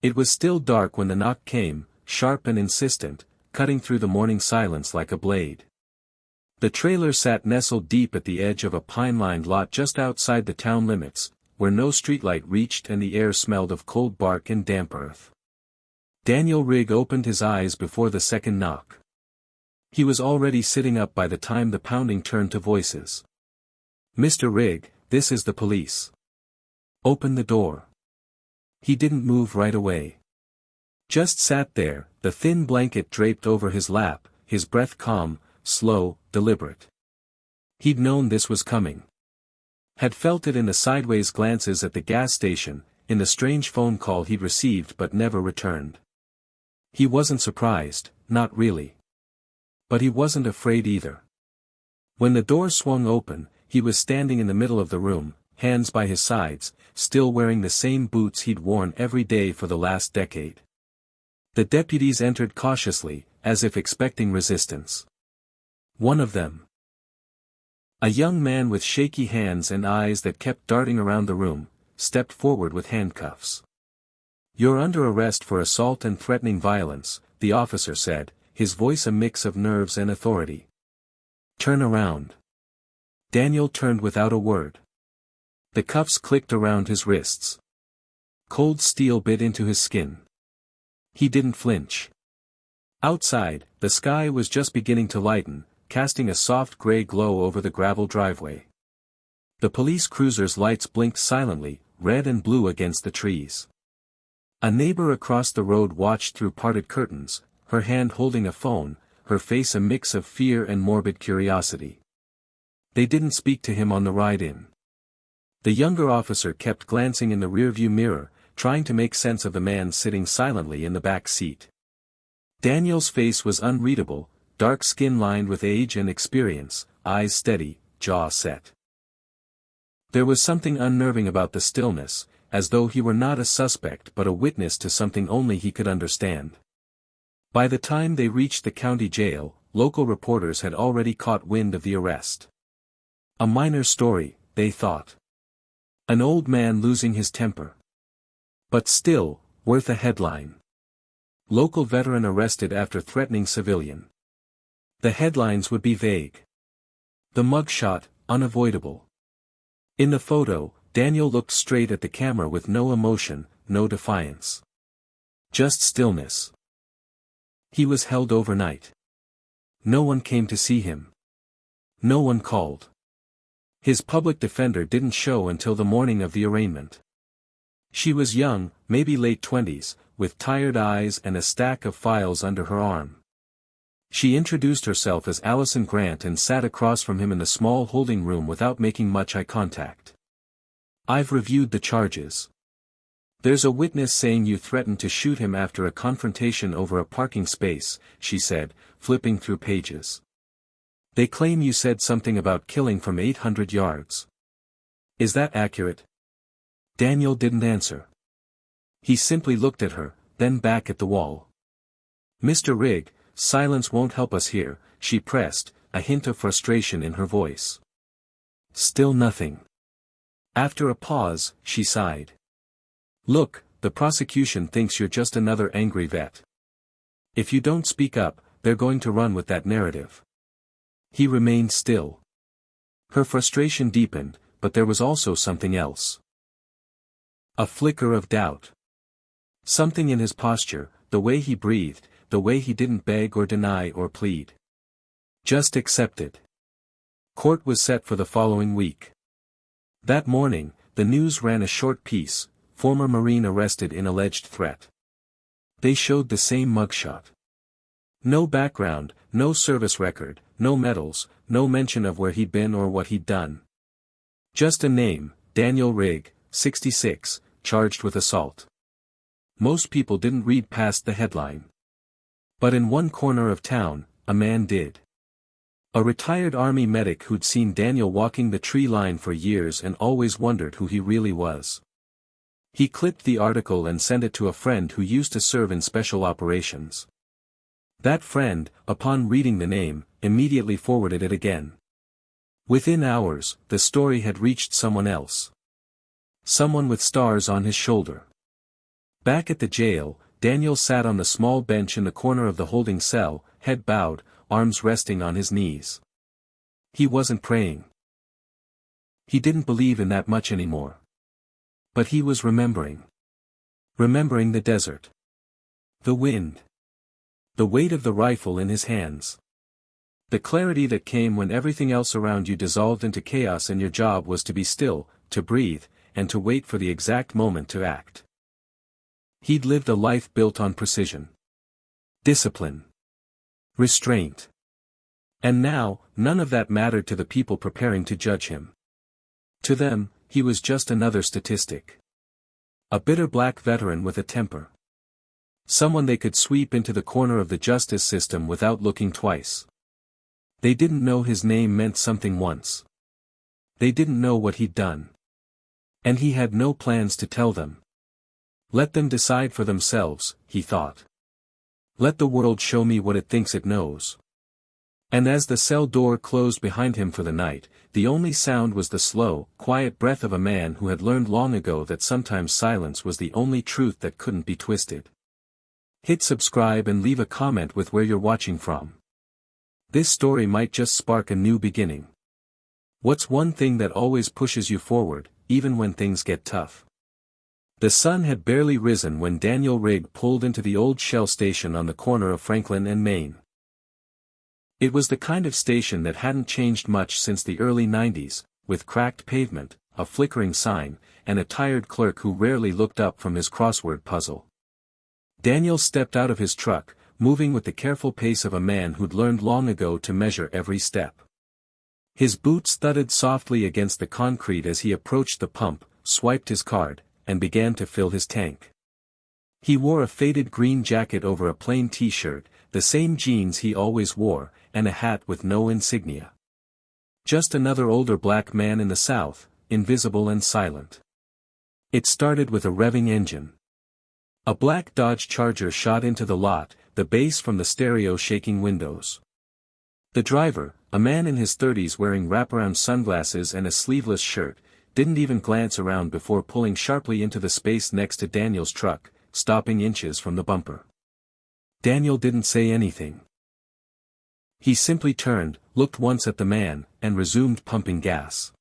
It was still dark when the knock came, sharp and insistent, cutting through the morning silence like a blade. The trailer sat nestled deep at the edge of a pine-lined lot just outside the town limits, where no streetlight reached and the air smelled of cold bark and damp earth. Daniel Rigg opened his eyes before the second knock. He was already sitting up by the time the pounding turned to voices. "Mr. Rigg, this is the police. Open the door." He didn't move right away. Just sat there, the thin blanket draped over his lap, his breath calm, slow, deliberate. He'd known this was coming. Had felt it in the sideways glances at the gas station, in the strange phone call he'd received but never returned. He wasn't surprised, not really. But he wasn't afraid either. When the door swung open, he was standing in the middle of the room, hands by his sides, still wearing the same boots he'd worn every day for the last decade. The deputies entered cautiously, as if expecting resistance. One of them, a young man with shaky hands and eyes that kept darting around the room, stepped forward with handcuffs. "You're under arrest for assault and threatening violence," the officer said, his voice a mix of nerves and authority. "Turn around." Daniel turned without a word. The cuffs clicked around his wrists. Cold steel bit into his skin. He didn't flinch. Outside, the sky was just beginning to lighten, casting a soft gray glow over the gravel driveway. The police cruiser's lights blinked silently, red and blue against the trees. A neighbor across the road watched through parted curtains, her hand holding a phone, her face a mix of fear and morbid curiosity. They didn't speak to him on the ride in. The younger officer kept glancing in the rearview mirror, trying to make sense of the man sitting silently in the back seat. Daniel's face was unreadable, dark skin lined with age and experience, eyes steady, jaw set. There was something unnerving about the stillness, as though he were not a suspect but a witness to something only he could understand. By the time they reached the county jail, local reporters had already caught wind of the arrest. A minor story, they thought. An old man losing his temper. But still, worth a headline. Local veteran arrested after threatening civilian. The headlines would be vague. The mugshot, unavoidable. In the photo, Daniel looked straight at the camera with no emotion, no defiance. Just stillness. He was held overnight. No one came to see him. No one called. His public defender didn't show until the morning of the arraignment. She was young, maybe late 20s, with tired eyes and a stack of files under her arm. She introduced herself as Allison Grant and sat across from him in the small holding room without making much eye contact. "I've reviewed the charges. There's a witness saying you threatened to shoot him after a confrontation over a parking space," she said, flipping through pages. "They claim you said something about killing from 800 yards. Is that accurate?" Daniel didn't answer. He simply looked at her, then back at the wall. "Mr. Rigg, silence won't help us here," she pressed, a hint of frustration in her voice. Still nothing. After a pause, she sighed. "Look, the prosecution thinks you're just another angry vet. If you don't speak up, they're going to run with that narrative." He remained still. Her frustration deepened, but there was also something else. A flicker of doubt. Something in his posture, the way he breathed, the way he didn't beg or deny or plead. Just accepted. Court was set for the following week. That morning, the news ran a short piece, "Former Marine arrested in alleged threat." They showed the same mugshot. No background, no service record, no medals, no mention of where he'd been or what he'd done. Just a name, Daniel Rigg, 66, charged with assault. Most people didn't read past the headline. But in one corner of town, a man did. A retired Army medic who'd seen Daniel walking the tree line for years and always wondered who he really was. He clipped the article and sent it to a friend who used to serve in special operations. That friend, upon reading the name, immediately forwarded it again. Within hours, the story had reached someone else. Someone with stars on his shoulder. Back at the jail, Daniel sat on the small bench in the corner of the holding cell, head bowed, arms resting on his knees. He wasn't praying. He didn't believe in that much anymore. But he was remembering. Remembering the desert. The wind. The weight of the rifle in his hands. The clarity that came when everything else around you dissolved into chaos and your job was to be still, to breathe, and to wait for the exact moment to act. He'd lived a life built on precision. Discipline. Restraint. And now, none of that mattered to the people preparing to judge him. To them, he was just another statistic. A bitter black veteran with a temper. Someone they could sweep into the corner of the justice system without looking twice. They didn't know his name meant something once. They didn't know what he'd done. And he had no plans to tell them. Let them decide for themselves, he thought. Let the world show me what it thinks it knows. And as the cell door closed behind him for the night, the only sound was the slow, quiet breath of a man who had learned long ago that sometimes silence was the only truth that couldn't be twisted. Hit subscribe and leave a comment with where you're watching from. This story might just spark a new beginning. What's one thing that always pushes you forward, even when things get tough? The sun had barely risen when Daniel Rigg pulled into the old Shell station on the corner of Franklin and Main. It was the kind of station that hadn't changed much since the early 90s, with cracked pavement, a flickering sign, and a tired clerk who rarely looked up from his crossword puzzle. Daniel stepped out of his truck, moving with the careful pace of a man who'd learned long ago to measure every step. His boots thudded softly against the concrete as he approached the pump, swiped his card, and began to fill his tank. He wore a faded green jacket over a plain t-shirt, the same jeans he always wore, and a hat with no insignia. Just another older black man in the South, invisible and silent. It started with a revving engine. A black Dodge Charger shot into the lot, the bass from the stereo shaking windows. The driver, a man in his 30s wearing wraparound sunglasses and a sleeveless shirt, didn't even glance around before pulling sharply into the space next to Daniel's truck, stopping inches from the bumper. Daniel didn't say anything. He simply turned, looked once at the man, and resumed pumping gas.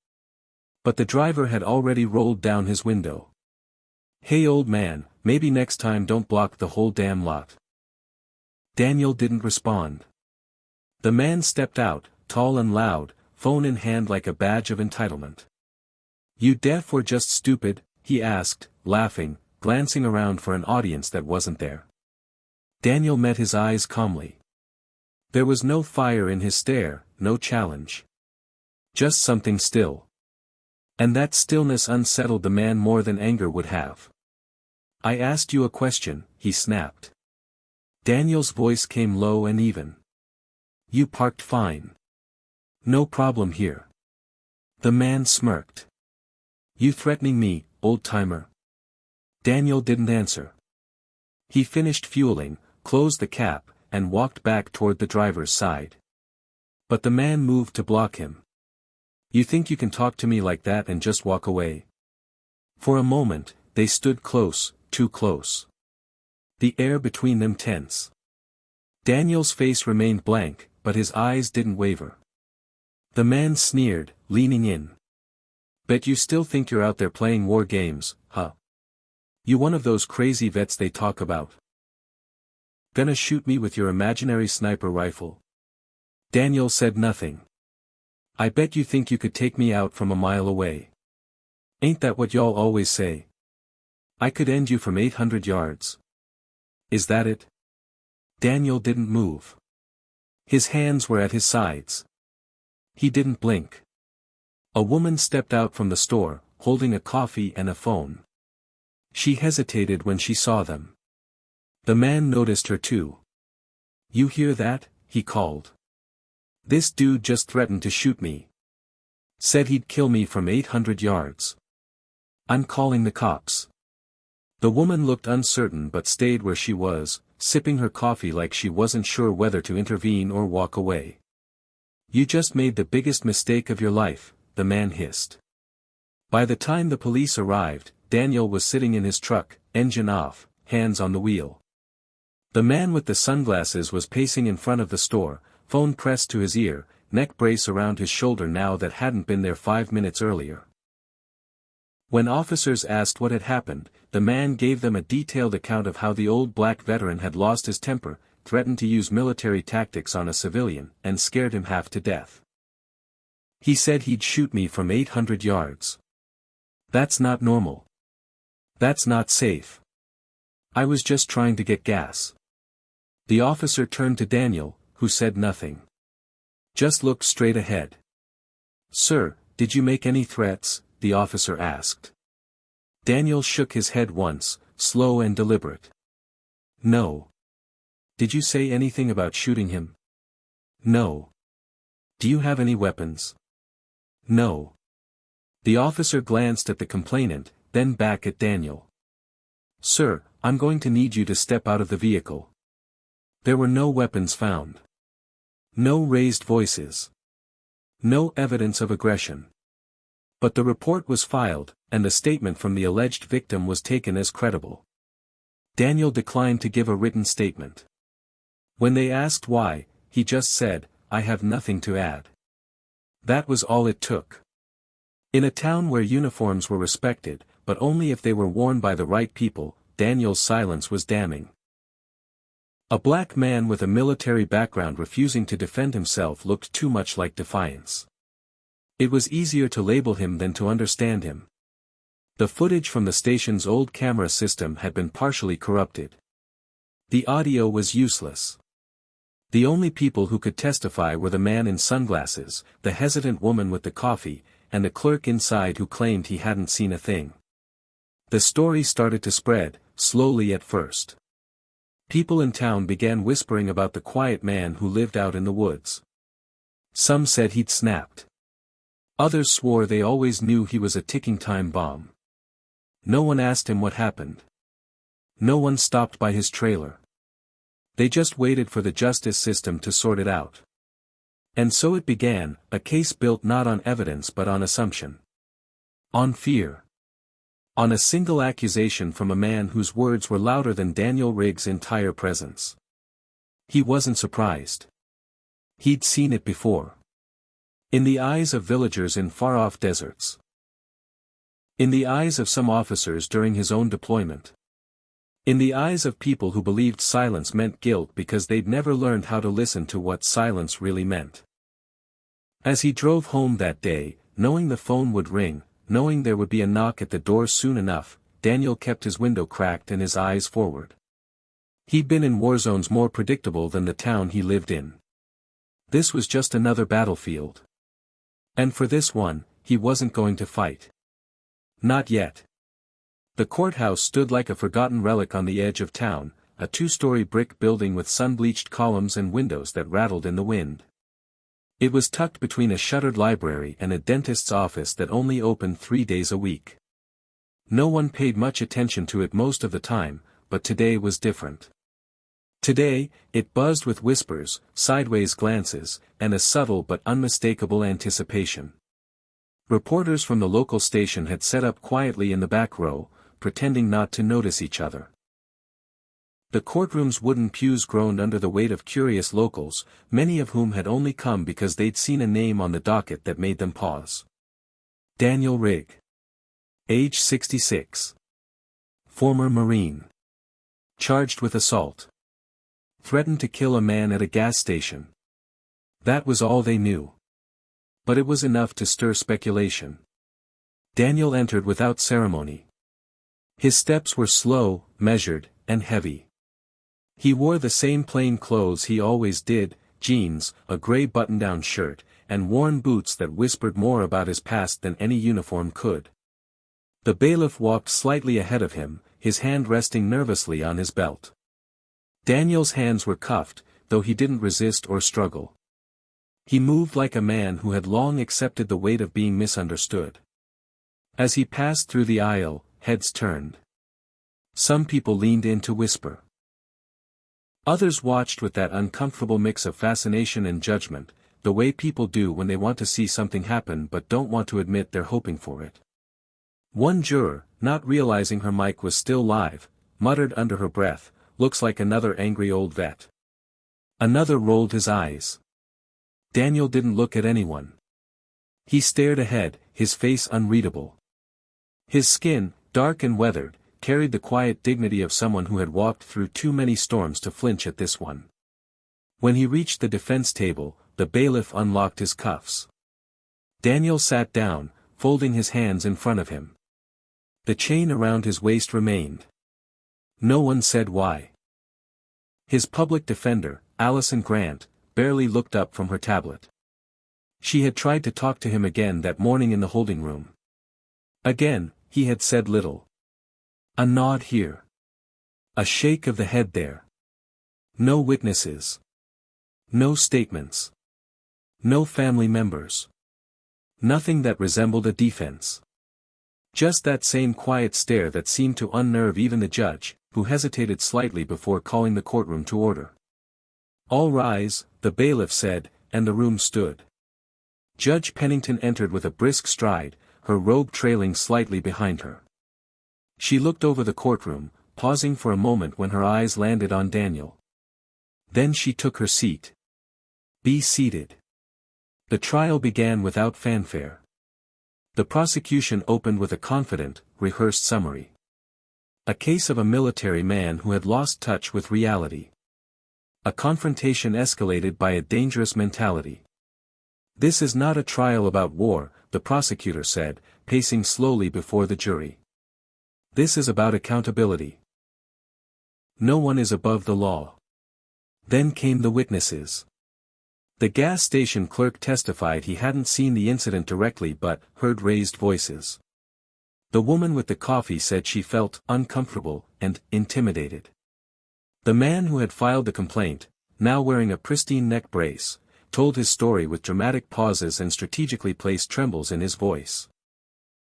But the driver had already rolled down his window. "Hey old man, maybe next time don't block the whole damn lot." Daniel didn't respond. The man stepped out, tall and loud, phone in hand like a badge of entitlement. "You deaf or just stupid?" he asked, laughing, glancing around for an audience that wasn't there. Daniel met his eyes calmly. There was no fire in his stare, no challenge. Just something still. And that stillness unsettled the man more than anger would have. "I asked you a question," he snapped. Daniel's voice came low and even. "You parked fine. No problem here." The man smirked. "You threatening me, old-timer?" Daniel didn't answer. He finished fueling, closed the cap, and walked back toward the driver's side. But the man moved to block him. "You think you can talk to me like that and just walk away?" For a moment, they stood close, too close. The air between them tense. Daniel's face remained blank, but his eyes didn't waver. The man sneered, leaning in. "Bet you still think you're out there playing war games, huh? You one of those crazy vets they talk about? Gonna shoot me with your imaginary sniper rifle?" Daniel said nothing. "I bet you think you could take me out from a mile away. Ain't that what y'all always say? I could end you from 800 yards. Is that it?" Daniel didn't move. His hands were at his sides. He didn't blink. A woman stepped out from the store, holding a coffee and a phone. She hesitated when she saw them. The man noticed her too. "You hear that?" he called. "This dude just threatened to shoot me. Said he'd kill me from 800 yards. I'm calling the cops." The woman looked uncertain but stayed where she was, sipping her coffee like she wasn't sure whether to intervene or walk away. "You just made the biggest mistake of your life," the man hissed. By the time the police arrived, Daniel was sitting in his truck, engine off, hands on the wheel. The man with the sunglasses was pacing in front of the store, phone pressed to his ear, neck brace around his shoulder now that hadn't been there 5 minutes earlier. When officers asked what had happened, the man gave them a detailed account of how the old black veteran had lost his temper, threatened to use military tactics on a civilian, and scared him half to death. He said he'd shoot me from 800 yards. That's not normal. That's not safe. I was just trying to get gas. The officer turned to Daniel, who said nothing. Just looked straight ahead. Sir, did you make any threats? The officer asked. Daniel shook his head once, slow and deliberate. No. Did you say anything about shooting him? No. Do you have any weapons? No. The officer glanced at the complainant, then back at Daniel. Sir, I'm going to need you to step out of the vehicle. There were no weapons found. No raised voices. No evidence of aggression. But the report was filed, and the statement from the alleged victim was taken as credible. Daniel declined to give a written statement. When they asked why, he just said, I have nothing to add. That was all it took. In a town where uniforms were respected, but only if they were worn by the right people, Daniel's silence was damning. A black man with a military background refusing to defend himself looked too much like defiance. It was easier to label him than to understand him. The footage from the station's old camera system had been partially corrupted. The audio was useless. The only people who could testify were the man in sunglasses, the hesitant woman with the coffee, and the clerk inside who claimed he hadn't seen a thing. The story started to spread, slowly at first. People in town began whispering about the quiet man who lived out in the woods. Some said he'd snapped. Others swore they always knew he was a ticking time bomb. No one asked him what happened. No one stopped by his trailer. They just waited for the justice system to sort it out. And so it began, a case built not on evidence but on assumption. On fear. On a single accusation from a man whose words were louder than Daniel Riggs' entire presence. He wasn't surprised. He'd seen it before. In the eyes of villagers in far-off deserts. In the eyes of some officers during his own deployment. In the eyes of people who believed silence meant guilt because they'd never learned how to listen to what silence really meant. As he drove home that day, knowing the phone would ring, knowing there would be a knock at the door soon enough, Daniel kept his window cracked and his eyes forward. He'd been in war zones more predictable than the town he lived in. This was just another battlefield. And for this one, he wasn't going to fight. Not yet. The courthouse stood like a forgotten relic on the edge of town, a 2-story brick building with sun-bleached columns and windows that rattled in the wind. It was tucked between a shuttered library and a dentist's office that only opened 3 days a week. No one paid much attention to it most of the time, but today was different. Today, it buzzed with whispers, sideways glances, and a subtle but unmistakable anticipation. Reporters from the local station had set up quietly in the back row, pretending not to notice each other. The courtroom's wooden pews groaned under the weight of curious locals, many of whom had only come because they'd seen a name on the docket that made them pause. Daniel Rigg. Age 66. Former Marine. Charged with assault. Threatened to kill a man at a gas station. That was all they knew. But it was enough to stir speculation. Daniel entered without ceremony. His steps were slow, measured, and heavy. He wore the same plain clothes he always did, jeans, a gray button-down shirt, and worn boots that whispered more about his past than any uniform could. The bailiff walked slightly ahead of him, his hand resting nervously on his belt. Daniel's hands were cuffed, though he didn't resist or struggle. He moved like a man who had long accepted the weight of being misunderstood. As he passed through the aisle, heads turned. Some people leaned in to whisper. Others watched with that uncomfortable mix of fascination and judgment, the way people do when they want to see something happen but don't want to admit they're hoping for it. One juror, not realizing her mic was still live, muttered under her breath, "Looks like another angry old vet." Another rolled his eyes. Daniel didn't look at anyone. He stared ahead, his face unreadable. His skin, dark and weathered, carried the quiet dignity of someone who had walked through too many storms to flinch at this one. When he reached the defense table, the bailiff unlocked his cuffs. Daniel sat down, folding his hands in front of him. The chain around his waist remained. No one said why. His public defender, Allison Grant, barely looked up from her tablet. She had tried to talk to him again that morning in the holding room. Again, he had said little. A nod here. A shake of the head there. No witnesses. No statements. No family members. Nothing that resembled a defense. Just that same quiet stare that seemed to unnerve even the judge, who hesitated slightly before calling the courtroom to order. "All rise," the bailiff said, and the room stood. Judge Pennington entered with a brisk stride, her robe trailing slightly behind her. She looked over the courtroom, pausing for a moment when her eyes landed on Daniel. Then she took her seat. "Be seated." The trial began without fanfare. The prosecution opened with a confident, rehearsed summary. A case of a military man who had lost touch with reality. A confrontation escalated by a dangerous mentality. "This is not a trial about war," the prosecutor said, pacing slowly before the jury. "This is about accountability. No one is above the law." Then came the witnesses. The gas station clerk testified he hadn't seen the incident directly but heard raised voices. The woman with the coffee said she felt uncomfortable and intimidated. The man who had filed the complaint, now wearing a pristine neck brace, told his story with dramatic pauses and strategically placed trembles in his voice.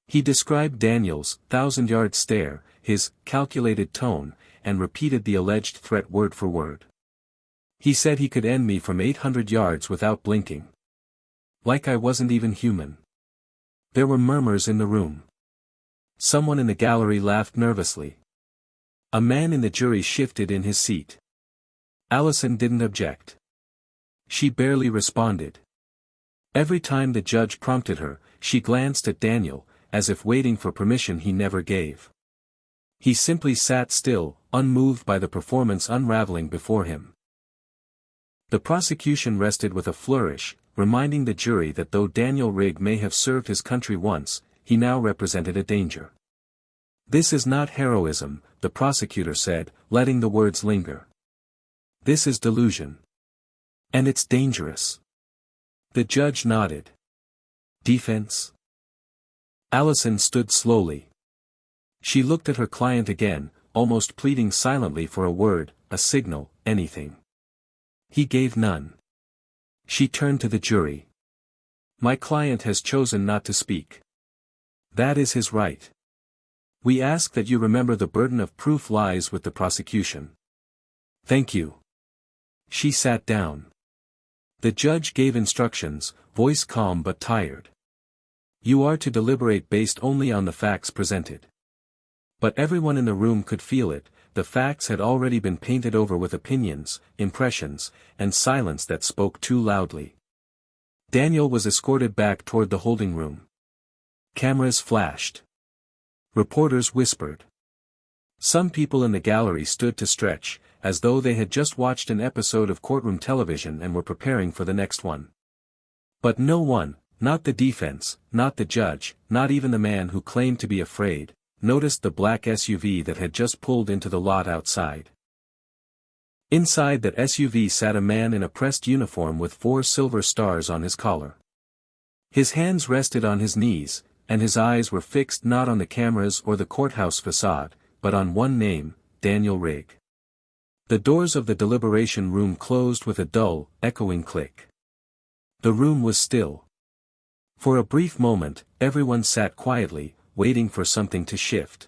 He described Daniel's thousand-yard stare, his calculated tone, and repeated the alleged threat word for word. "He said he could end me from 800 yards without blinking. Like I wasn't even human." There were murmurs in the room. Someone in the gallery laughed nervously. A man in the jury shifted in his seat. Allison didn't object. She barely responded. Every time the judge prompted her, she glanced at Daniel, as if waiting for permission he never gave. He simply sat still, unmoved by the performance unraveling before him. The prosecution rested with a flourish, reminding the jury that though Daniel Rigg may have served his country once, he now represented a danger. "This is not heroism," the prosecutor said, letting the words linger. "This is delusion. And it's dangerous." The judge nodded. "Defense?" Allison stood slowly. She looked at her client again, almost pleading silently for a word, a signal, anything. He gave none. She turned to the jury. "My client has chosen not to speak. That is his right. We ask that you remember the burden of proof lies with the prosecution." "Thank you." She sat down. The judge gave instructions, voice calm but tired. "You are to deliberate based only on the facts presented." But everyone in the room could feel it. The facts had already been painted over with opinions, impressions, and silence that spoke too loudly. Daniel was escorted back toward the holding room. Cameras flashed. Reporters whispered. Some people in the gallery stood to stretch, as though they had just watched an episode of courtroom television and were preparing for the next one. But no one, not the defense, not the judge, not even the man who claimed to be afraid, noticed the black SUV that had just pulled into the lot outside. Inside that SUV sat a man in a pressed uniform with 4 silver stars on his collar. His hands rested on his knees, and his eyes were fixed not on the cameras or the courthouse facade, but on one name, Daniel Rigg. The doors of the deliberation room closed with a dull, echoing click. The room was still. For a brief moment, everyone sat quietly, waiting for something to shift.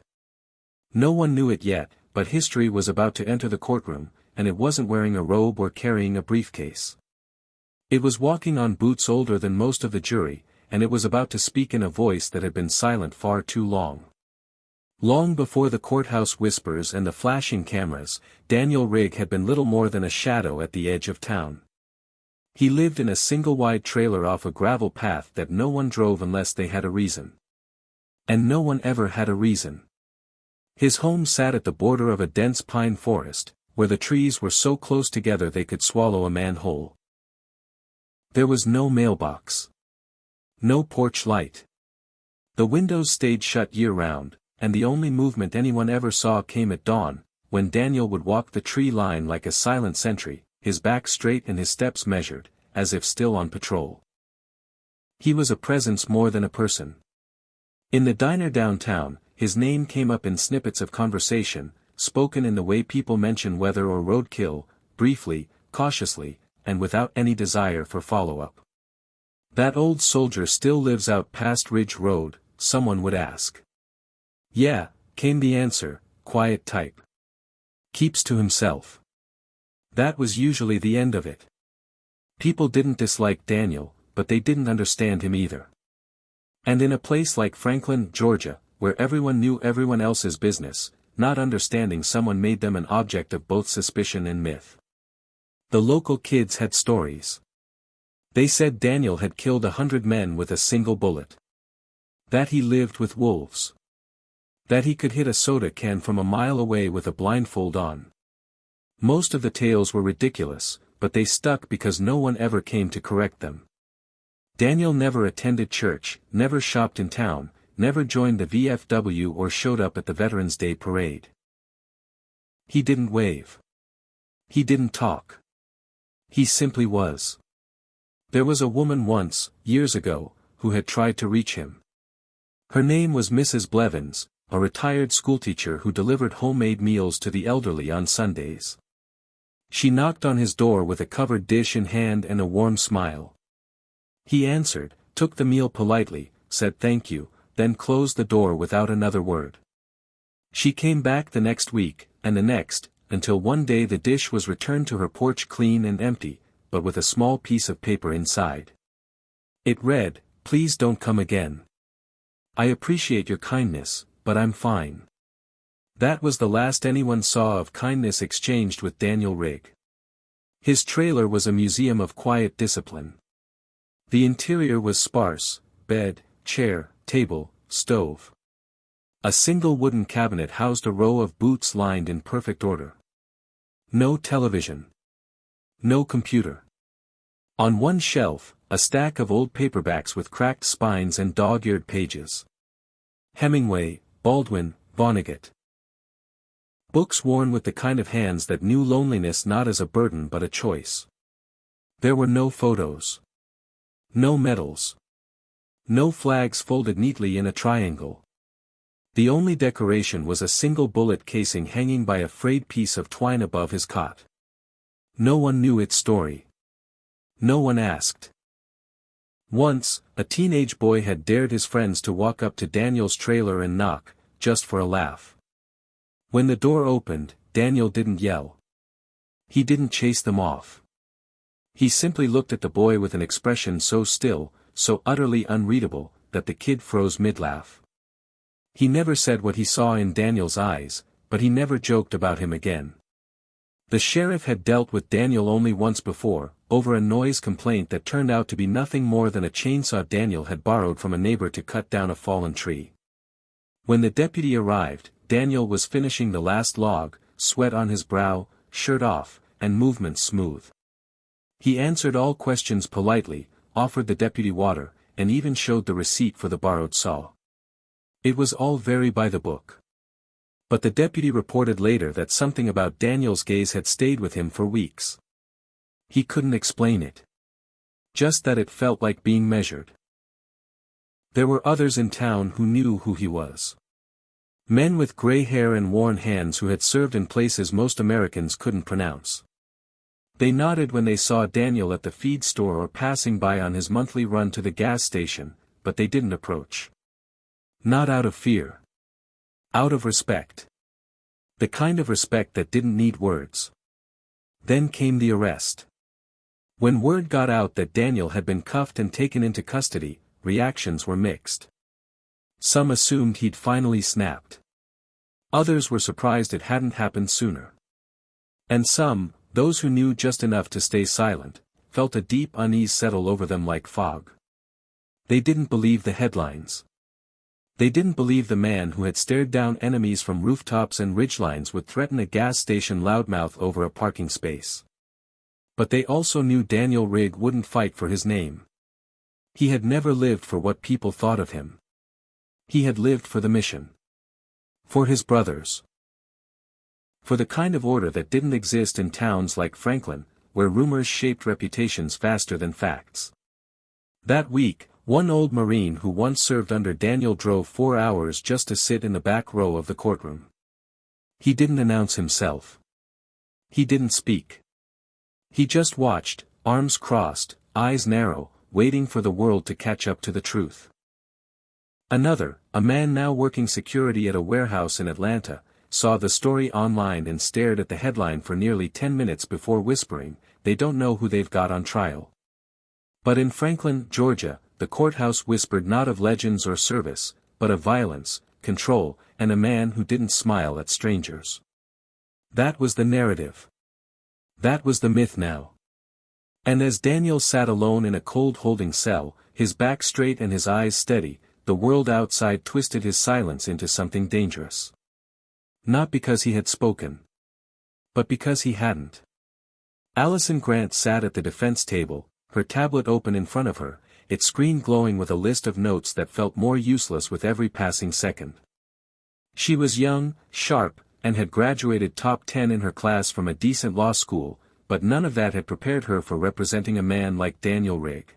No one knew it yet, but history was about to enter the courtroom, and it wasn't wearing a robe or carrying a briefcase. It was walking on boots older than most of the jury, and it was about to speak in a voice that had been silent far too long. Long before the courthouse whispers and the flashing cameras, Daniel Rigg had been little more than a shadow at the edge of town. He lived in a single-wide trailer off a gravel path that no one drove unless they had a reason. And no one ever had a reason. His home sat at the border of a dense pine forest, where the trees were so close together they could swallow a man whole. There was no mailbox. No porch light. The windows stayed shut year-round, and the only movement anyone ever saw came at dawn, when Daniel would walk the tree line like a silent sentry, his back straight and his steps measured, as if still on patrol. He was a presence more than a person. In the diner downtown, his name came up in snippets of conversation, spoken in the way people mention weather or roadkill, briefly, cautiously, and without any desire for follow-up. "That old soldier still lives out past Ridge Road," someone would ask. "Yeah," came the answer, quiet type. "Keeps to himself." That was usually the end of it. People didn't dislike Daniel, but they didn't understand him either. And in a place like Franklin, Georgia, where everyone knew everyone else's business, not understanding someone made them an object of both suspicion and myth. The local kids had stories. They said Daniel had killed 100 men with a single bullet. That he lived with wolves. That he could hit a soda can from a mile away with a blindfold on. Most of the tales were ridiculous, but they stuck because no one ever came to correct them. Daniel never attended church, never shopped in town, never joined the VFW or showed up at the Veterans Day parade. He didn't wave. He didn't talk. He simply was. There was a woman once, years ago, who had tried to reach him. Her name was Mrs. Blevins, a retired schoolteacher who delivered homemade meals to the elderly on Sundays. She knocked on his door with a covered dish in hand and a warm smile. He answered, took the meal politely, said thank you, then closed the door without another word. She came back the next week, and the next, until one day the dish was returned to her porch clean and empty, but with a small piece of paper inside. It read, "Please don't come again. I appreciate your kindness, but I'm fine." That was the last anyone saw of kindness exchanged with Daniel Rigg. His trailer was a museum of quiet discipline. The interior was sparse: bed, chair, table, stove. A single wooden cabinet housed a row of boots lined in perfect order. No television. No computer. On one shelf, a stack of old paperbacks with cracked spines and dog-eared pages. Hemingway, Baldwin, Vonnegut. Books worn with the kind of hands that knew loneliness not as a burden but a choice. There were no photos. No medals. No flags folded neatly in a triangle. The only decoration was a single bullet casing hanging by a frayed piece of twine above his cot. No one knew its story. No one asked. Once, a teenage boy had dared his friends to walk up to Daniel's trailer and knock, just for a laugh. When the door opened, Daniel didn't yell. He didn't chase them off. He simply looked at the boy with an expression so still, so utterly unreadable, that the kid froze mid-laugh. He never said what he saw in Daniel's eyes, but he never joked about him again. The sheriff had dealt with Daniel only once before, over a noise complaint that turned out to be nothing more than a chainsaw Daniel had borrowed from a neighbor to cut down a fallen tree. When the deputy arrived, Daniel was finishing the last log, sweat on his brow, shirt off, and movements smooth. He answered all questions politely, offered the deputy water, and even showed the receipt for the borrowed saw. It was all very by the book. But the deputy reported later that something about Daniel's gaze had stayed with him for weeks. He couldn't explain it. Just that it felt like being measured. There were others in town who knew who he was. Men with gray hair and worn hands who had served in places most Americans couldn't pronounce. They nodded when they saw Daniel at the feed store or passing by on his monthly run to the gas station, but they didn't approach. Not out of fear. Out of respect. The kind of respect that didn't need words. Then came the arrest. When word got out that Daniel had been cuffed and taken into custody, reactions were mixed. Some assumed he'd finally snapped. Others were surprised it hadn't happened sooner. And some, those who knew just enough to stay silent, felt a deep unease settle over them like fog. They didn't believe the headlines. They didn't believe the man who had stared down enemies from rooftops and ridgelines would threaten a gas station loudmouth over a parking space. But they also knew Daniel Rigg wouldn't fight for his name. He had never lived for what people thought of him. He had lived for the mission. For his brothers. For the kind of order that didn't exist in towns like Franklin, where rumors shaped reputations faster than facts. That week, one old Marine who once served under Daniel drove 4 hours just to sit in the back row of the courtroom. He didn't announce himself. He didn't speak. He just watched, arms crossed, eyes narrow, waiting for the world to catch up to the truth. Another, a man now working security at a warehouse in Atlanta, saw the story online and stared at the headline for nearly 10 minutes before whispering, "They don't know who they've got on trial." But in Franklin, Georgia, the courthouse whispered not of legends or service, but of violence, control, and a man who didn't smile at strangers. That was the narrative. That was the myth now. And as Daniel sat alone in a cold holding cell, his back straight and his eyes steady, the world outside twisted his silence into something dangerous. Not because he had spoken. But because he hadn't. Allison Grant sat at the defense table, her tablet open in front of her, its screen glowing with a list of notes that felt more useless with every passing second. She was young, sharp, and had graduated top 10 in her class from a decent law school, but none of that had prepared her for representing a man like Daniel Rigg.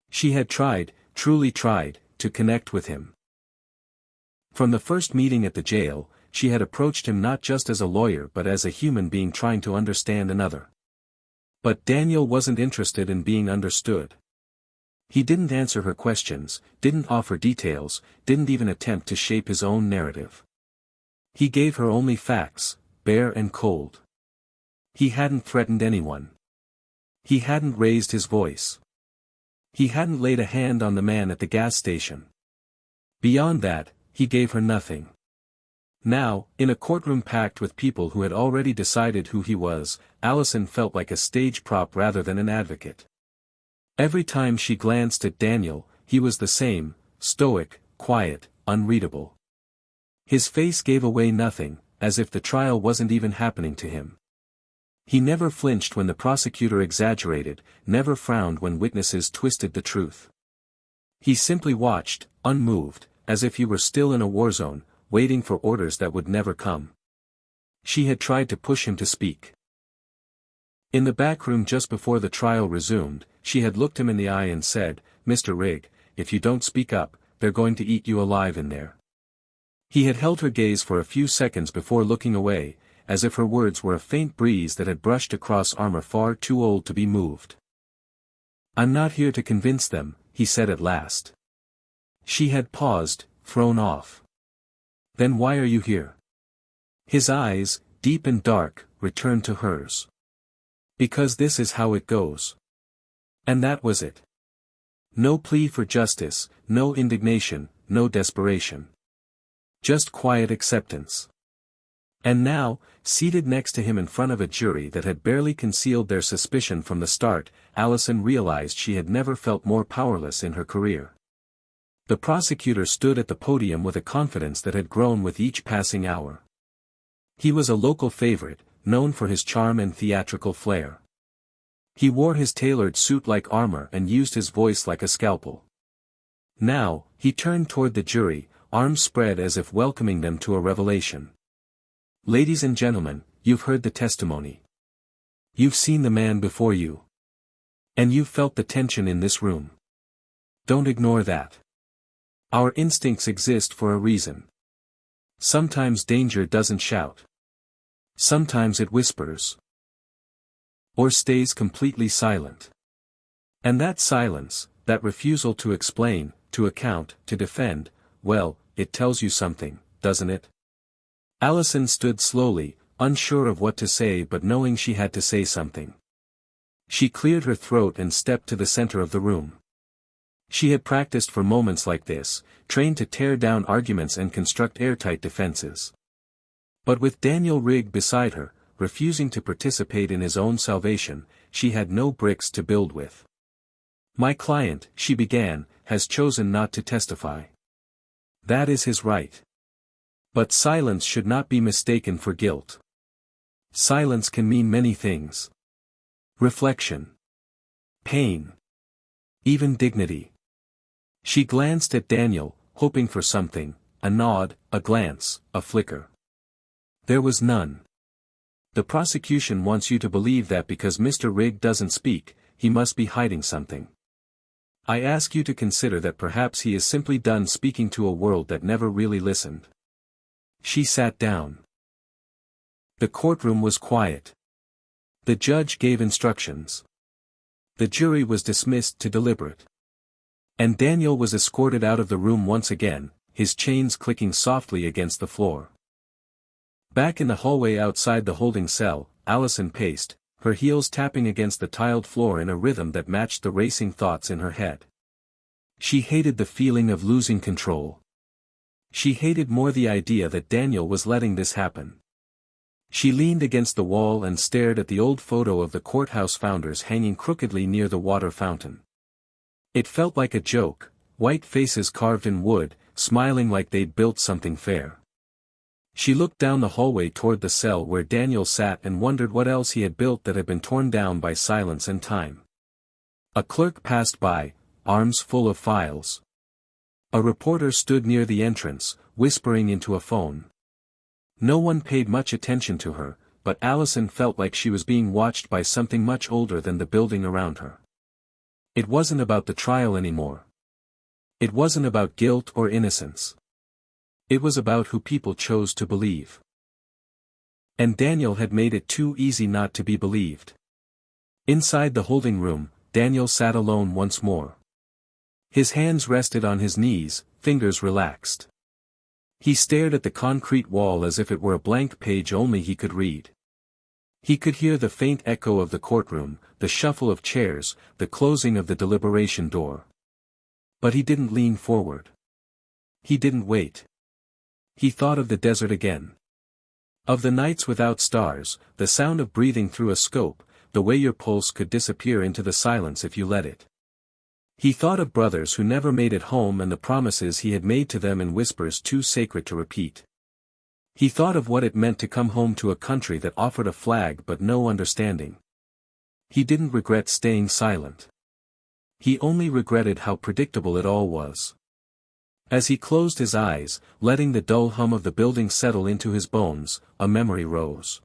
She had tried, truly tried, to connect with him. From the first meeting at the jail, she had approached him not just as a lawyer but as a human being trying to understand another. But Daniel wasn't interested in being understood. He didn't answer her questions, didn't offer details, didn't even attempt to shape his own narrative. He gave her only facts, bare and cold. He hadn't threatened anyone. He hadn't raised his voice. He hadn't laid a hand on the man at the gas station. Beyond that, he gave her nothing. Now, in a courtroom packed with people who had already decided who he was, Allison felt like a stage prop rather than an advocate. Every time she glanced at Daniel, he was the same, stoic, quiet, unreadable. His face gave away nothing, as if the trial wasn't even happening to him. He never flinched when the prosecutor exaggerated, never frowned when witnesses twisted the truth. He simply watched, unmoved, as if he were still in a war zone, waiting for orders that would never come. She had tried to push him to speak. In the back room just before the trial resumed, she had looked him in the eye and said, "Mr. Rigg, if you don't speak up, they're going to eat you alive in there." He had held her gaze for a few seconds before looking away, as if her words were a faint breeze that had brushed across armor far too old to be moved. "I'm not here to convince them," he said at last. She had paused, thrown off. "Then why are you here?" His eyes, deep and dark, returned to hers. "Because this is how it goes." And that was it. No plea for justice, no indignation, no desperation. Just quiet acceptance. And now, seated next to him in front of a jury that had barely concealed their suspicion from the start, Allison realized she had never felt more powerless in her career. The prosecutor stood at the podium with a confidence that had grown with each passing hour. He was a local favorite, known for his charm and theatrical flair. He wore his tailored suit like armor and used his voice like a scalpel. Now, he turned toward the jury, arms spread as if welcoming them to a revelation. "Ladies and gentlemen, you've heard the testimony. You've seen the man before you. And you've felt the tension in this room. Don't ignore that. Our instincts exist for a reason. Sometimes danger doesn't shout. Sometimes it whispers. Or stays completely silent. And that silence, that refusal to explain, to account, to defend, well, it tells you something, doesn't it?" Allison stood slowly, unsure of what to say but knowing she had to say something. She cleared her throat and stepped to the center of the room. She had practiced for moments like this, trained to tear down arguments and construct airtight defenses. But with Daniel Rigg beside her, refusing to participate in his own salvation, she had no bricks to build with. "My client," she began, "has chosen not to testify. That is his right. But silence should not be mistaken for guilt. Silence can mean many things. Reflection. Pain. Even dignity." She glanced at Daniel, hoping for something, a nod, a glance, a flicker. There was none. "The prosecution wants you to believe that because Mr. Rigg doesn't speak, he must be hiding something. I ask you to consider that perhaps he is simply done speaking to a world that never really listened." She sat down. The courtroom was quiet. The judge gave instructions. The jury was dismissed to deliberate. And Daniel was escorted out of the room once again, his chains clicking softly against the floor. Back in the hallway outside the holding cell, Allison paced, her heels tapping against the tiled floor in a rhythm that matched the racing thoughts in her head. She hated the feeling of losing control. She hated more the idea that Daniel was letting this happen. She leaned against the wall and stared at the old photo of the courthouse founders hanging crookedly near the water fountain. It felt like a joke, white faces carved in wood, smiling like they'd built something fair. She looked down the hallway toward the cell where Daniel sat and wondered what else he had built that had been torn down by silence and time. A clerk passed by, arms full of files. A reporter stood near the entrance, whispering into a phone. No one paid much attention to her, but Allison felt like she was being watched by something much older than the building around her. It wasn't about the trial anymore. It wasn't about guilt or innocence. It was about who people chose to believe. And Daniel had made it too easy not to be believed. Inside the holding room, Daniel sat alone once more. His hands rested on his knees, fingers relaxed. He stared at the concrete wall as if it were a blank page only he could read. He could hear the faint echo of the courtroom, the shuffle of chairs, the closing of the deliberation door. But he didn't lean forward. He didn't wait. He thought of the desert again. Of the nights without stars, the sound of breathing through a scope, the way your pulse could disappear into the silence if you let it. He thought of brothers who never made it home and the promises he had made to them in whispers too sacred to repeat. He thought of what it meant to come home to a country that offered a flag but no understanding. He didn't regret staying silent. He only regretted how predictable it all was. As he closed his eyes, letting the dull hum of the building settle into his bones, a memory rose.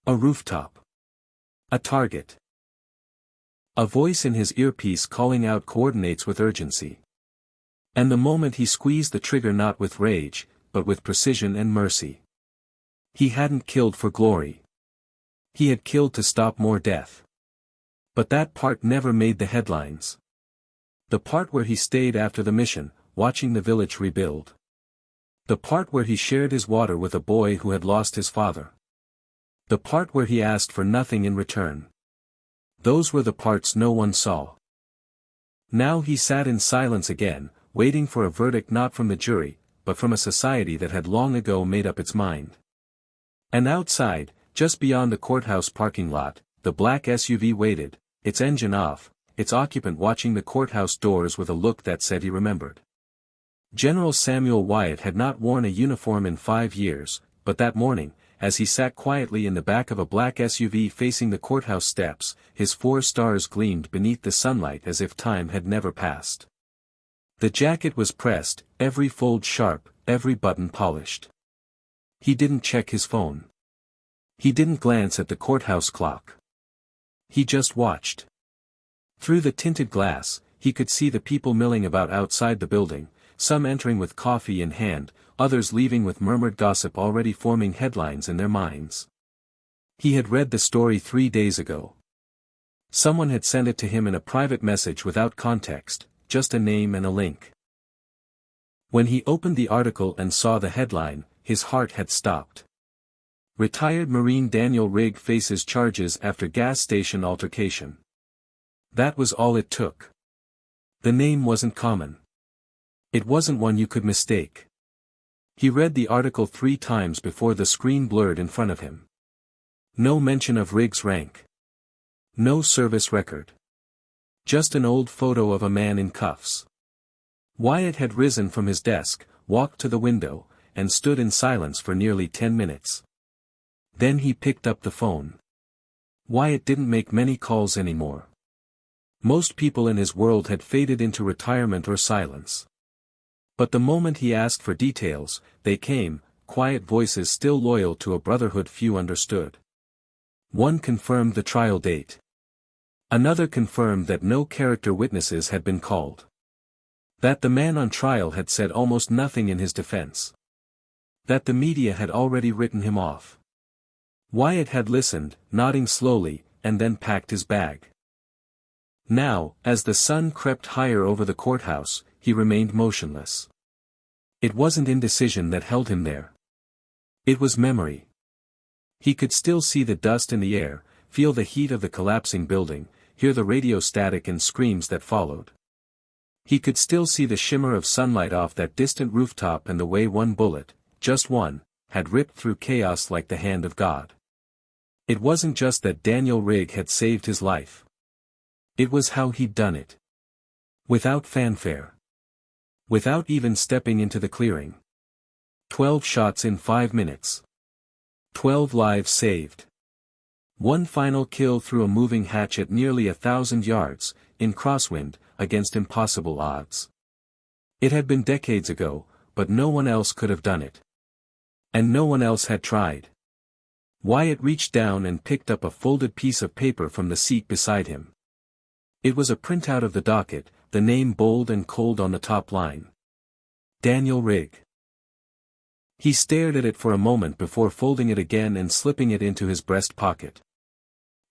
A rooftop. A target. A voice in his earpiece calling out coordinates with urgency. And the moment he squeezed the trigger not with rage, but with precision and mercy. He hadn't killed for glory. He had killed to stop more death. But that part never made the headlines. The part where he stayed after the mission, watching the village rebuild. The part where he shared his water with a boy who had lost his father. The part where he asked for nothing in return. Those were the parts no one saw. Now he sat in silence again, waiting for a verdict not from the jury, but from a society that had long ago made up its mind. And outside, just beyond the courthouse parking lot, the black SUV waited, its engine off, its occupant watching the courthouse doors with a look that said he remembered. General Samuel Wyatt had not worn a uniform in 5 years, but that morning, as he sat quietly in the back of a black SUV facing the courthouse steps, his 4 stars gleamed beneath the sunlight as if time had never passed. The jacket was pressed, every fold sharp, every button polished. He didn't check his phone. He didn't glance at the courthouse clock. He just watched. Through the tinted glass, he could see the people milling about outside the building, some entering with coffee in hand, others leaving with murmured gossip already forming headlines in their minds. He had read the story 3 days ago. Someone had sent it to him in a private message without context, just a name and a link. When he opened the article and saw the headline, his heart had stopped. Retired Marine Daniel Rigg faces charges after gas station altercation. That was all it took. The name wasn't common. It wasn't one you could mistake. He read the article 3 times before the screen blurred in front of him. No mention of Riggs' rank. No service record. Just an old photo of a man in cuffs. Wyatt had risen from his desk, walked to the window, and stood in silence for nearly 10 minutes. Then he picked up the phone. Wyatt didn't make many calls anymore. Most people in his world had faded into retirement or silence. But the moment he asked for details, they came, quiet voices still loyal to a brotherhood few understood. One confirmed the trial date. Another confirmed that no character witnesses had been called. That the man on trial had said almost nothing in his defense. That the media had already written him off. Wyatt had listened, nodding slowly, and then packed his bag. Now, as the sun crept higher over the courthouse, he remained motionless. It wasn't indecision that held him there. It was memory. He could still see the dust in the air, feel the heat of the collapsing building, hear the radio static and screams that followed. He could still see the shimmer of sunlight off that distant rooftop and the way one bullet, just one, had ripped through chaos like the hand of God. It wasn't just that Daniel Rigg had saved his life. It was how he'd done it. Without fanfare. Without even stepping into the clearing. 12 shots in 5 minutes. 12 lives saved. One final kill through a moving hatch at nearly 1,000 yards, in crosswind, against impossible odds. It had been decades ago, but no one else could have done it. And no one else had tried. Wyatt reached down and picked up a folded piece of paper from the seat beside him. It was a printout of the docket, the name bold and cold on the top line. Daniel Rigg. He stared at it for a moment before folding it again and slipping it into his breast pocket.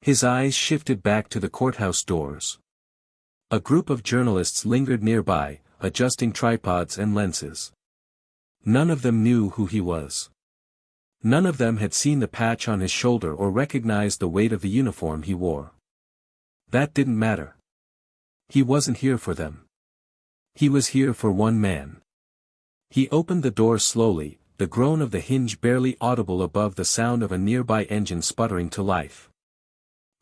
His eyes shifted back to the courthouse doors. A group of journalists lingered nearby, adjusting tripods and lenses. None of them knew who he was. None of them had seen the patch on his shoulder or recognized the weight of the uniform he wore. That didn't matter. He wasn't here for them. He was here for one man. He opened the door slowly, the groan of the hinge barely audible above the sound of a nearby engine sputtering to life.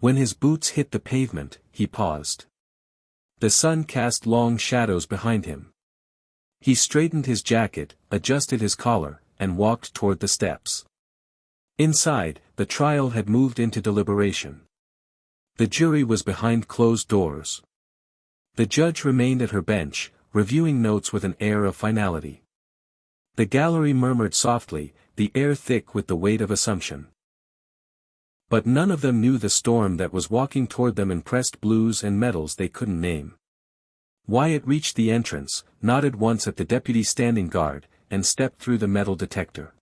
When his boots hit the pavement, he paused. The sun cast long shadows behind him. He straightened his jacket, adjusted his collar, and walked toward the steps. Inside, the trial had moved into deliberation. The jury was behind closed doors. The judge remained at her bench, reviewing notes with an air of finality. The gallery murmured softly, the air thick with the weight of assumption. But none of them knew the storm that was walking toward them in pressed blues and metals they couldn't name. Wyatt reached the entrance, nodded once at the deputy standing guard, and stepped through the metal detector.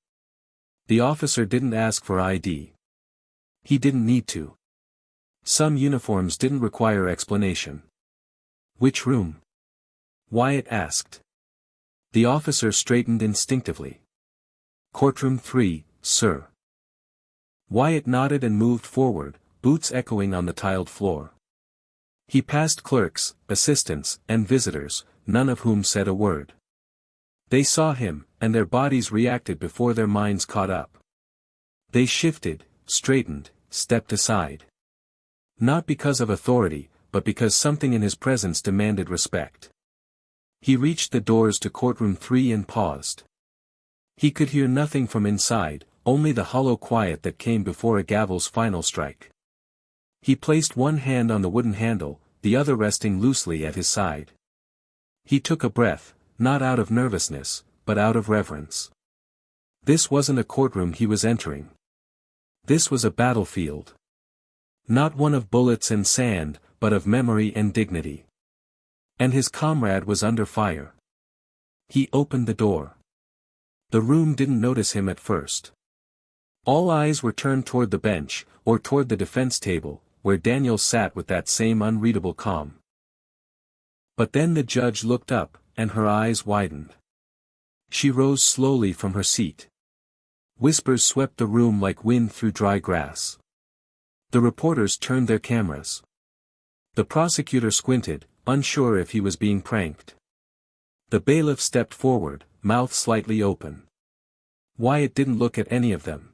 The officer didn't ask for ID. He didn't need to. Some uniforms didn't require explanation. Which room? Wyatt asked. The officer straightened instinctively. Courtroom 3, sir. Wyatt nodded and moved forward, boots echoing on the tiled floor. He passed clerks, assistants, and visitors, none of whom said a word. They saw him, and their bodies reacted before their minds caught up. They shifted, straightened, stepped aside. Not because of authority, but because something in his presence demanded respect. He reached the doors to courtroom 3 and paused. He could hear nothing from inside, only the hollow quiet that came before a gavel's final strike. He placed one hand on the wooden handle, the other resting loosely at his side. He took a breath, not out of nervousness, but out of reverence. This wasn't a courtroom he was entering. This was a battlefield. Not one of bullets and sand, but of memory and dignity. And his comrade was under fire. He opened the door. The room didn't notice him at first. All eyes were turned toward the bench, or toward the defense table, where Daniel sat with that same unreadable calm. But then the judge looked up, and her eyes widened. She rose slowly from her seat. Whispers swept the room like wind through dry grass. The reporters turned their cameras. The prosecutor squinted, unsure if he was being pranked. The bailiff stepped forward, mouth slightly open. Wyatt didn't look at any of them.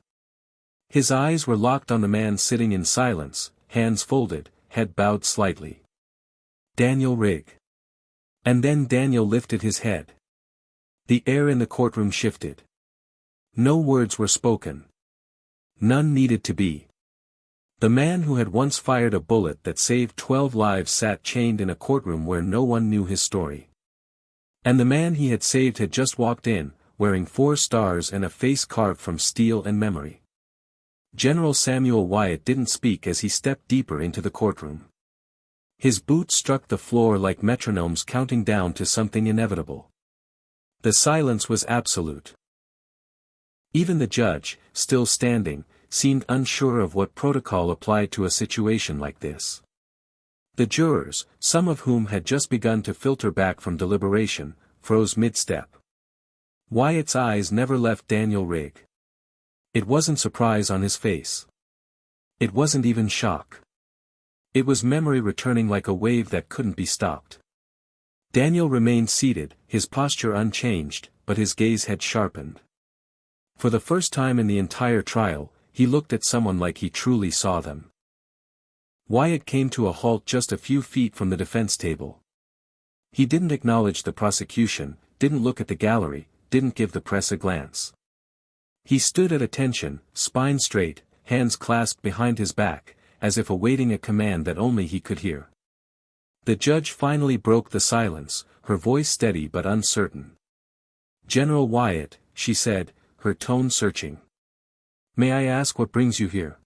His eyes were locked on the man sitting in silence, hands folded, head bowed slightly. Daniel Rigg. And then Daniel lifted his head. The air in the courtroom shifted. No words were spoken. None needed to be. The man who had once fired a bullet that saved 12 lives sat chained in a courtroom where no one knew his story. And the man he had saved had just walked in, wearing 4 stars and a face carved from steel and memory. General Samuel Wyatt didn't speak as he stepped deeper into the courtroom. His boots struck the floor like metronomes counting down to something inevitable. The silence was absolute. Even the judge, still standing, seemed unsure of what protocol applied to a situation like this. The jurors, some of whom had just begun to filter back from deliberation, froze mid-step. Wyatt's eyes never left Daniel Rigg. It wasn't surprise on his face. It wasn't even shock. It was memory returning like a wave that couldn't be stopped. Daniel remained seated, his posture unchanged, but his gaze had sharpened. For the first time in the entire trial, he looked at someone like he truly saw them. Wyatt came to a halt just a few feet from the defense table. He didn't acknowledge the prosecution, didn't look at the gallery, didn't give the press a glance. He stood at attention, spine straight, hands clasped behind his back, as if awaiting a command that only he could hear. The judge finally broke the silence, her voice steady but uncertain. "General Wyatt," she said, her tone searching. "May I ask what brings you here?"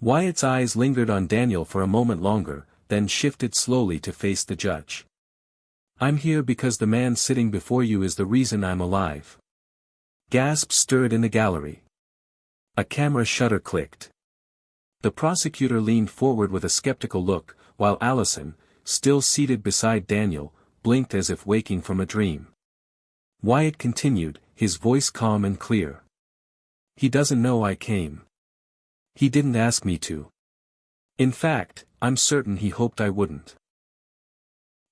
Wyatt's eyes lingered on Daniel for a moment longer, then shifted slowly to face the judge. "I'm here because the man sitting before you is the reason I'm alive." Gasps stirred in the gallery. A camera shutter clicked. The prosecutor leaned forward with a skeptical look, while Allison, still seated beside Daniel, blinked as if waking from a dream. Wyatt continued, his voice calm and clear. "He doesn't know I came. He didn't ask me to. In fact, I'm certain he hoped I wouldn't.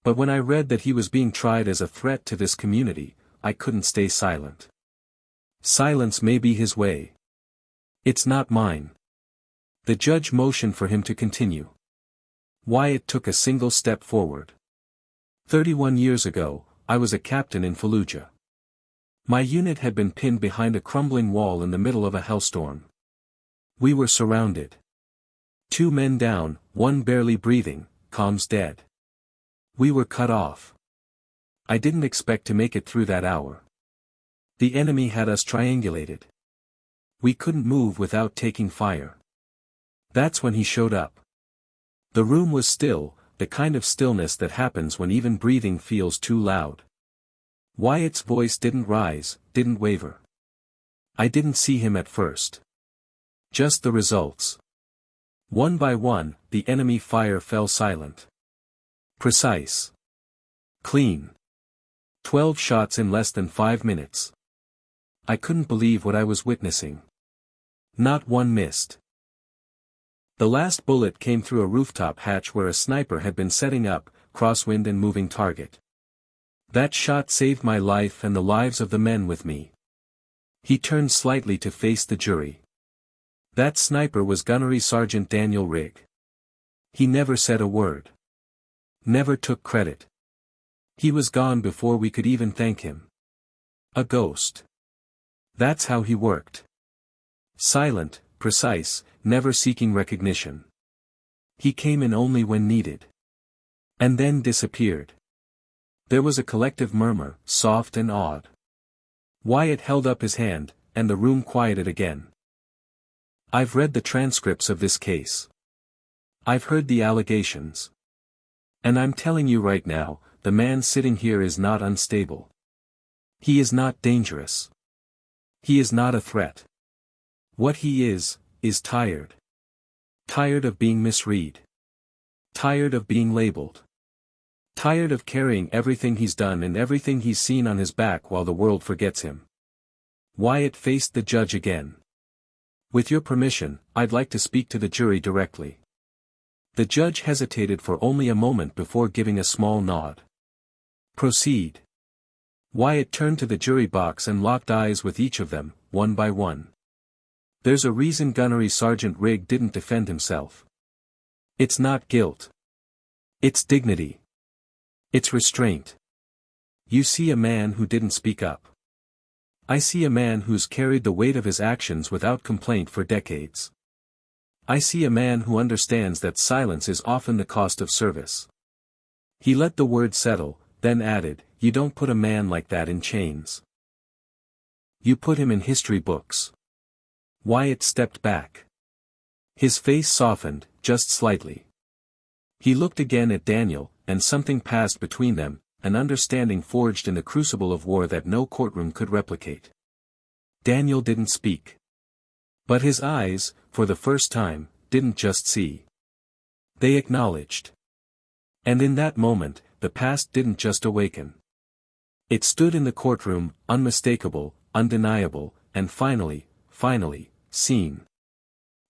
But when I read that he was being tried as a threat to this community, I couldn't stay silent. Silence may be his way. It's not mine." The judge motioned for him to continue. Wyatt took a single step forward. 31 years ago, I was a captain in Fallujah. My unit had been pinned behind a crumbling wall in the middle of a hellstorm. We were surrounded. 2 men down, 1 barely breathing, comms dead. We were cut off. I didn't expect to make it through that hour. The enemy had us triangulated. We couldn't move without taking fire. That's when he showed up. The room was still, the kind of stillness that happens when even breathing feels too loud. Wyatt's voice didn't rise, didn't waver. I didn't see him at first. Just the results. One by one, the enemy fire fell silent. Precise. Clean. 12 shots in less than 5 minutes. I couldn't believe what I was witnessing. Not one missed. The last bullet came through a rooftop hatch where a sniper had been setting up, crosswind and moving target. That shot saved my life and the lives of the men with me. He turned slightly to face the jury. That sniper was Gunnery Sergeant Daniel Rigg. He never said a word. Never took credit. He was gone before we could even thank him. A ghost. That's how he worked. Silent, precise, never seeking recognition. He came in only when needed. And then disappeared. There was a collective murmur, soft and awed. Wyatt held up his hand, and the room quieted again. I've read the transcripts of this case. I've heard the allegations. And I'm telling you right now, the man sitting here is not unstable. He is not dangerous. He is not a threat. What he is tired. Tired of being misread. Tired of being labeled. Tired of carrying everything he's done and everything he's seen on his back while the world forgets him. Wyatt faced the judge again. With your permission, I'd like to speak to the jury directly. The judge hesitated for only a moment before giving a small nod. Proceed. Wyatt turned to the jury box and locked eyes with each of them, one by one. There's a reason Gunnery Sergeant Rigg didn't defend himself. It's not guilt. It's dignity. It's restraint. You see a man who didn't speak up. I see a man who's carried the weight of his actions without complaint for decades. I see a man who understands that silence is often the cost of service. He let the word settle, then added, you don't put a man like that in chains. You put him in history books. Wyatt stepped back. His face softened, just slightly. He looked again at Daniel, and something passed between them, an understanding forged in the crucible of war that no courtroom could replicate. Daniel didn't speak. But his eyes, for the first time, didn't just see. They acknowledged. And in that moment, the past didn't just awaken. It stood in the courtroom, unmistakable, undeniable, and finally, seen.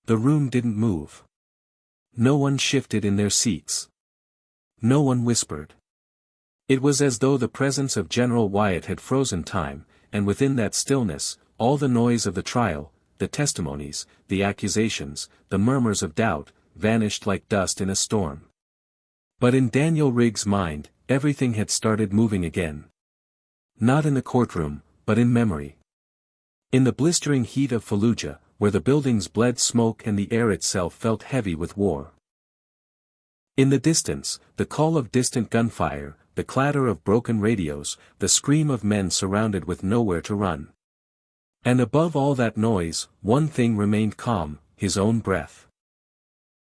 The room didn't move. No one shifted in their seats. No one whispered. It was as though the presence of General Wyatt had frozen time, and within that stillness, all the noise of the trial, the testimonies, the accusations, the murmurs of doubt, vanished like dust in a storm. But in Daniel Rigg's mind, everything had started moving again. Not in the courtroom, but in memory. In the blistering heat of Fallujah, where the buildings bled smoke and the air itself felt heavy with war. In the distance, the call of distant gunfire, the clatter of broken radios, the scream of men surrounded with nowhere to run. And above all that noise, one thing remained calm, his own breath.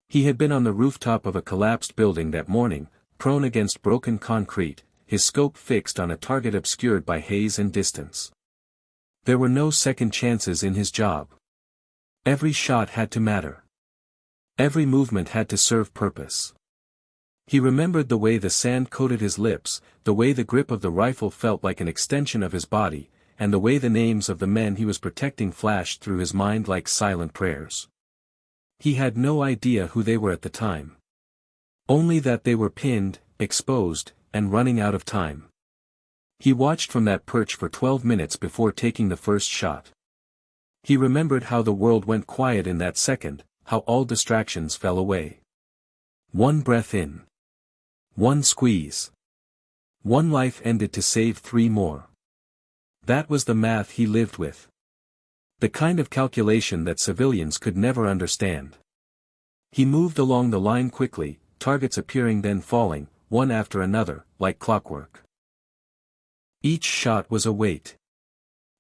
He had been on the rooftop of a collapsed building that morning, prone against broken concrete, his scope fixed on a target obscured by haze and distance. There were no second chances in his job. Every shot had to matter. Every movement had to serve purpose. He remembered the way the sand coated his lips, the way the grip of the rifle felt like an extension of his body, and the way the names of the men he was protecting flashed through his mind like silent prayers. He had no idea who they were at the time. Only that they were pinned, exposed, and running out of time. He watched from that perch for 12 minutes before taking the first shot. He remembered how the world went quiet in that second, how all distractions fell away. One breath in. One squeeze. One life ended to save 3 more. That was the math he lived with. The kind of calculation that civilians could never understand. He moved along the line quickly, targets appearing then falling, one after another, like clockwork. Each shot was a weight.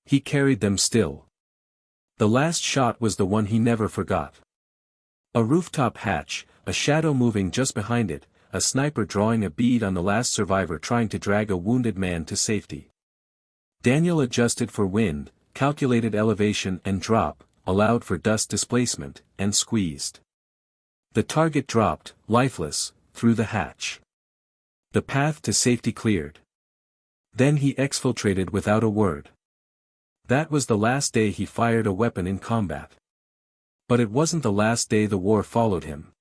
He carried them still. The last shot was the one he never forgot. A rooftop hatch, a shadow moving just behind it, a sniper drawing a bead on the last survivor trying to drag a wounded man to safety. Daniel adjusted for wind, calculated elevation and drop, allowed for dust displacement, and squeezed. The target dropped, lifeless, through the hatch. The path to safety cleared. Then he exfiltrated without a word. That was the last day he fired a weapon in combat. But it wasn't the last day the war followed him.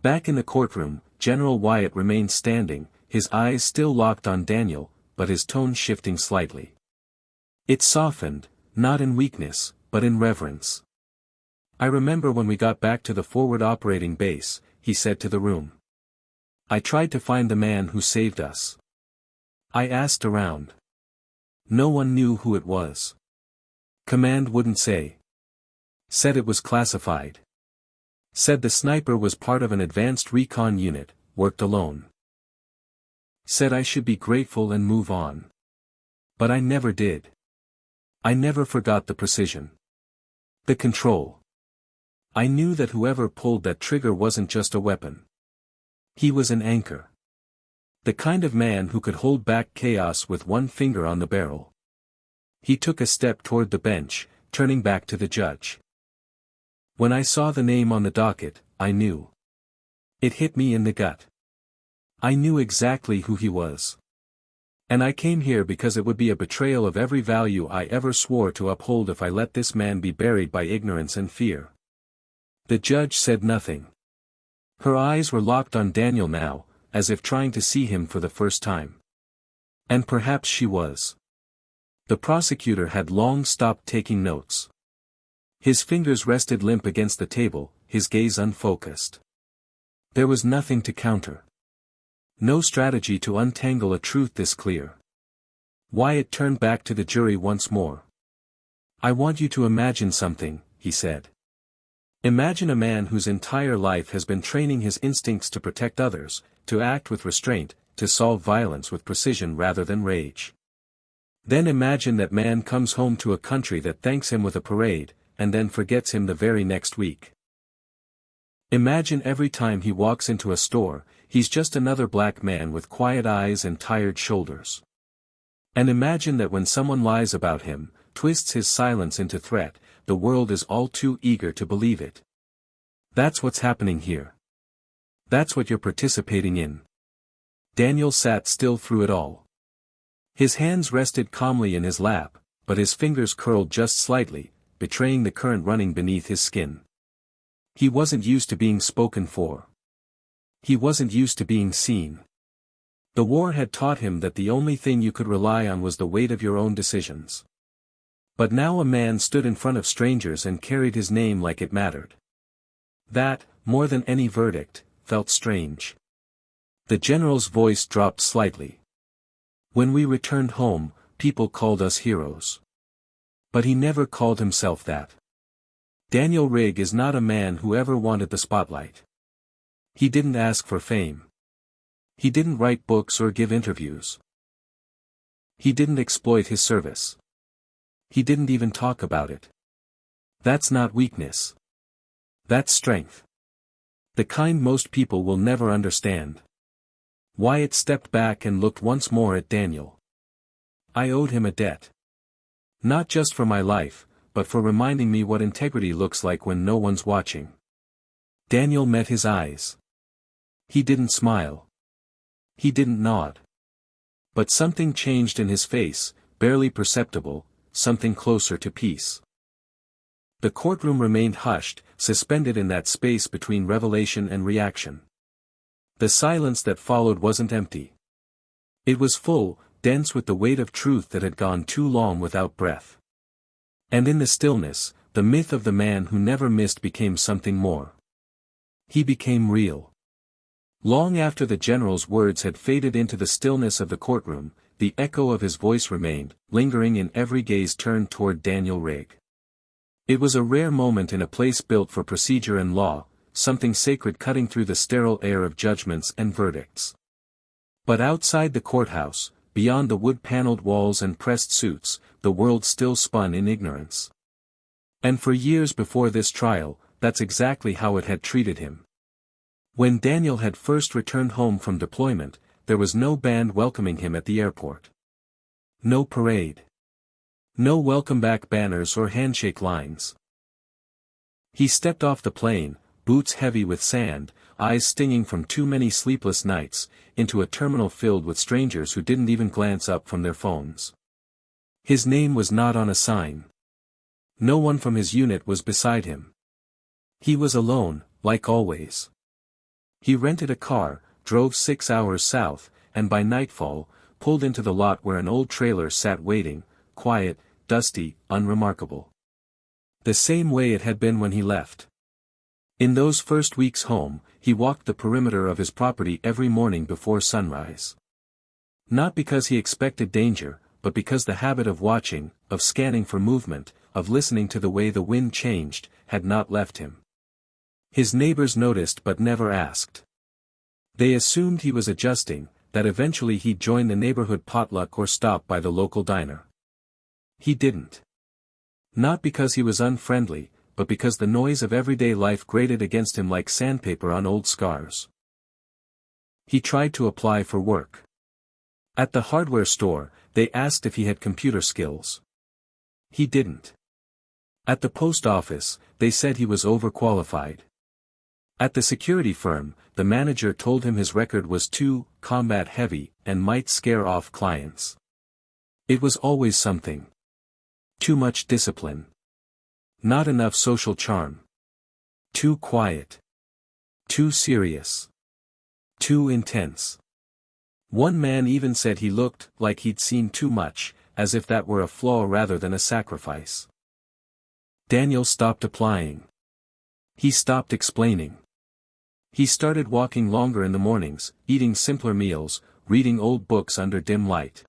Back in the courtroom, General Wyatt remained standing, his eyes still locked on Daniel, but his tone shifting slightly. It softened, not in weakness, but in reverence. I remember when we got back to the forward operating base, he said to the room. I tried to find the man who saved us. I asked around. No one knew who it was. Command wouldn't say. Said it was classified. Said the sniper was part of an advanced recon unit, worked alone. Said I should be grateful and move on. But I never did. I never forgot the precision. The control. I knew that whoever pulled that trigger wasn't just a weapon. He was an anchor. The kind of man who could hold back chaos with one finger on the barrel. He took a step toward the bench, turning back to the judge. When I saw the name on the docket, I knew. It hit me in the gut. I knew exactly who he was. And I came here because it would be a betrayal of every value I ever swore to uphold if I let this man be buried by ignorance and fear. The judge said nothing. Her eyes were locked on Daniel now, as if trying to see him for the first time. And perhaps she was. The prosecutor had long stopped taking notes. His fingers rested limp against the table, his gaze unfocused. There was nothing to counter. No strategy to untangle a truth this clear. Wyatt turned back to the jury once more. "I want you to imagine something," he said. "Imagine a man whose entire life has been training his instincts to protect others, to act with restraint, to solve violence with precision rather than rage. Then imagine that man comes home to a country that thanks him with a parade, and then forgets him the very next week. Imagine every time he walks into a store, he's just another black man with quiet eyes and tired shoulders. And imagine that when someone lies about him, twists his silence into threat, the world is all too eager to believe it. That's what's happening here. That's what you're participating in." Daniel sat still through it all. His hands rested calmly in his lap, but his fingers curled just slightly, betraying the current running beneath his skin. He wasn't used to being spoken for. He wasn't used to being seen. The war had taught him that the only thing you could rely on was the weight of your own decisions. But now a man stood in front of strangers and carried his name like it mattered. That, more than any verdict, felt strange. The general's voice dropped slightly. "When we returned home, people called us heroes. But he never called himself that. Daniel Rigg is not a man who ever wanted the spotlight. He didn't ask for fame. He didn't write books or give interviews. He didn't exploit his service. He didn't even talk about it. That's not weakness. That's strength. The kind most people will never understand." Wyatt stepped back and looked once more at Daniel. "I owed him a debt. Not just for my life, but for reminding me what integrity looks like when no one's watching." Daniel met his eyes. He didn't smile. He didn't nod. But something changed in his face, barely perceptible, something closer to peace. The courtroom remained hushed, suspended in that space between revelation and reaction. The silence that followed wasn't empty. It was full, dense with the weight of truth that had gone too long without breath. And in the stillness, the myth of the man who never missed became something more. He became real. Long after the general's words had faded into the stillness of the courtroom, the echo of his voice remained, lingering in every gaze turned toward Daniel Rigg. It was a rare moment in a place built for procedure and law, something sacred cutting through the sterile air of judgments and verdicts. But outside the courthouse, beyond the wood-paneled walls and pressed suits, the world still spun in ignorance. And for years before this trial, that's exactly how it had treated him. When Daniel had first returned home from deployment, there was no band welcoming him at the airport. No parade. No welcome back banners or handshake lines. He stepped off the plane, boots heavy with sand, eyes stinging from too many sleepless nights, into a terminal filled with strangers who didn't even glance up from their phones. His name was not on a sign. No one from his unit was beside him. He was alone, like always. He rented a car, drove 6 hours south, and by nightfall, pulled into the lot where an old trailer sat waiting, quiet, dusty, unremarkable. The same way it had been when he left. In those first weeks home, he walked the perimeter of his property every morning before sunrise. Not because he expected danger, but because the habit of watching, of scanning for movement, of listening to the way the wind changed, had not left him. His neighbors noticed but never asked. They assumed he was adjusting, that eventually he'd join the neighborhood potluck or stop by the local diner. He didn't. Not because he was unfriendly, but because the noise of everyday life grated against him like sandpaper on old scars. He tried to apply for work. At the hardware store, they asked if he had computer skills. He didn't. At the post office, they said he was overqualified. At the security firm, the manager told him his record was too combat-heavy and might scare off clients. It was always something. Too much discipline. Not enough social charm. Too quiet. Too serious. Too intense. One man even said he looked like he'd seen too much, as if that were a flaw rather than a sacrifice. Daniel stopped applying. He stopped explaining. He started walking longer in the mornings, eating simpler meals, reading old books under dim light.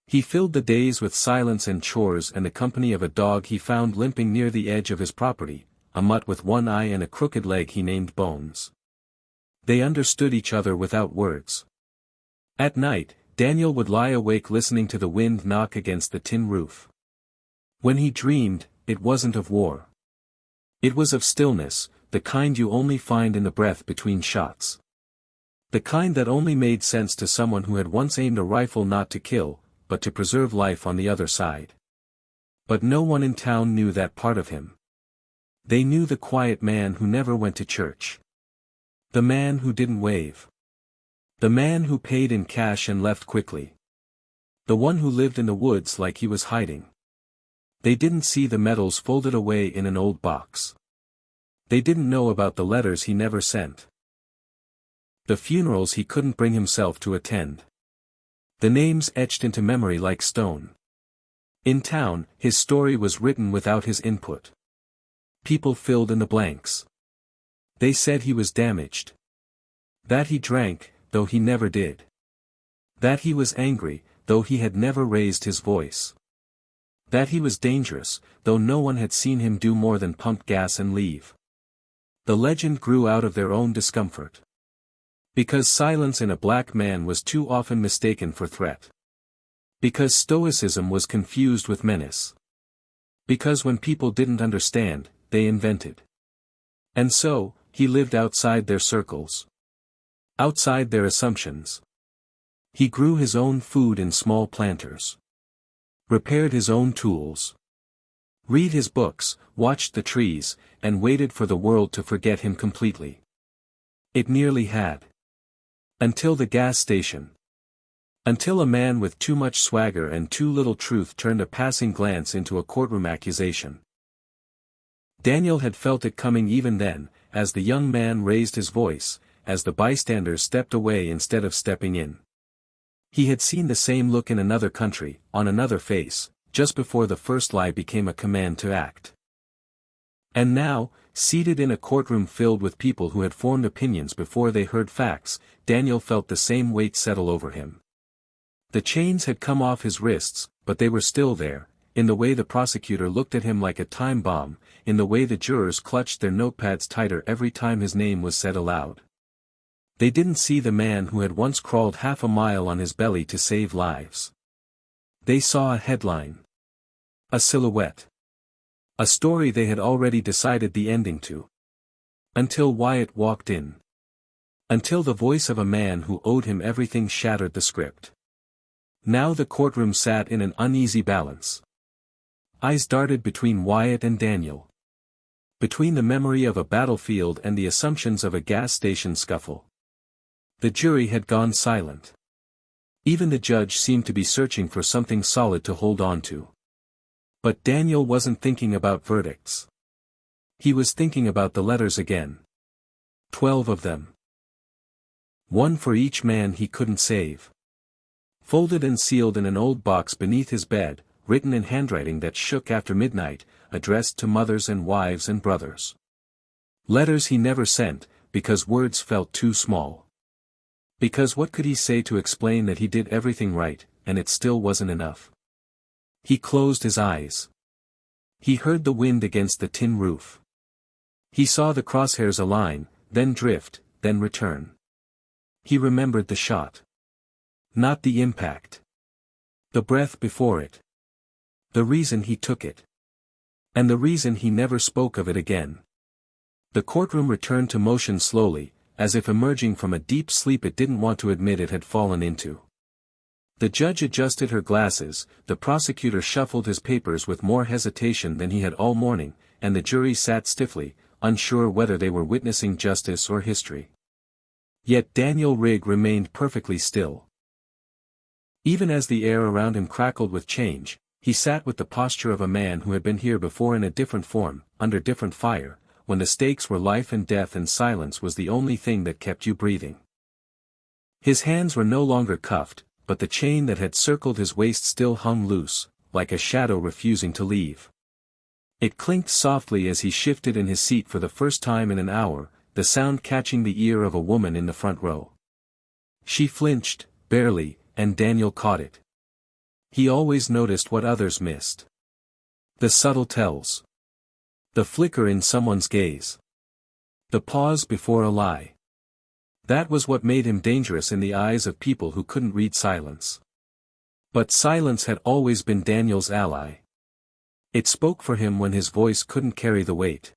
He filled the days with silence and chores and the company of a dog he found limping near the edge of his property, a mutt with one eye and a crooked leg he named Bones. They understood each other without words. At night, Daniel would lie awake listening to the wind knock against the tin roof. When he dreamed, it wasn't of war. It was of stillness, the kind you only find in the breath between shots. The kind that only made sense to someone who had once aimed a rifle not to kill, but to preserve life on the other side. But no one in town knew that part of him. They knew the quiet man who never went to church. The man who didn't wave. The man who paid in cash and left quickly. The one who lived in the woods like he was hiding. They didn't see the medals folded away in an old box. They didn't know about the letters he never sent. The funerals he couldn't bring himself to attend. The names etched into memory like stone. In town, his story was written without his input. People filled in the blanks. They said he was damaged. That he drank, though he never did. That he was angry, though he had never raised his voice. That he was dangerous, though no one had seen him do more than pump gas and leave. The legend grew out of their own discomfort. Because silence in a black man was too often mistaken for threat. Because stoicism was confused with menace. Because when people didn't understand, they invented. And so, he lived outside their circles. Outside their assumptions. He grew his own food in small planters. Repaired his own tools. Read his books, watched the trees, and waited for the world to forget him completely. It nearly had. Until the gas station. Until a man with too much swagger and too little truth turned a passing glance into a courtroom accusation. Daniel had felt it coming even then, as the young man raised his voice, as the bystanders stepped away instead of stepping in. He had seen the same look in another country, on another face, just before the first lie became a command to act. And now, seated in a courtroom filled with people who had formed opinions before they heard facts, Daniel felt the same weight settle over him. The chains had come off his wrists, but they were still there, in the way the prosecutor looked at him like a time bomb, in the way the jurors clutched their notepads tighter every time his name was said aloud. They didn't see the man who had once crawled half a mile on his belly to save lives. They saw a headline. A silhouette. A story they had already decided the ending to. Until Wyatt walked in. Until the voice of a man who owed him everything shattered the script. Now the courtroom sat in an uneasy balance. Eyes darted between Wyatt and Daniel. Between the memory of a battlefield and the assumptions of a gas station scuffle. The jury had gone silent. Even the judge seemed to be searching for something solid to hold on to. But Daniel wasn't thinking about verdicts. He was thinking about the letters again. 12 of them. One for each man he couldn't save. Folded and sealed in an old box beneath his bed, written in handwriting that shook after midnight, addressed to mothers and wives and brothers. Letters he never sent, because words felt too small. Because what could he say to explain that he did everything right, and it still wasn't enough? He closed his eyes. He heard the wind against the tin roof. He saw the crosshairs align, then drift, then return. He remembered the shot. Not the impact. The breath before it. The reason he took it. And the reason he never spoke of it again. The courtroom returned to motion slowly, as if emerging from a deep sleep it didn't want to admit it had fallen into. The judge adjusted her glasses, the prosecutor shuffled his papers with more hesitation than he had all morning, and the jury sat stiffly, unsure whether they were witnessing justice or history. Yet Daniel Rigg remained perfectly still. Even as the air around him crackled with change, he sat with the posture of a man who had been here before in a different form, under different fire, when the stakes were life and death and silence was the only thing that kept you breathing. His hands were no longer cuffed, but the chain that had circled his waist still hung loose, like a shadow refusing to leave. It clinked softly as he shifted in his seat for the first time in an hour, the sound catching the ear of a woman in the front row. She flinched, barely, and Daniel caught it. He always noticed what others missed. The subtle tells. The flicker in someone's gaze. The pause before a lie. That was what made him dangerous in the eyes of people who couldn't read silence. But silence had always been Daniel's ally. It spoke for him when his voice couldn't carry the weight.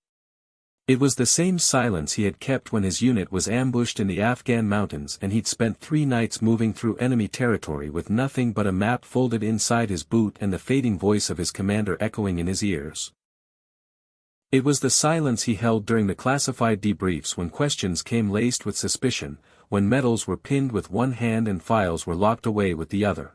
It was the same silence he had kept when his unit was ambushed in the Afghan mountains and he'd spent 3 nights moving through enemy territory with nothing but a map folded inside his boot and the fading voice of his commander echoing in his ears. It was the silence he held during the classified debriefs when questions came laced with suspicion, when medals were pinned with one hand and files were locked away with the other.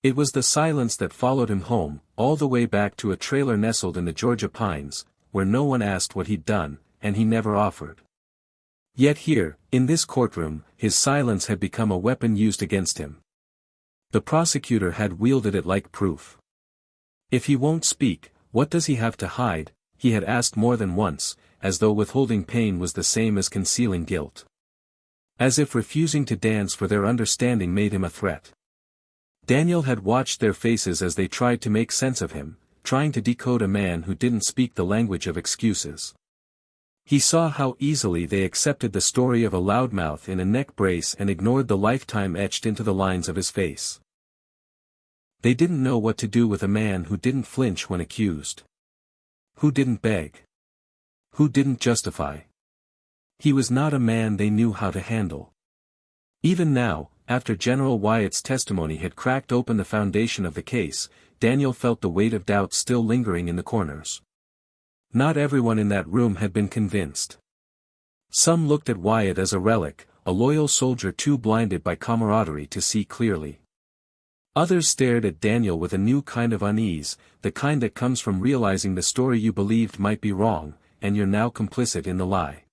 It was the silence that followed him home, all the way back to a trailer nestled in the Georgia pines, where no one asked what he'd done, and he never offered. Yet here, in this courtroom, his silence had become a weapon used against him. The prosecutor had wielded it like proof. If he won't speak, what does he have to hide? He had asked more than once, as though withholding pain was the same as concealing guilt. As if refusing to dance for their understanding made him a threat. Daniel had watched their faces as they tried to make sense of him, trying to decode a man who didn't speak the language of excuses. He saw how easily they accepted the story of a loudmouth in a neck brace and ignored the lifetime etched into the lines of his face. They didn't know what to do with a man who didn't flinch when accused. Who didn't beg. Who didn't justify. He was not a man they knew how to handle. Even now, after General Wyatt's testimony had cracked open the foundation of the case, Daniel felt the weight of doubt still lingering in the corners. Not everyone in that room had been convinced. Some looked at Wyatt as a relic, a loyal soldier too blinded by camaraderie to see clearly. Others stared at Daniel with a new kind of unease, the kind that comes from realizing the story you believed might be wrong, and you're now complicit in the lie.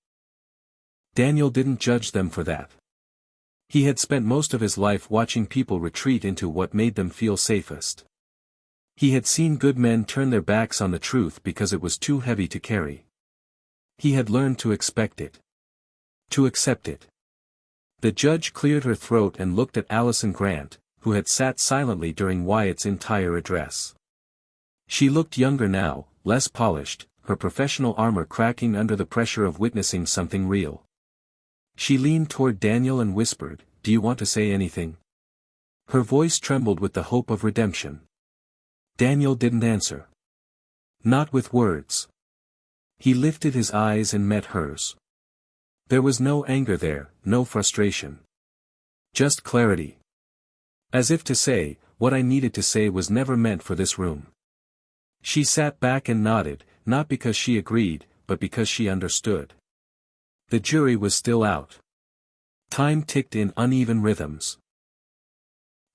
Daniel didn't judge them for that. He had spent most of his life watching people retreat into what made them feel safest. He had seen good men turn their backs on the truth because it was too heavy to carry. He had learned to expect it. To accept it. The judge cleared her throat and looked at Allison Grant, who had sat silently during Wyatt's entire address. She looked younger now, less polished, her professional armor cracking under the pressure of witnessing something real. She leaned toward Daniel and whispered, "Do you want to say anything?" Her voice trembled with the hope of redemption. Daniel didn't answer. Not with words. He lifted his eyes and met hers. There was no anger there, no frustration. Just clarity. As if to say, what I needed to say was never meant for this room. She sat back and nodded, not because she agreed, but because she understood. The jury was still out. Time ticked in uneven rhythms.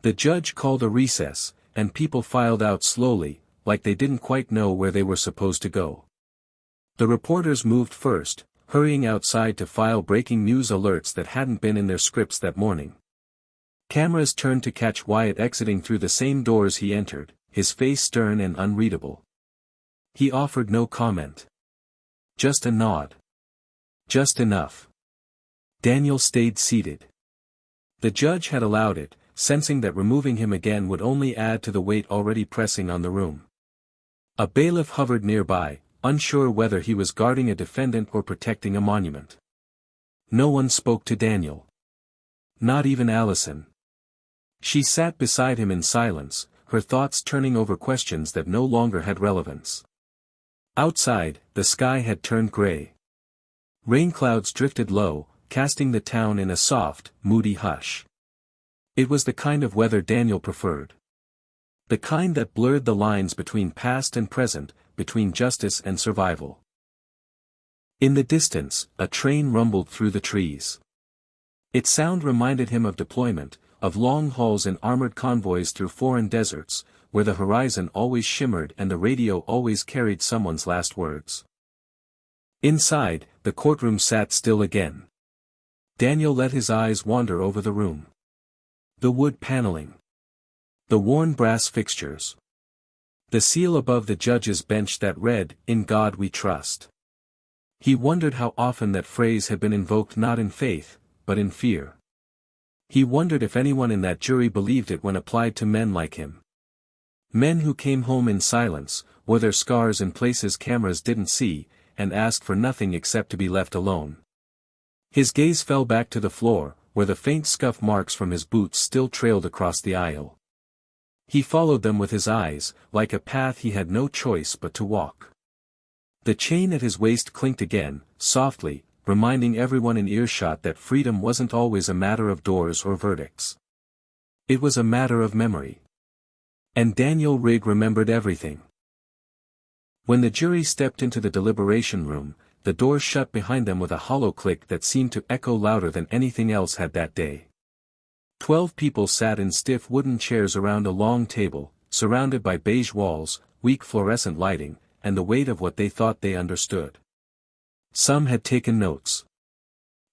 The judge called a recess, and people filed out slowly, like they didn't quite know where they were supposed to go. The reporters moved first, hurrying outside to file breaking news alerts that hadn't been in their scripts that morning. Cameras turned to catch Wyatt exiting through the same doors he entered, his face stern and unreadable. He offered no comment. Just a nod. Just enough. Daniel stayed seated. The judge had allowed it, sensing that removing him again would only add to the weight already pressing on the room. A bailiff hovered nearby, unsure whether he was guarding a defendant or protecting a monument. No one spoke to Daniel. Not even Allison. She sat beside him in silence, her thoughts turning over questions that no longer had relevance. Outside, the sky had turned gray. Rain clouds drifted low, casting the town in a soft, moody hush. It was the kind of weather Daniel preferred. The kind that blurred the lines between past and present, between justice and survival. In the distance, a train rumbled through the trees. Its sound reminded him of deployment, of long hauls in armored convoys through foreign deserts, where the horizon always shimmered and the radio always carried someone's last words. Inside, the courtroom sat still again. Daniel let his eyes wander over the room. The wood paneling. The worn brass fixtures. The seal above the judge's bench that read, "In God we trust." He wondered how often that phrase had been invoked not in faith, but in fear. He wondered if anyone in that jury believed it when applied to men like him. Men who came home in silence, wore their scars in places cameras didn't see, and asked for nothing except to be left alone. His gaze fell back to the floor, where the faint scuff marks from his boots still trailed across the aisle. He followed them with his eyes, like a path he had no choice but to walk. The chain at his waist clinked again, softly, reminding everyone in earshot that freedom wasn't always a matter of doors or verdicts. It was a matter of memory. And Daniel Rigg remembered everything. When the jury stepped into the deliberation room, the doors shut behind them with a hollow click that seemed to echo louder than anything else had that day. 12 people sat in stiff wooden chairs around a long table, surrounded by beige walls, weak fluorescent lighting, and the weight of what they thought they understood. Some had taken notes.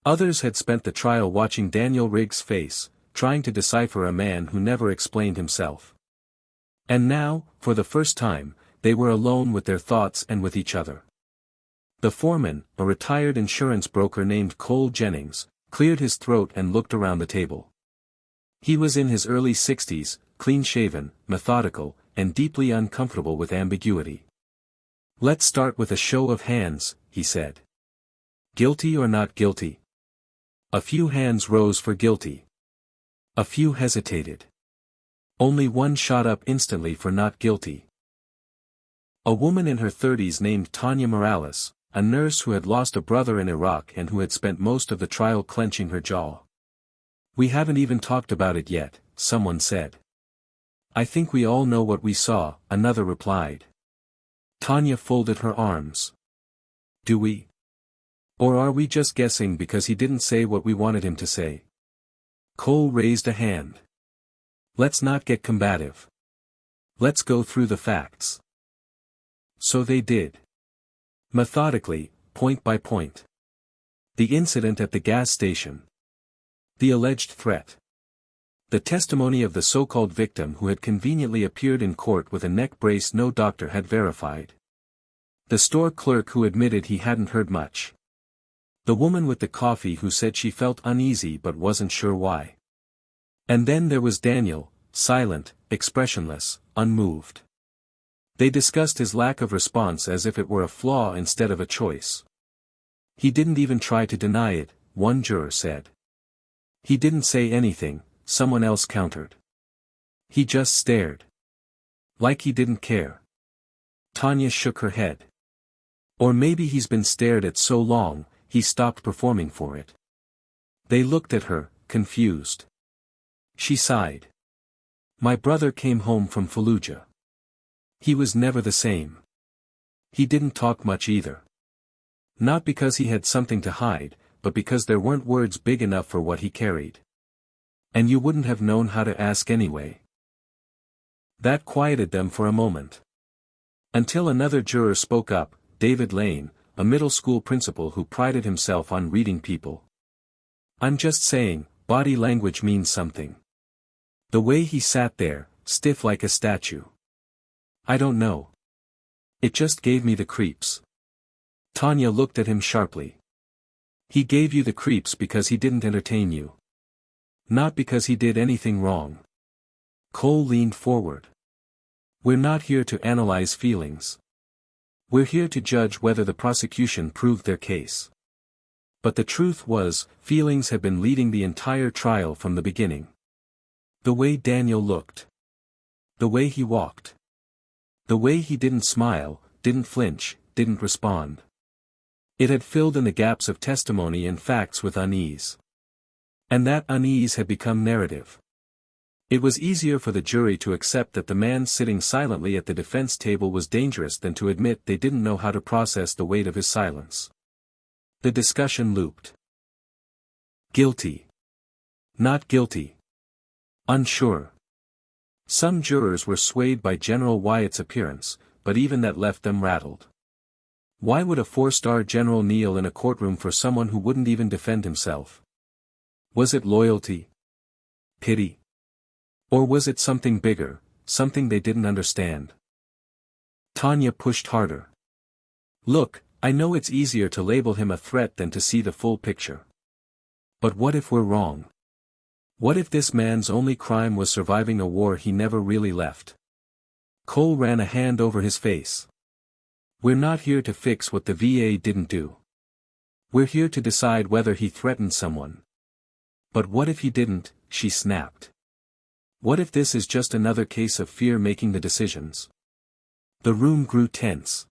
Others had spent the trial watching Daniel Rigg's face, trying to decipher a man who never explained himself. And now, for the first time, they were alone with their thoughts and with each other. The foreman, a retired insurance broker named Cole Jennings, cleared his throat and looked around the table. He was in his early 60s, clean-shaven, methodical, and deeply uncomfortable with ambiguity. "Let's start with a show of hands," he said. "Guilty or not guilty?" A few hands rose for guilty. A few hesitated. Only one shot up instantly for not guilty. A woman in her 30s named Tanya Morales, a nurse who had lost a brother in Iraq and who had spent most of the trial clenching her jaw. "We haven't even talked about it yet," someone said. "I think we all know what we saw," another replied. Tanya folded her arms. "Do we? Or are we just guessing because he didn't say what we wanted him to say?" Cole raised a hand. "Let's not get combative. Let's go through the facts." So they did. Methodically, point by point. The incident at the gas station. The alleged threat. The testimony of the so-called victim who had conveniently appeared in court with a neck brace no doctor had verified. The store clerk who admitted he hadn't heard much. The woman with the coffee who said she felt uneasy but wasn't sure why. And then there was Daniel, silent, expressionless, unmoved. They discussed his lack of response as if it were a flaw instead of a choice. "He didn't even try to deny it," one juror said. "He didn't say anything," someone else countered. "He just stared. Like he didn't care." Tanya shook her head. "Or maybe he's been stared at so long, he stopped performing for it." They looked at her, confused. She sighed. "My brother came home from Fallujah. He was never the same. He didn't talk much either. Not because he had something to hide, but because there weren't words big enough for what he carried. And you wouldn't have known how to ask anyway." That quieted them for a moment. Until another juror spoke up, David Lane, a middle school principal who prided himself on reading people. "I'm just saying, body language means something. The way he sat there, stiff like a statue. I don't know. It just gave me the creeps." Tanya looked at him sharply. "He gave you the creeps because he didn't entertain you. Not because he did anything wrong." Cole leaned forward. "We're not here to analyze feelings. We're here to judge whether the prosecution proved their case." But the truth was, feelings had been leading the entire trial from the beginning. The way Daniel looked. The way he walked. The way he didn't smile, didn't flinch, didn't respond. It had filled in the gaps of testimony and facts with unease. And that unease had become narrative. It was easier for the jury to accept that the man sitting silently at the defense table was dangerous than to admit they didn't know how to process the weight of his silence. The discussion looped. Guilty. Not guilty. Unsure. Some jurors were swayed by General Wyatt's appearance, but even that left them rattled. Why would a 4-star general kneel in a courtroom for someone who wouldn't even defend himself? Was it loyalty? Pity? Or was it something bigger, something they didn't understand? Tanya pushed harder. Look, I know it's easier to label him a threat than to see the full picture. But what if we're wrong? What if this man's only crime was surviving a war he never really left? Cole ran a hand over his face. We're not here to fix what the VA didn't do. We're here to decide whether he threatened someone. But what if he didn't? She snapped. What if this is just another case of fear making the decisions? The room grew tense.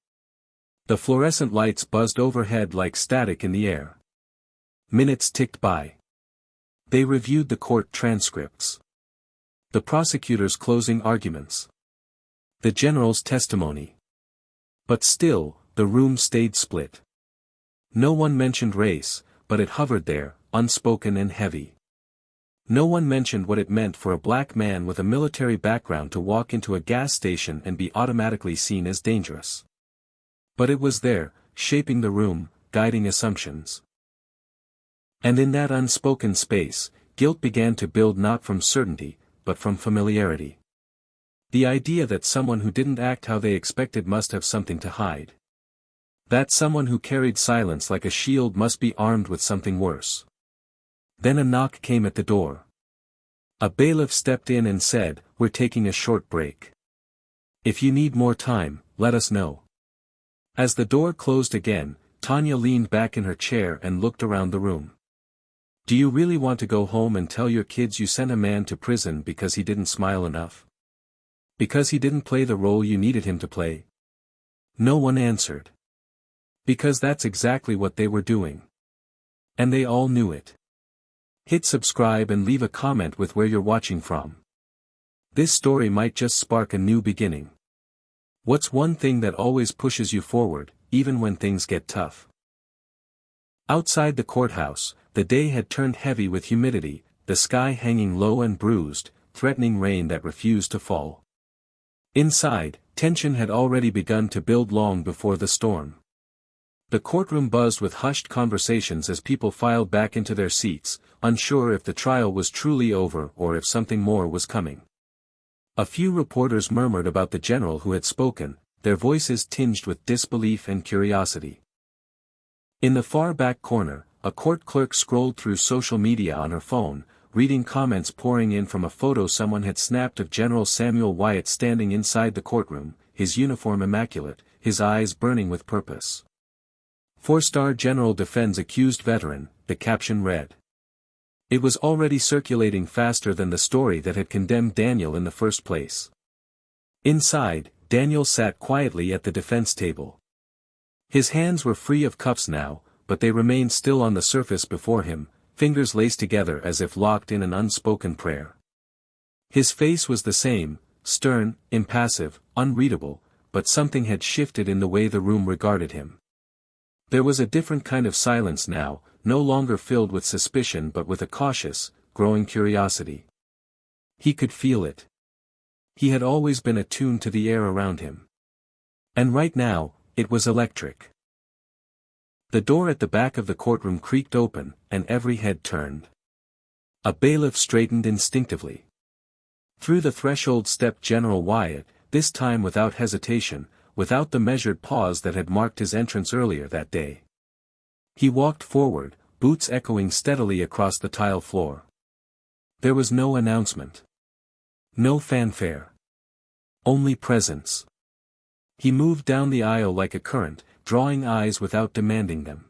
The fluorescent lights buzzed overhead like static in the air. Minutes ticked by. They reviewed the court transcripts. The prosecutor's closing arguments. The general's testimony. But still, the room stayed split. No one mentioned race, but it hovered there, unspoken and heavy. No one mentioned what it meant for a black man with a military background to walk into a gas station and be automatically seen as dangerous. But it was there, shaping the room, guiding assumptions. And in that unspoken space, guilt began to build not from certainty, but from familiarity. The idea that someone who didn't act how they expected must have something to hide. That someone who carried silence like a shield must be armed with something worse. Then a knock came at the door. A bailiff stepped in and said, "We're taking a short break. If you need more time, let us know." As the door closed again, Tanya leaned back in her chair and looked around the room. Do you really want to go home and tell your kids you sent a man to prison because he didn't smile enough? Because he didn't play the role you needed him to play? No one answered. Because that's exactly what they were doing. And they all knew it. Hit subscribe and leave a comment with where you're watching from. This story might just spark a new beginning. What's one thing that always pushes you forward, even when things get tough? Outside the courthouse, the day had turned heavy with humidity, the sky hanging low and bruised, threatening rain that refused to fall. Inside, tension had already begun to build long before the storm. The courtroom buzzed with hushed conversations as people filed back into their seats, unsure if the trial was truly over or if something more was coming. A few reporters murmured about the general who had spoken, their voices tinged with disbelief and curiosity. In the far back corner, a court clerk scrolled through social media on her phone, reading comments pouring in from a photo someone had snapped of General Samuel Wyatt standing inside the courtroom, his uniform immaculate, his eyes burning with purpose. "Four-star general defends accused veteran," the caption read. It was already circulating faster than the story that had condemned Daniel in the first place. Inside, Daniel sat quietly at the defense table. His hands were free of cuffs now, but they remained still on the surface before him, fingers laced together as if locked in an unspoken prayer. His face was the same, stern, impassive, unreadable, but something had shifted in the way the room regarded him. There was a different kind of silence now, no longer filled with suspicion but with a cautious, growing curiosity. He could feel it. He had always been attuned to the air around him. And right now, it was electric. The door at the back of the courtroom creaked open, and every head turned. A bailiff straightened instinctively. Through the threshold stepped General Wyatt, this time without hesitation, without the measured pause that had marked his entrance earlier that day. He walked forward, boots echoing steadily across the tile floor. There was no announcement. No fanfare. Only presence. He moved down the aisle like a current, drawing eyes without demanding them.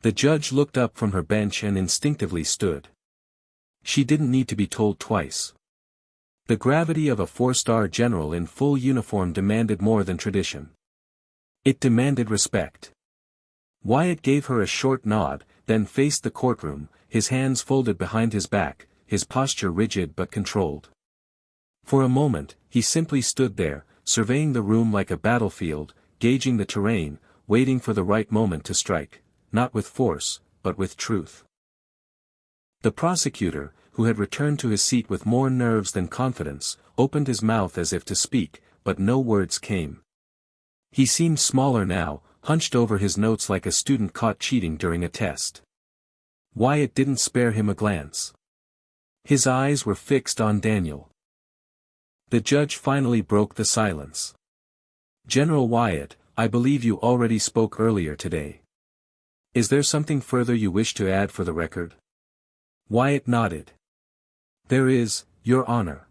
The judge looked up from her bench and instinctively stood. She didn't need to be told twice. The gravity of a four-star general in full uniform demanded more than tradition. It demanded respect. Wyatt gave her a short nod, then faced the courtroom, his hands folded behind his back, his posture rigid but controlled. For a moment, he simply stood there, surveying the room like a battlefield, gauging the terrain, waiting for the right moment to strike, not with force, but with truth. The prosecutor, who had returned to his seat with more nerves than confidence, opened his mouth as if to speak, but no words came. He seemed smaller now, hunched over his notes like a student caught cheating during a test. Wyatt didn't spare him a glance. His eyes were fixed on Daniel. The judge finally broke the silence. "General Wyatt, I believe you already spoke earlier today. Is there something further you wish to add for the record?" Wyatt nodded. "There is, Your Honor.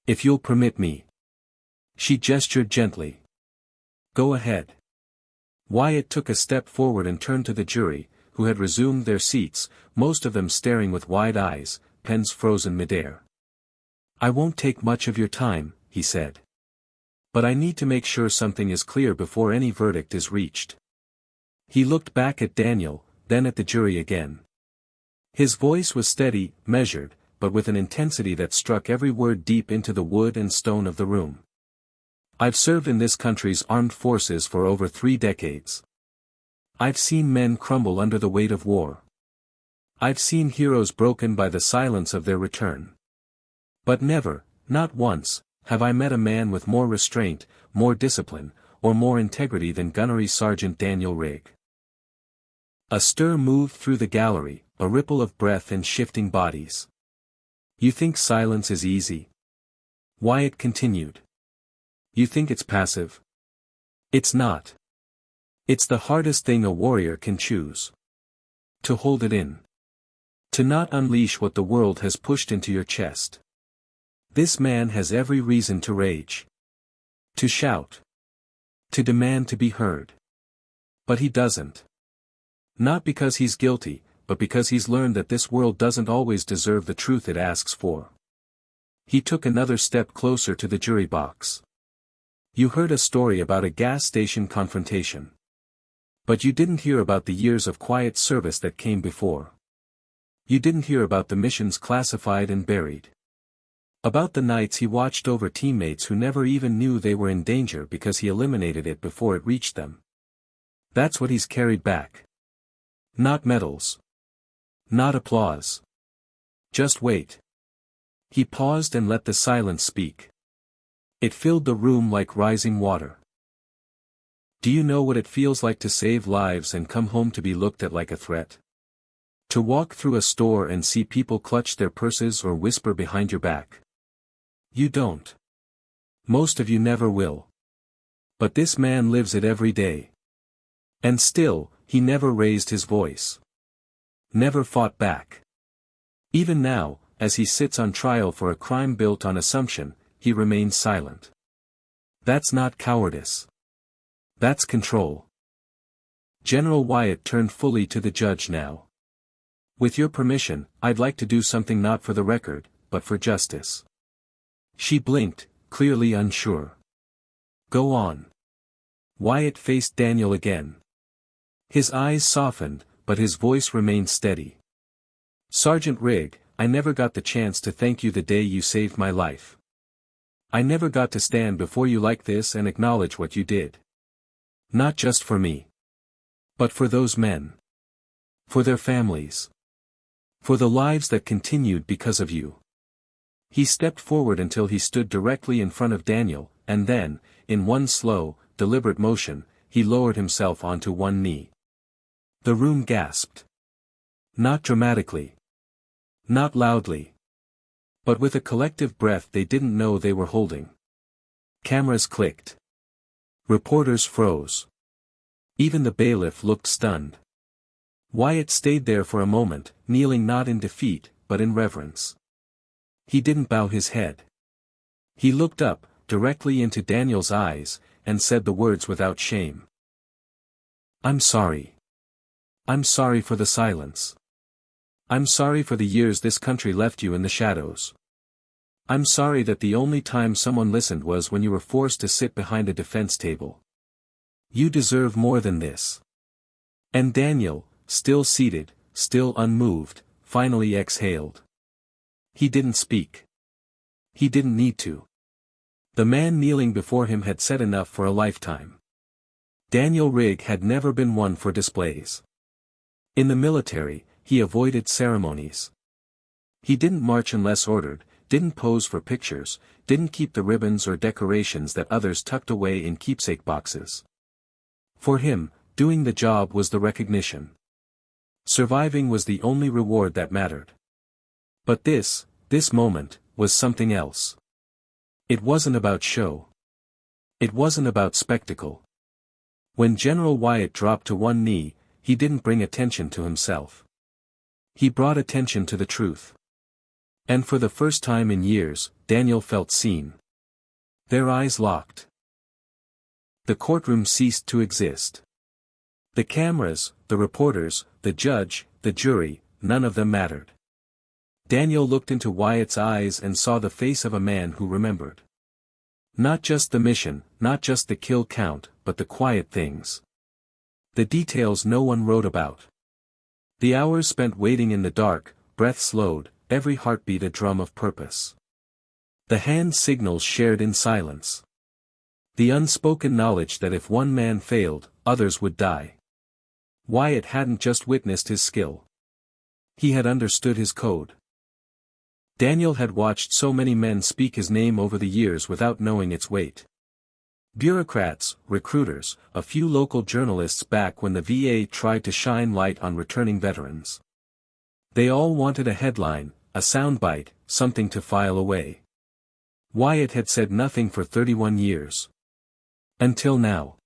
If you'll permit me." She gestured gently. "Go ahead." Wyatt took a step forward and turned to the jury, who had resumed their seats, most of them staring with wide eyes, pens frozen midair. "I won't take much of your time," he said. "But I need to make sure something is clear before any verdict is reached." He looked back at Daniel, then at the jury again. His voice was steady, measured, but with an intensity that struck every word deep into the wood and stone of the room. "I've served in this country's armed forces for over 3 decades. I've seen men crumble under the weight of war. I've seen heroes broken by the silence of their return. But never, not once, have I met a man with more restraint, more discipline, or more integrity than Gunnery Sergeant Daniel Rigg." A stir moved through the gallery, a ripple of breath and shifting bodies. "You think silence is easy?" Wyatt continued. "You think it's passive? It's not. It's the hardest thing a warrior can choose. To hold it in. To not unleash what the world has pushed into your chest. This man has every reason to rage. To shout. To demand to be heard. But he doesn't. Not because he's guilty, but because he's learned that this world doesn't always deserve the truth it asks for." He took another step closer to the jury box. "You heard a story about a gas station confrontation. But you didn't hear about the years of quiet service that came before. You didn't hear about the missions classified and buried. About the nights he watched over teammates who never even knew they were in danger because he eliminated it before it reached them. That's what he's carried back. Not medals. Not applause. Just wait." He paused and let the silence speak. It filled the room like rising water. "Do you know what it feels like to save lives and come home to be looked at like a threat? To walk through a store and see people clutch their purses or whisper behind your back? You don't. Most of you never will. But this man lives it every day. And still, he never raised his voice. Never fought back. Even now, as he sits on trial for a crime built on assumption, he remains silent. That's not cowardice. That's control." General Wyatt turned fully to the judge now. "With your permission, I'd like to do something not for the record, but for justice." She blinked, clearly unsure. "Go on." Wyatt faced Daniel again. His eyes softened, but his voice remained steady. "Sergeant Rigg, I never got the chance to thank you the day you saved my life. I never got to stand before you like this and acknowledge what you did. Not just for me. But for those men. For their families. For the lives that continued because of you." He stepped forward until he stood directly in front of Daniel, and then, in one slow, deliberate motion, he lowered himself onto one knee. The room gasped. Not dramatically. Not loudly. But with a collective breath they didn't know they were holding. Cameras clicked. Reporters froze. Even the bailiff looked stunned. Wyatt stayed there for a moment, kneeling not in defeat, but in reverence. He didn't bow his head. He looked up, directly into Daniel's eyes, and said the words without shame. "I'm sorry. I'm sorry for the silence. I'm sorry for the years this country left you in the shadows. I'm sorry that the only time someone listened was when you were forced to sit behind a defense table. You deserve more than this." And Daniel, still seated, still unmoved, finally exhaled. He didn't speak. He didn't need to. The man kneeling before him had said enough for a lifetime. Daniel Rigg had never been one for displays. In the military, he avoided ceremonies. He didn't march unless ordered, didn't pose for pictures, didn't keep the ribbons or decorations that others tucked away in keepsake boxes. For him, doing the job was the recognition. Surviving was the only reward that mattered. But this moment, was something else. It wasn't about show. It wasn't about spectacle. When General Wyatt dropped to one knee, he didn't bring attention to himself. He brought attention to the truth. And for the first time in years, Daniel felt seen. Their eyes locked. The courtroom ceased to exist. The cameras, the reporters, the judge, the jury, none of them mattered. Daniel looked into Wyatt's eyes and saw the face of a man who remembered. Not just the mission, not just the kill count, but the quiet things. The details no one wrote about. The hours spent waiting in the dark, breath slowed, every heartbeat a drum of purpose. The hand signals shared in silence. The unspoken knowledge that if one man failed, others would die. Wyatt hadn't just witnessed his skill. He had understood his code. Daniel had watched so many men speak his name over the years without knowing its weight. Bureaucrats, recruiters, a few local journalists back when the VA tried to shine light on returning veterans. They all wanted a headline, a soundbite, something to file away. Wyatt had said nothing for 31 years. Until now.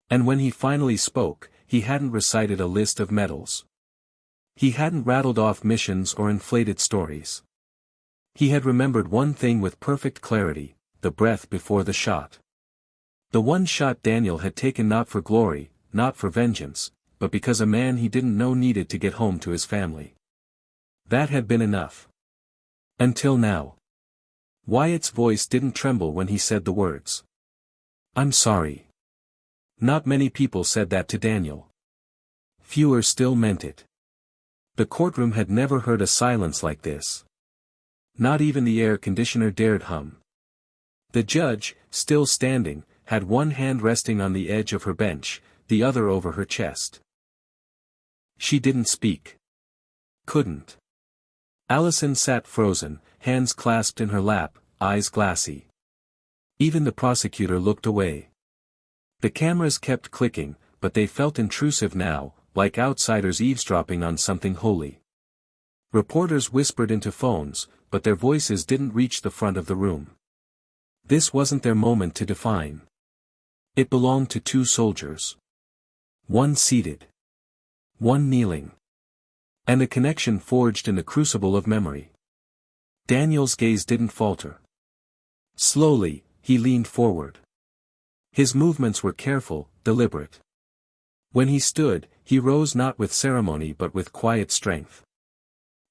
And when he finally spoke, he hadn't recited a list of medals. He hadn't rattled off missions or inflated stories. He had remembered one thing with perfect clarity, the breath before the shot. The one shot Daniel had taken not for glory, not for vengeance, but because a man he didn't know needed to get home to his family. That had been enough. Until now. Wyatt's voice didn't tremble when he said the words. "I'm sorry." Not many people said that to Daniel. Fewer still meant it. The courtroom had never heard a silence like this. Not even the air conditioner dared hum. The judge, still standing, had one hand resting on the edge of her bench, the other over her chest. She didn't speak. Couldn't. Allison sat frozen, hands clasped in her lap, eyes glassy. Even the prosecutor looked away. The cameras kept clicking, but they felt intrusive now, like outsiders eavesdropping on something holy. Reporters whispered into phones, but their voices didn't reach the front of the room. This wasn't their moment to define. It belonged to two soldiers. One seated. One kneeling. And a connection forged in the crucible of memory. Daniel's gaze didn't falter. Slowly, he leaned forward. His movements were careful, deliberate. When he stood, he rose not with ceremony but with quiet strength.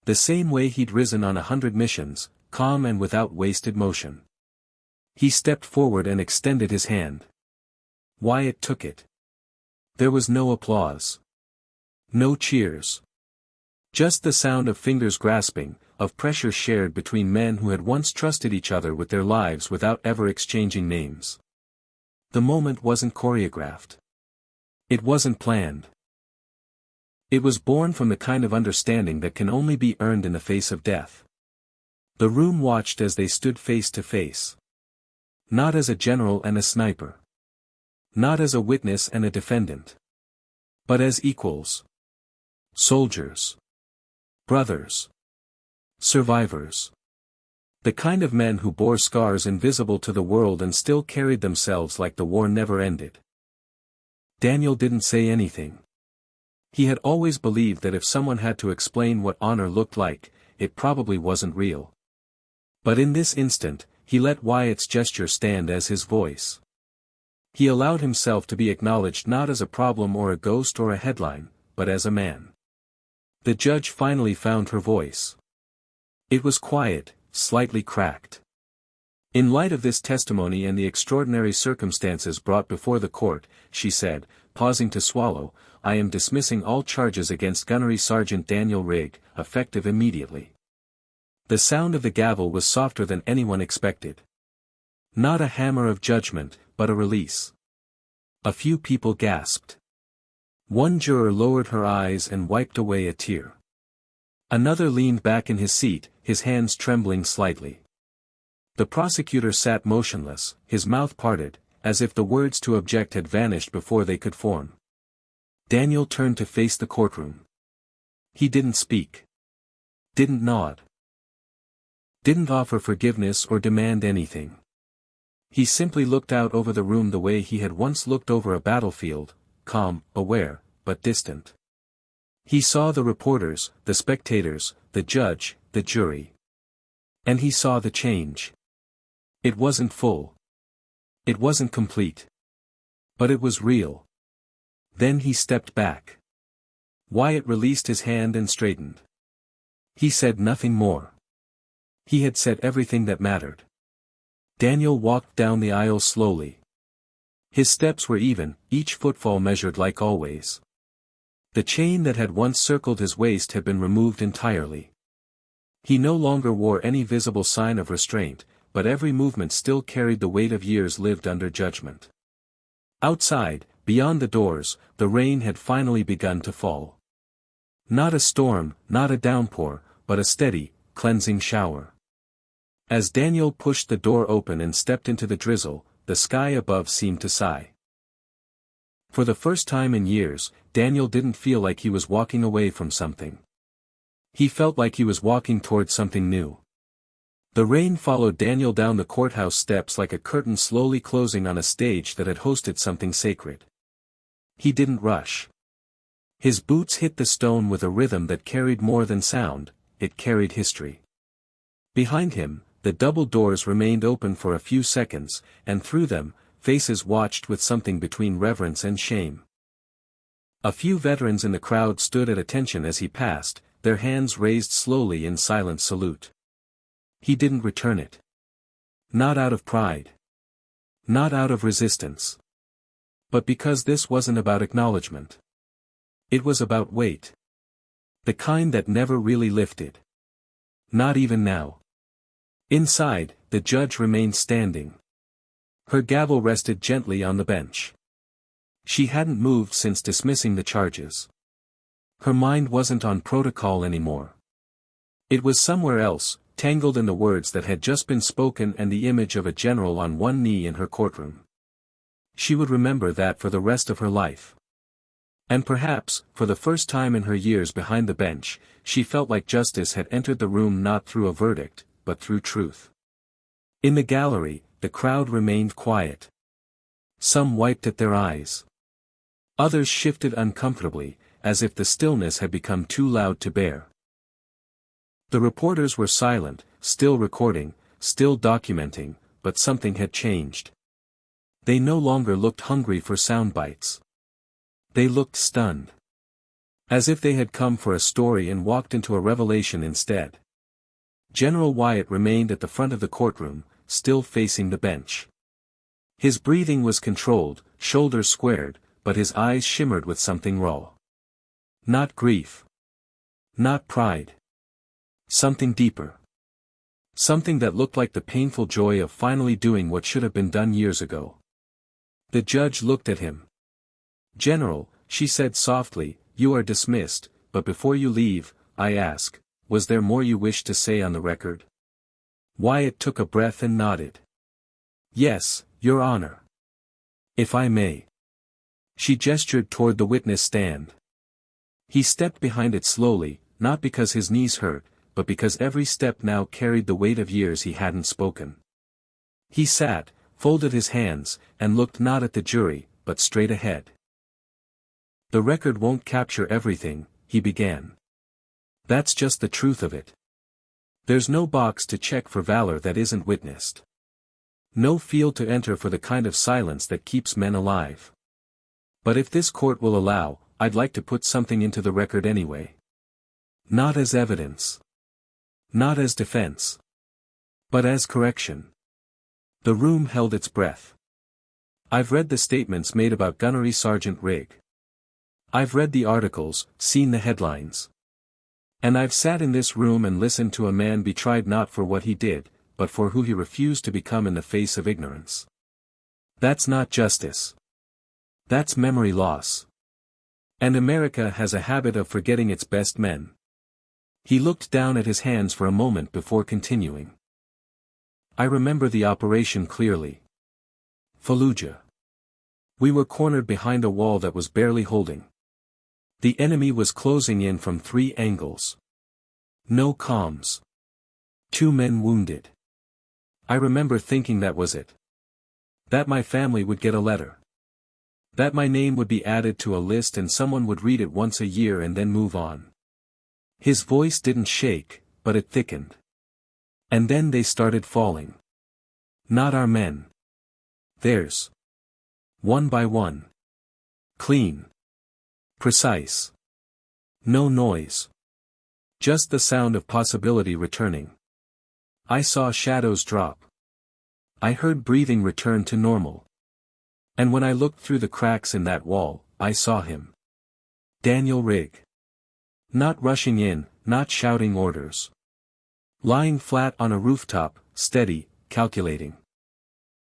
The same way he'd risen on 100 missions, calm and without wasted motion. He stepped forward and extended his hand. Wyatt took it. There was no applause. No cheers. Just the sound of fingers grasping, of pressure shared between men who had once trusted each other with their lives without ever exchanging names. The moment wasn't choreographed. It wasn't planned. It was born from the kind of understanding that can only be earned in the face of death. The room watched as they stood face to face. Not as a general and a sniper. Not as a witness and a defendant. But as equals. Soldiers. Brothers. Survivors. The kind of men who bore scars invisible to the world and still carried themselves like the war never ended. Daniel didn't say anything. He had always believed that if someone had to explain what honor looked like, it probably wasn't real. But in this instant, he let Wyatt's gesture stand as his voice. He allowed himself to be acknowledged not as a problem or a ghost or a headline, but as a man. The judge finally found her voice. It was quiet, slightly cracked. In light of this testimony and the extraordinary circumstances brought before the court, she said, pausing to swallow, I am dismissing all charges against Gunnery Sergeant Daniel Rigg, effective immediately. The sound of the gavel was softer than anyone expected. Not a hammer of judgment, but a release. A few people gasped. One juror lowered her eyes and wiped away a tear. Another leaned back in his seat, his hands trembling slightly. The prosecutor sat motionless, his mouth parted, as if the words to object had vanished before they could form. Daniel turned to face the courtroom. He didn't speak. Didn't nod. Didn't offer forgiveness or demand anything. He simply looked out over the room the way he had once looked over a battlefield, calm, aware, but distant. He saw the reporters, the spectators, the judge, the jury. And he saw the change. It wasn't full. It wasn't complete. But it was real. Then he stepped back. Wyatt released his hand and straightened. He said nothing more. He had said everything that mattered. Daniel walked down the aisle slowly. His steps were even, each footfall measured like always. The chain that had once circled his waist had been removed entirely. He no longer wore any visible sign of restraint, but every movement still carried the weight of years lived under judgment. Outside, beyond the doors, the rain had finally begun to fall. Not a storm, not a downpour, but a steady, cleansing shower. As Daniel pushed the door open and stepped into the drizzle, the sky above seemed to sigh. For the first time in years, Daniel didn't feel like he was walking away from something. He felt like he was walking toward something new. The rain followed Daniel down the courthouse steps like a curtain slowly closing on a stage that had hosted something sacred. He didn't rush. His boots hit the stone with a rhythm that carried more than sound, it carried history. Behind him, the double doors remained open for a few seconds, and through them, faces watched with something between reverence and shame. A few veterans in the crowd stood at attention as he passed, their hands raised slowly in silent salute. He didn't return it. Not out of pride. Not out of resistance. But because this wasn't about acknowledgement. It was about weight. The kind that never really lifted. Not even now. Inside, the judge remained standing. Her gavel rested gently on the bench. She hadn't moved since dismissing the charges. Her mind wasn't on protocol anymore. It was somewhere else, tangled in the words that had just been spoken and the image of a general on one knee in her courtroom. She would remember that for the rest of her life. And perhaps, for the first time in her years behind the bench, she felt like justice had entered the room not through a verdict, but through truth. In the gallery, the crowd remained quiet. Some wiped at their eyes. Others shifted uncomfortably, as if the stillness had become too loud to bear. The reporters were silent, still recording, still documenting, but something had changed. They no longer looked hungry for sound bites. They looked stunned. As if they had come for a story and walked into a revelation instead. General Wyatt remained at the front of the courtroom, still facing the bench. His breathing was controlled, shoulders squared, but his eyes shimmered with something raw. Not grief. Not pride. Something deeper. Something that looked like the painful joy of finally doing what should have been done years ago. The judge looked at him. "General," she said softly, "you are dismissed, but before you leave, I ask, was there more you wish to say on the record?" Wyatt took a breath and nodded. "Yes, Your Honor. If I may." She gestured toward the witness stand. He stepped behind it slowly, not because his knees hurt, but because every step now carried the weight of years he hadn't spoken. He sat, folded his hands, and looked not at the jury, but straight ahead. "The record won't capture everything," he began. "That's just the truth of it. There's no box to check for valor that isn't witnessed. No field to enter for the kind of silence that keeps men alive. But if this court will allow, I'd like to put something into the record anyway. Not as evidence. Not as defense. But as correction." The room held its breath. "I've read the statements made about Gunnery Sergeant Rigg. I've read the articles, seen the headlines. And I've sat in this room and listened to a man be tried not for what he did, but for who he refused to become in the face of ignorance. That's not justice. That's memory loss. And America has a habit of forgetting its best men." He looked down at his hands for a moment before continuing. "I remember the operation clearly. Fallujah. We were cornered behind a wall that was barely holding. The enemy was closing in from 3 angles. No comms. 2 men wounded. I remember thinking that was it. That my family would get a letter. That my name would be added to a list and someone would read it once a year and then move on. His voice didn't shake, but it thickened. And then they started falling. Not our men. Theirs. One by one. Clean. Precise. No noise. Just the sound of possibility returning. I saw shadows drop. I heard breathing return to normal. And when I looked through the cracks in that wall, I saw him. Daniel Rigg. Not rushing in, not shouting orders. Lying flat on a rooftop, steady, calculating.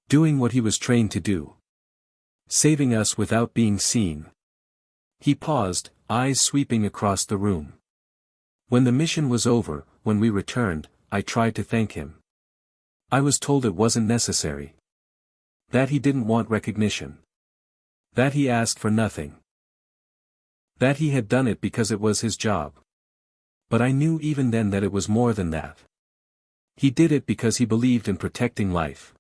Doing what he was trained to do. Saving us without being seen. He paused, eyes sweeping across the room. When the mission was over, when we returned, I tried to thank him. I was told it wasn't necessary. That he didn't want recognition. That he asked for nothing. That he had done it because it was his job. But I knew even then that it was more than that. He did it because he believed in protecting life.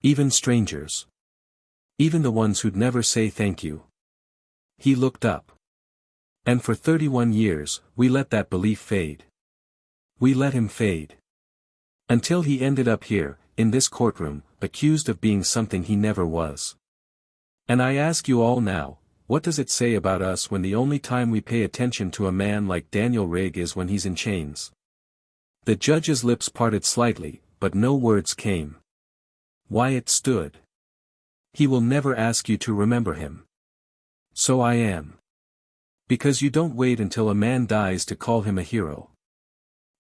Even strangers. Even the ones who'd never say thank you. He looked up. And for 31 years, we let that belief fade. We let him fade. Until he ended up here, in this courtroom, accused of being something he never was. And I ask you all now, what does it say about us when the only time we pay attention to a man like Daniel Rigg is when he's in chains? The judge's lips parted slightly, but no words came. Wyatt stood. He will never ask you to remember him. So I am. Because you don't wait until a man dies to call him a hero.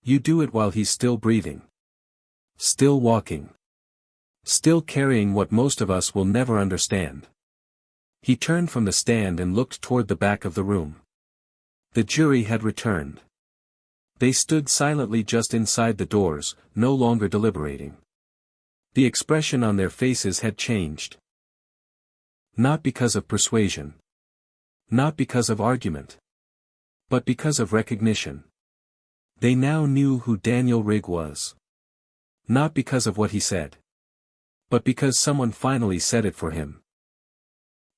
You do it while he's still breathing. Still walking. Still carrying what most of us will never understand. He turned from the stand and looked toward the back of the room. The jury had returned. They stood silently just inside the doors, no longer deliberating. The expression on their faces had changed. Not because of persuasion. Not because of argument. But because of recognition. They now knew who Daniel Rigg was. Not because of what he said. But because someone finally said it for him.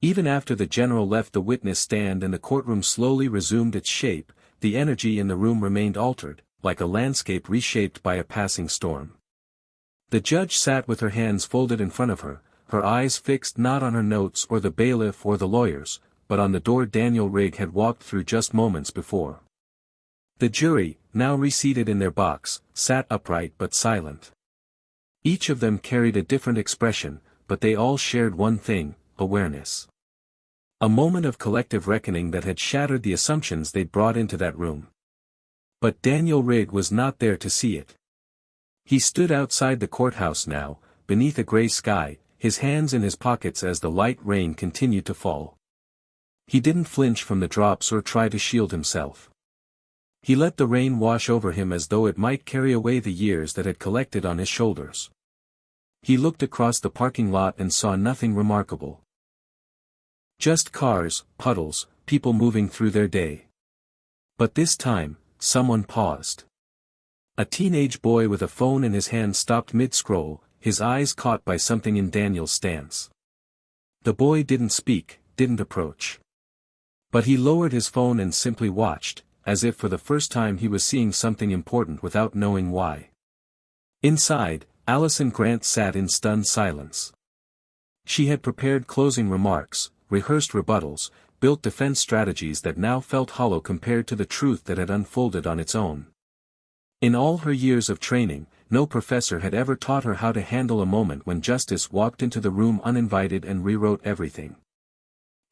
Even after the general left the witness stand and the courtroom slowly resumed its shape, the energy in the room remained altered, like a landscape reshaped by a passing storm. The judge sat with her hands folded in front of her, her eyes fixed not on her notes or the bailiff or the lawyers, but on the door Daniel Rigg had walked through just moments before. The jury, now reseated in their box, sat upright but silent. Each of them carried a different expression, but they all shared one thing, awareness. A moment of collective reckoning that had shattered the assumptions they'd brought into that room. But Daniel Rigg was not there to see it. He stood outside the courthouse now, beneath a gray sky, his hands in his pockets as the light rain continued to fall. He didn't flinch from the drops or try to shield himself. He let the rain wash over him as though it might carry away the years that had collected on his shoulders. He looked across the parking lot and saw nothing remarkable. Just cars, puddles, people moving through their day. But this time, someone paused. A teenage boy with a phone in his hand stopped mid-scroll, his eyes caught by something in Daniel's stance. The boy didn't speak, didn't approach. But he lowered his phone and simply watched, as if for the first time he was seeing something important without knowing why. Inside, Allison Grant sat in stunned silence. She had prepared closing remarks, rehearsed rebuttals, built defense strategies that now felt hollow compared to the truth that had unfolded on its own. In all her years of training, no professor had ever taught her how to handle a moment when justice walked into the room uninvited and rewrote everything.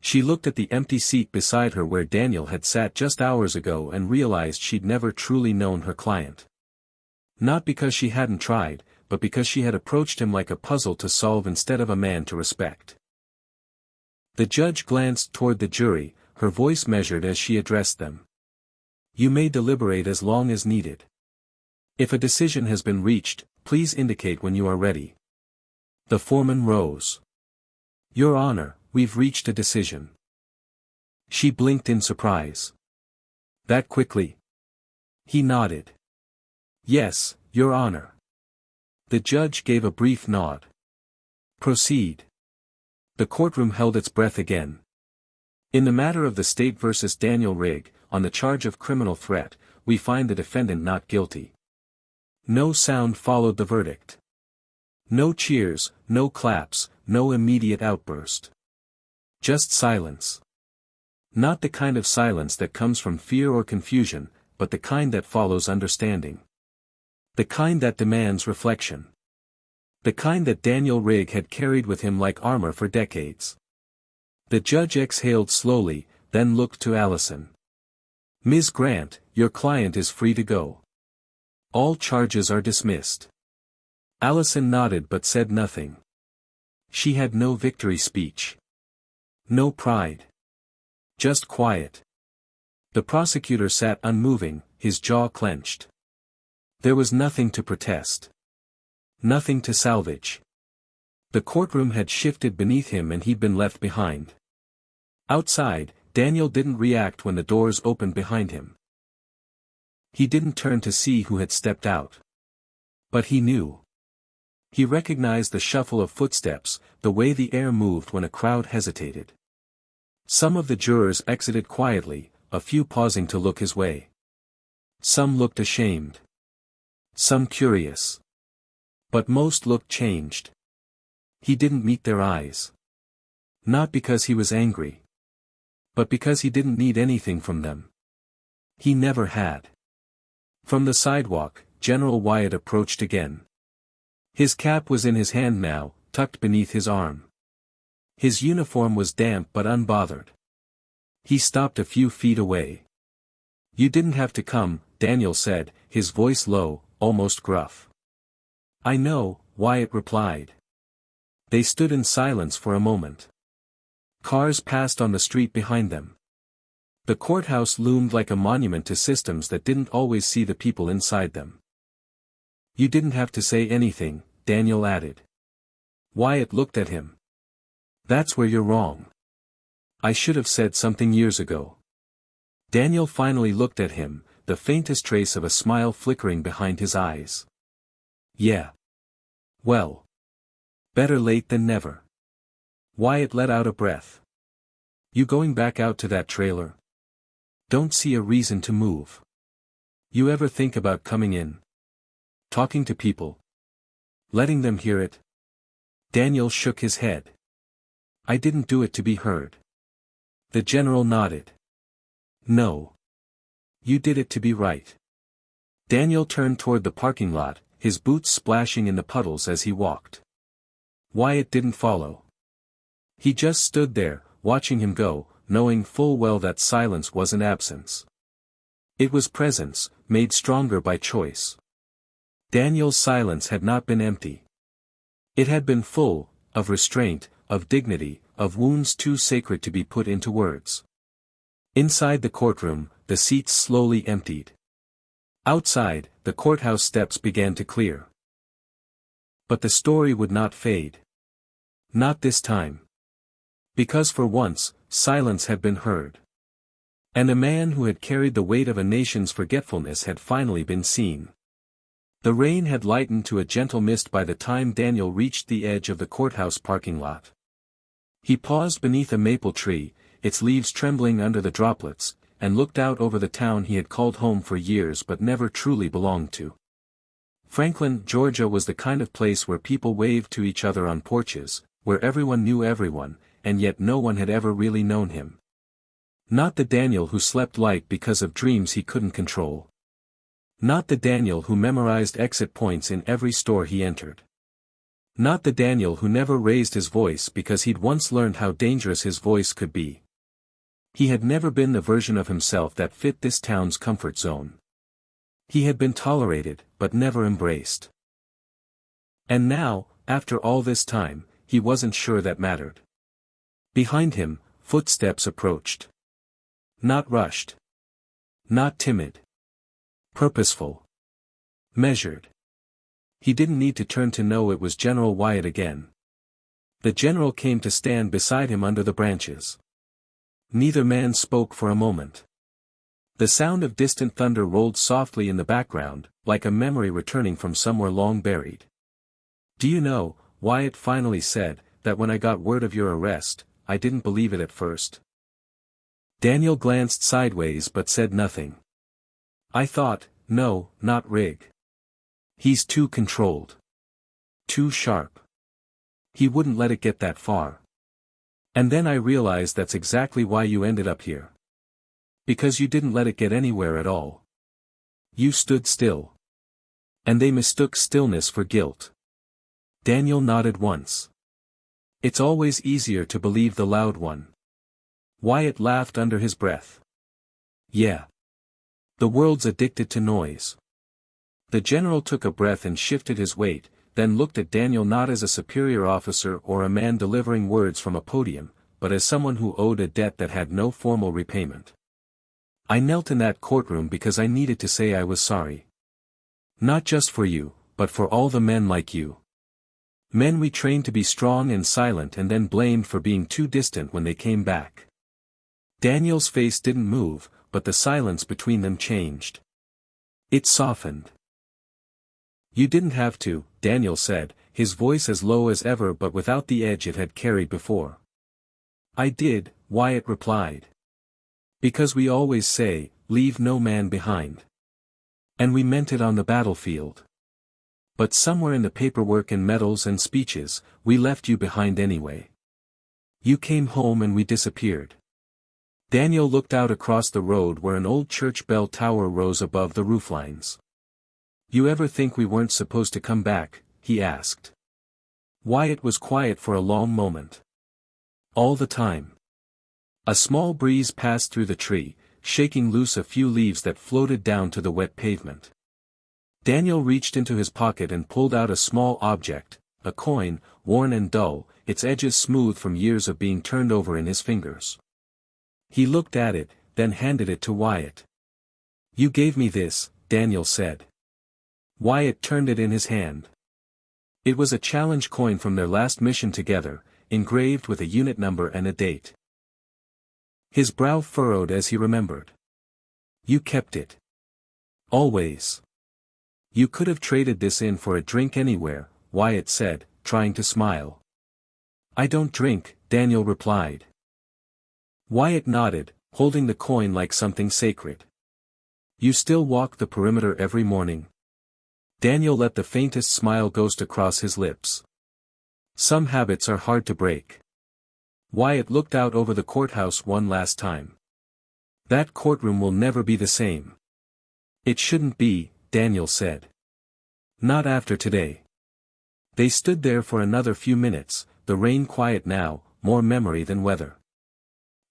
She looked at the empty seat beside her where Daniel had sat just hours ago and realized she'd never truly known her client. Not because she hadn't tried, but because she had approached him like a puzzle to solve instead of a man to respect. The judge glanced toward the jury, her voice measured as she addressed them. You may deliberate as long as needed. If a decision has been reached, please indicate when you are ready. The foreman rose. Your Honor, we've reached a decision. She blinked in surprise. That quickly? He nodded. Yes, Your Honor. The judge gave a brief nod. Proceed. The courtroom held its breath again. In the matter of the state versus Daniel Rigg, on the charge of criminal threat, we find the defendant not guilty. No sound followed the verdict. No cheers, no claps, no immediate outburst. Just silence. Not the kind of silence that comes from fear or confusion, but the kind that follows understanding. The kind that demands reflection. The kind that Daniel Rigg had carried with him like armor for decades. The judge exhaled slowly, then looked to Allison. Ms. Grant, your client is free to go. All charges are dismissed. Allison nodded but said nothing. She had no victory speech. No pride. Just quiet. The prosecutor sat unmoving, his jaw clenched. There was nothing to protest. Nothing to salvage. The courtroom had shifted beneath him and he'd been left behind. Outside, Daniel didn't react when the doors opened behind him. He didn't turn to see who had stepped out. But he knew. He recognized the shuffle of footsteps, the way the air moved when a crowd hesitated. Some of the jurors exited quietly, a few pausing to look his way. Some looked ashamed. Some curious. But most looked changed. He didn't meet their eyes. Not because he was angry. But because he didn't need anything from them. He never had. From the sidewalk, General Wyatt approached again. His cap was in his hand now, tucked beneath his arm. His uniform was damp but unbothered. He stopped a few feet away. You didn't have to come, Daniel said, his voice low, almost gruff. I know, Wyatt replied. They stood in silence for a moment. Cars passed on the street behind them. The courthouse loomed like a monument to systems that didn't always see the people inside them. You didn't have to say anything, Daniel added. Wyatt looked at him. That's where you're wrong. I should have said something years ago. Daniel finally looked at him, the faintest trace of a smile flickering behind his eyes. Yeah. Well. Better late than never. Wyatt let out a breath. You going back out to that trailer? Don't see a reason to move. You ever think about coming in? Talking to people? Letting them hear it? Daniel shook his head. I didn't do it to be heard. The general nodded. No. You did it to be right. Daniel turned toward the parking lot, his boots splashing in the puddles as he walked. Wyatt didn't follow. He just stood there, watching him go, knowing full well that silence wasn't absence. It was presence, made stronger by choice. Daniel's silence had not been empty. It had been full, of restraint, of dignity, of wounds too sacred to be put into words. Inside the courtroom, the seats slowly emptied. Outside, the courthouse steps began to clear. But the story would not fade. Not this time. Because for once, silence had been heard. And a man who had carried the weight of a nation's forgetfulness had finally been seen. The rain had lightened to a gentle mist by the time Daniel reached the edge of the courthouse parking lot. He paused beneath a maple tree, its leaves trembling under the droplets, and looked out over the town he had called home for years but never truly belonged to. Franklin, Georgia was the kind of place where people waved to each other on porches, where everyone knew everyone, and yet no one had ever really known him. Not the Daniel who slept light because of dreams he couldn't control. Not the Daniel who memorized exit points in every store he entered. Not the Daniel who never raised his voice because he'd once learned how dangerous his voice could be. He had never been the version of himself that fit this town's comfort zone. He had been tolerated, but never embraced. And now, after all this time, he wasn't sure that mattered. Behind him, footsteps approached. Not rushed. Not timid. Purposeful. Measured. He didn't need to turn to know it was General Wyatt again. The general came to stand beside him under the branches. Neither man spoke for a moment. The sound of distant thunder rolled softly in the background, like a memory returning from somewhere long buried. "Do you know," Wyatt finally said, "that when I got word of your arrest, I didn't believe it at first." Daniel glanced sideways but said nothing. "I thought, no, not Rig. He's too controlled. Too sharp. He wouldn't let it get that far. And then I realized that's exactly why you ended up here. Because you didn't let it get anywhere at all. You stood still. And they mistook stillness for guilt." Daniel nodded once. "It's always easier to believe the loud one." Wyatt laughed under his breath. "Yeah. The world's addicted to noise." The general took a breath and shifted his weight, then looked at Daniel not as a superior officer or a man delivering words from a podium, but as someone who owed a debt that had no formal repayment. "I knelt in that courtroom because I needed to say I was sorry. Not just for you, but for all the men like you. Men we trained to be strong and silent and then blamed for being too distant when they came back." Daniel's face didn't move, but the silence between them changed. It softened. "You didn't have to," Daniel said, his voice as low as ever but without the edge it had carried before. "I did," Wyatt replied. "Because we always say, leave no man behind. And we meant it on the battlefield. But somewhere in the paperwork and medals and speeches, we left you behind anyway. You came home and we disappeared." Daniel looked out across the road where an old church bell tower rose above the rooflines. "You ever think we weren't supposed to come back?" he asked. Wyatt was quiet for a long moment. "All the time." A small breeze passed through the tree, shaking loose a few leaves that floated down to the wet pavement. Daniel reached into his pocket and pulled out a small object, a coin, worn and dull, its edges smooth from years of being turned over in his fingers. He looked at it, then handed it to Wyatt. "You gave me this," Daniel said. Wyatt turned it in his hand. It was a challenge coin from their last mission together, engraved with a unit number and a date. His brow furrowed as he remembered. "You kept it. Always. You could have traded this in for a drink anywhere," Wyatt said, trying to smile. "I don't drink," Daniel replied. Wyatt nodded, holding the coin like something sacred. "You still walk the perimeter every morning?" Daniel let the faintest smile ghost across his lips. "Some habits are hard to break." Wyatt looked out over the courthouse one last time. "That courtroom will never be the same." "It shouldn't be," Daniel said. "Not after today." They stood there for another few minutes, the rain quiet now, more memory than weather.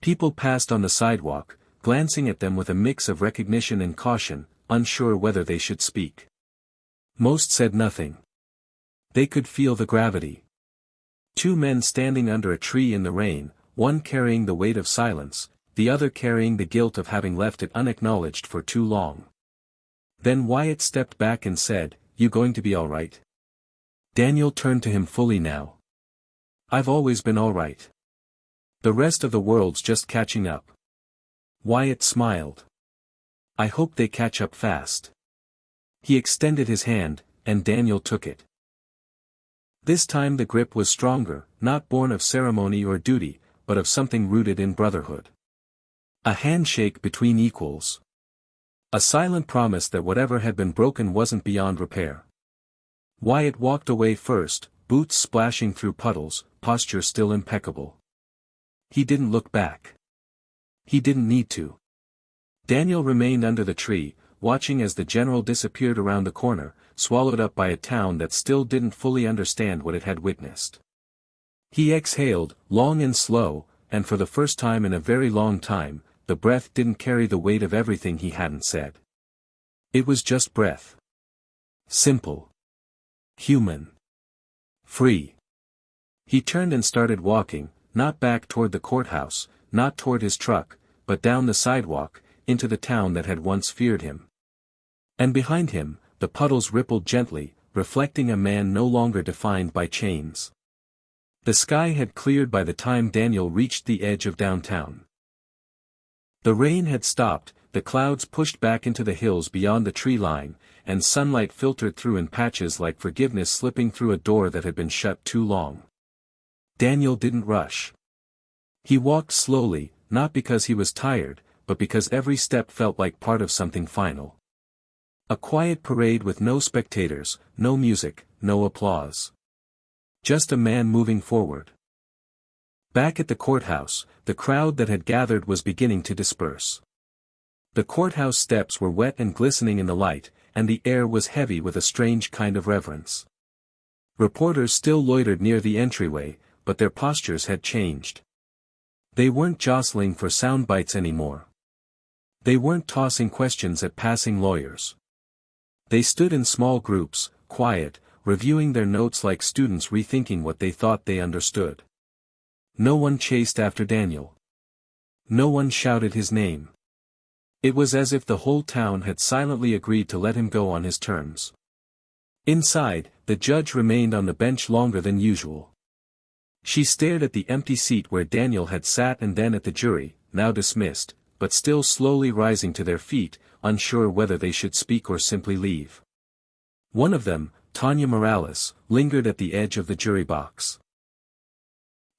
People passed on the sidewalk, glancing at them with a mix of recognition and caution, unsure whether they should speak. Most said nothing. They could feel the gravity. Two men standing under a tree in the rain, one carrying the weight of silence, the other carrying the guilt of having left it unacknowledged for too long. Then Wyatt stepped back and said, "You going to be all right?" Daniel turned to him fully now. "I've always been all right. The rest of the world's just catching up." Wyatt smiled. "I hope they catch up fast." He extended his hand, and Daniel took it. This time the grip was stronger, not born of ceremony or duty, but of something rooted in brotherhood. A handshake between equals. A silent promise that whatever had been broken wasn't beyond repair. Wyatt walked away first, boots splashing through puddles, posture still impeccable. He didn't look back. He didn't need to. Daniel remained under the tree, watching as the general disappeared around the corner, swallowed up by a town that still didn't fully understand what it had witnessed. He exhaled, long and slow, and for the first time in a very long time, the breath didn't carry the weight of everything he hadn't said. It was just breath. Simple. Human. Free. He turned and started walking, not back toward the courthouse, not toward his truck, but down the sidewalk, into the town that had once feared him. And behind him, the puddles rippled gently, reflecting a man no longer defined by chains. The sky had cleared by the time Daniel reached the edge of downtown. The rain had stopped, the clouds pushed back into the hills beyond the tree line, and sunlight filtered through in patches like forgiveness slipping through a door that had been shut too long. Daniel didn't rush. He walked slowly, not because he was tired, but because every step felt like part of something final. A quiet parade with no spectators, no music, no applause. Just a man moving forward. Back at the courthouse, the crowd that had gathered was beginning to disperse. The courthouse steps were wet and glistening in the light, and the air was heavy with a strange kind of reverence. Reporters still loitered near the entryway, but their postures had changed. They weren't jostling for sound bites anymore. They weren't tossing questions at passing lawyers. They stood in small groups, quiet, reviewing their notes like students rethinking what they thought they understood. No one chased after Daniel. No one shouted his name. It was as if the whole town had silently agreed to let him go on his terms. Inside, the judge remained on the bench longer than usual. She stared at the empty seat where Daniel had sat and then at the jury, now dismissed, but still slowly rising to their feet, unsure whether they should speak or simply leave. One of them, Tanya Morales, lingered at the edge of the jury box.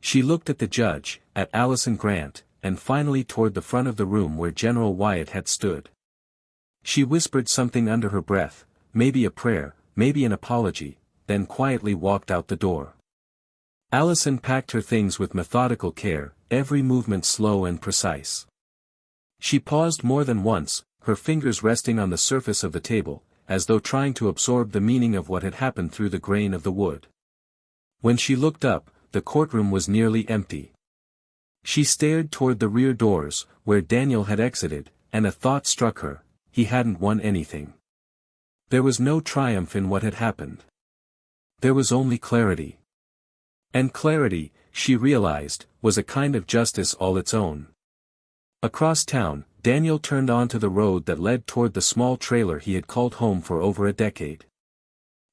She looked at the judge, at Allison Grant, and finally toward the front of the room where General Wyatt had stood. She whispered something under her breath, maybe a prayer, maybe an apology, then quietly walked out the door. Allison packed her things with methodical care, every movement slow and precise. She paused more than once, her fingers resting on the surface of the table, as though trying to absorb the meaning of what had happened through the grain of the wood. When she looked up, the courtroom was nearly empty. She stared toward the rear doors, where Daniel had exited, and a thought struck her: he hadn't won anything. There was no triumph in what had happened. There was only clarity. And clarity, she realized, was a kind of justice all its own. Across town, Daniel turned onto the road that led toward the small trailer he had called home for over a decade.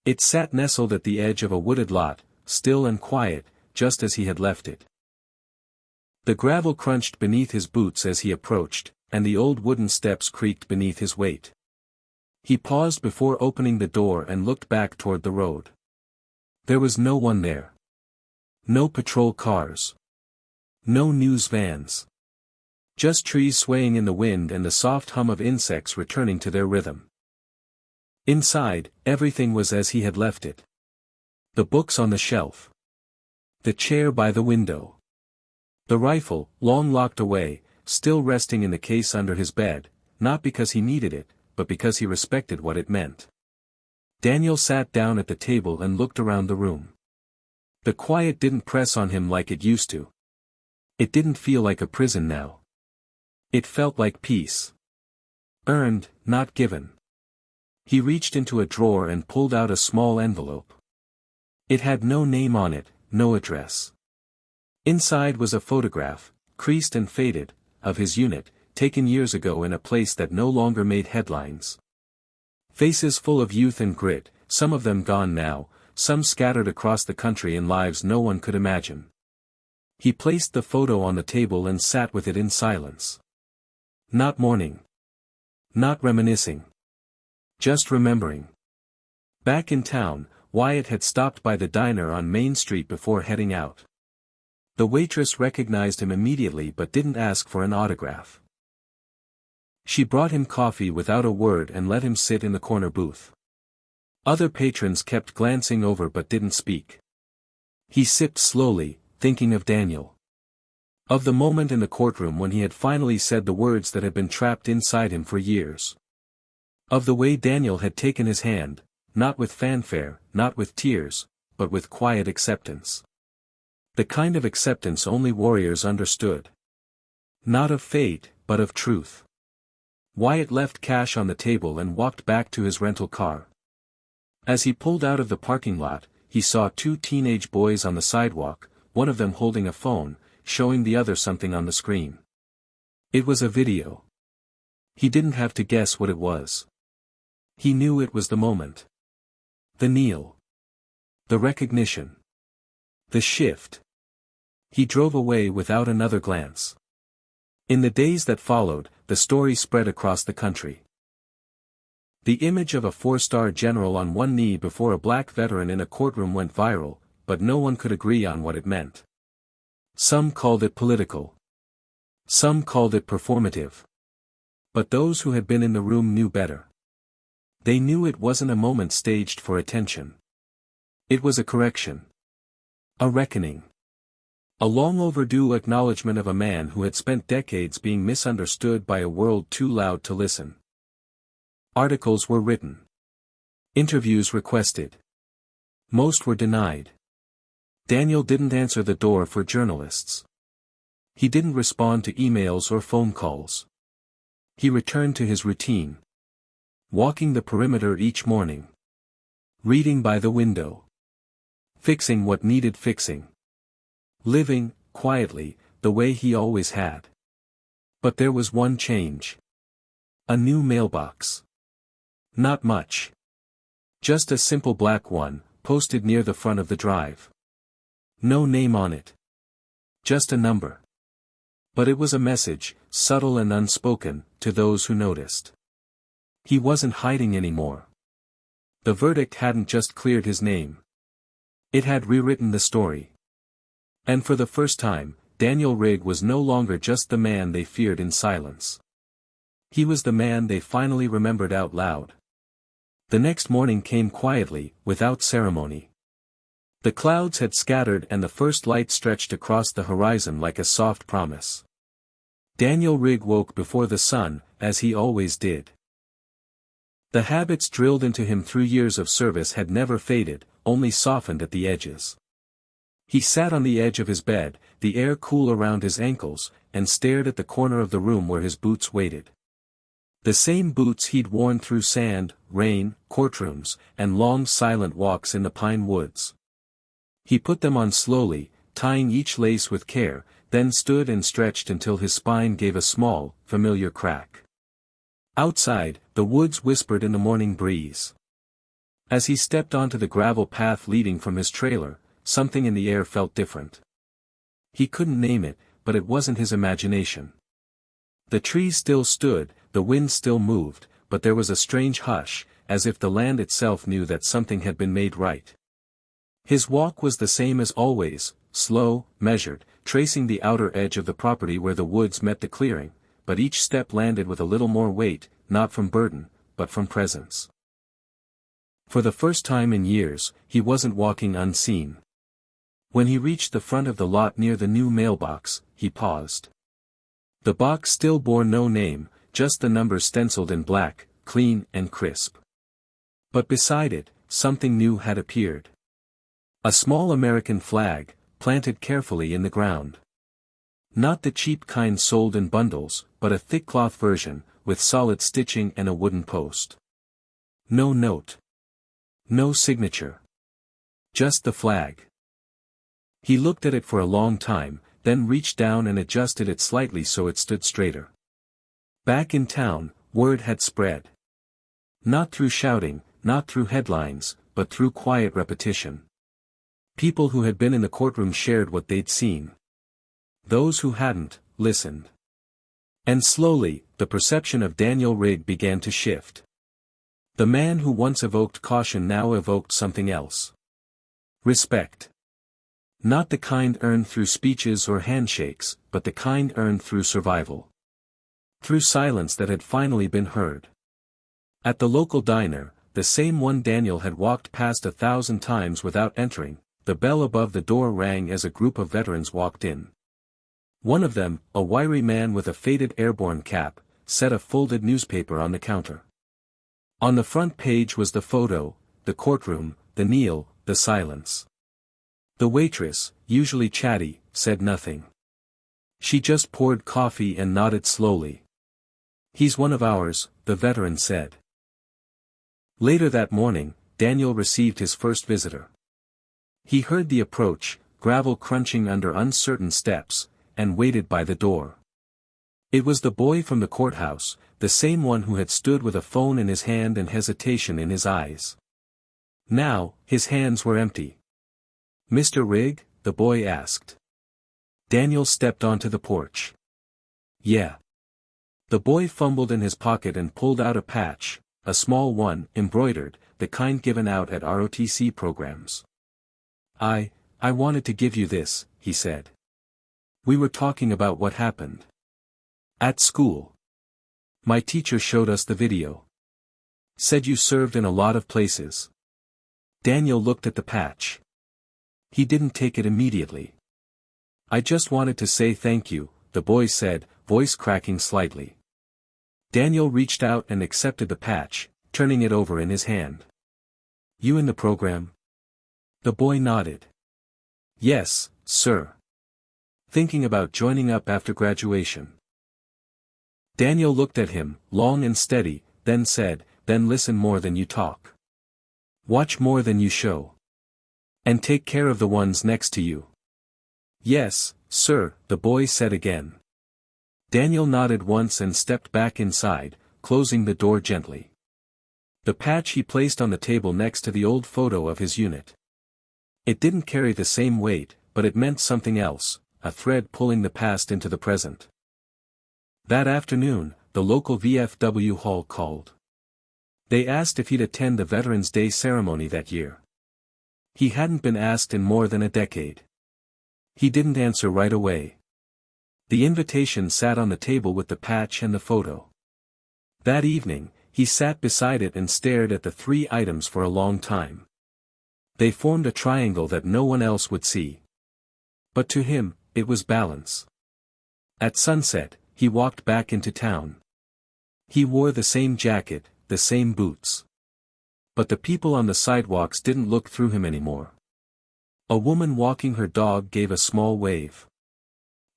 It sat nestled at the edge of a wooded lot, still and quiet, just as he had left it. The gravel crunched beneath his boots as he approached, and the old wooden steps creaked beneath his weight. He paused before opening the door and looked back toward the road. There was no one there. No patrol cars. No news vans. Just trees swaying in the wind and the soft hum of insects returning to their rhythm. Inside, everything was as he had left it. The books on the shelf. The chair by the window. The rifle, long locked away, still resting in the case under his bed, not because he needed it, but because he respected what it meant. Daniel sat down at the table and looked around the room. The quiet didn't press on him like it used to. It didn't feel like a prison now. It felt like peace. Earned, not given. He reached into a drawer and pulled out a small envelope. It had no name on it, no address. Inside was a photograph, creased and faded, of his unit, taken years ago in a place that no longer made headlines. Faces full of youth and grit, some of them gone now, some scattered across the country in lives no one could imagine. He placed the photo on the table and sat with it in silence. Not mourning. Not reminiscing. Just remembering. Back in town, Wyatt had stopped by the diner on Main Street before heading out. The waitress recognized him immediately but didn't ask for an autograph. She brought him coffee without a word and let him sit in the corner booth. Other patrons kept glancing over but didn't speak. He sipped slowly, thinking of Daniel. Of the moment in the courtroom when he had finally said the words that had been trapped inside him for years. Of the way Daniel had taken his hand, not with fanfare, not with tears, but with quiet acceptance. The kind of acceptance only warriors understood. Not of fate, but of truth. Wyatt left cash on the table and walked back to his rental car. As he pulled out of the parking lot, he saw two teenage boys on the sidewalk, one of them holding a phone, showing the other something on the screen. It was a video. He didn't have to guess what it was. He knew it was the moment. The kneel. The recognition. The shift. He drove away without another glance. In the days that followed, the story spread across the country. The image of a four-star general on one knee before a black veteran in a courtroom went viral, but no one could agree on what it meant. Some called it political. Some called it performative. But those who had been in the room knew better. They knew it wasn't a moment staged for attention. It was a correction. A reckoning. A long overdue acknowledgement of a man who had spent decades being misunderstood by a world too loud to listen. Articles were written. Interviews requested. Most were denied. Daniel didn't answer the door for journalists. He didn't respond to emails or phone calls. He returned to his routine. Walking the perimeter each morning. Reading by the window. Fixing what needed fixing. Living, quietly, the way he always had. But there was one change. A new mailbox. Not much. Just a simple black one, posted near the front of the drive. No name on it. Just a number. But it was a message, subtle and unspoken, to those who noticed. He wasn't hiding anymore. The verdict hadn't just cleared his name. It had rewritten the story. And for the first time, Daniel Rigg was no longer just the man they feared in silence. He was the man they finally remembered out loud. The next morning came quietly, without ceremony. The clouds had scattered and the first light stretched across the horizon like a soft promise. Daniel Rigg woke before the sun, as he always did. The habits drilled into him through years of service had never faded, only softened at the edges. He sat on the edge of his bed, the air cool around his ankles, and stared at the corner of the room where his boots waited. The same boots he'd worn through sand, rain, courtrooms, and long silent walks in the pine woods. He put them on slowly, tying each lace with care, then stood and stretched until his spine gave a small, familiar crack. Outside, the woods whispered in the morning breeze. As he stepped onto the gravel path leading from his trailer, something in the air felt different. He couldn't name it, but it wasn't his imagination. The trees still stood, the wind still moved, but there was a strange hush, as if the land itself knew that something had been made right. His walk was the same as always, slow, measured, tracing the outer edge of the property where the woods met the clearing, but each step landed with a little more weight, not from burden, but from presence. For the first time in years, he wasn't walking unseen. When he reached the front of the lot near the new mailbox, he paused. The box still bore no name, just the numbers stenciled in black, clean and crisp. But beside it, something new had appeared. A small American flag, planted carefully in the ground. Not the cheap kind sold in bundles, but a thick cloth version, with solid stitching and a wooden post. No note. No signature. Just the flag. He looked at it for a long time, then reached down and adjusted it slightly so it stood straighter. Back in town, word had spread. Not through shouting, not through headlines, but through quiet repetition. People who had been in the courtroom shared what they'd seen. Those who hadn't, listened. And slowly, the perception of Daniel Rigg began to shift. The man who once evoked caution now evoked something else. Respect. Not the kind earned through speeches or handshakes, but the kind earned through survival. Through silence that had finally been heard. At the local diner, the same one Daniel had walked past 1,000 times without entering, the bell above the door rang as a group of veterans walked in. One of them, a wiry man with a faded airborne cap, set a folded newspaper on the counter. On the front page was the photo, the courtroom, the kneel, the silence. The waitress, usually chatty, said nothing. She just poured coffee and nodded slowly. "He's one of ours," the veteran said. Later that morning, Daniel received his first visitor. He heard the approach, gravel crunching under uncertain steps, and waited by the door. It was the boy from the courthouse, the same one who had stood with a phone in his hand and hesitation in his eyes. Now, his hands were empty. "Mr. Rigg?" the boy asked. Daniel stepped onto the porch. Yeah. The boy fumbled in his pocket and pulled out a patch, a small one, embroidered, the kind given out at ROTC programs. I wanted to give you this, he said. We were talking about what happened at school. My teacher showed us the video. Said you served in a lot of places. Daniel looked at the patch. He didn't take it immediately. I just wanted to say thank you, the boy said, voice cracking slightly. Daniel reached out and accepted the patch, turning it over in his hand. You in the program? The boy nodded. Yes, sir. Thinking about joining up after graduation. Daniel looked at him, long and steady, then said, then listen more than you talk. Watch more than you show. And take care of the ones next to you. Yes, sir, the boy said again. Daniel nodded once and stepped back inside, closing the door gently. The patch he placed on the table next to the old photo of his unit. It didn't carry the same weight, but it meant something else, a thread pulling the past into the present. That afternoon, the local VFW hall called. They asked if he'd attend the Veterans Day ceremony that year. He hadn't been asked in more than a decade. He didn't answer right away. The invitation sat on the table with the patch and the photo. That evening, he sat beside it and stared at the 3 items for a long time. They formed a triangle that no one else would see. But to him, it was balance. At sunset, he walked back into town. He wore the same jacket, the same boots. But the people on the sidewalks didn't look through him anymore. A woman walking her dog gave a small wave.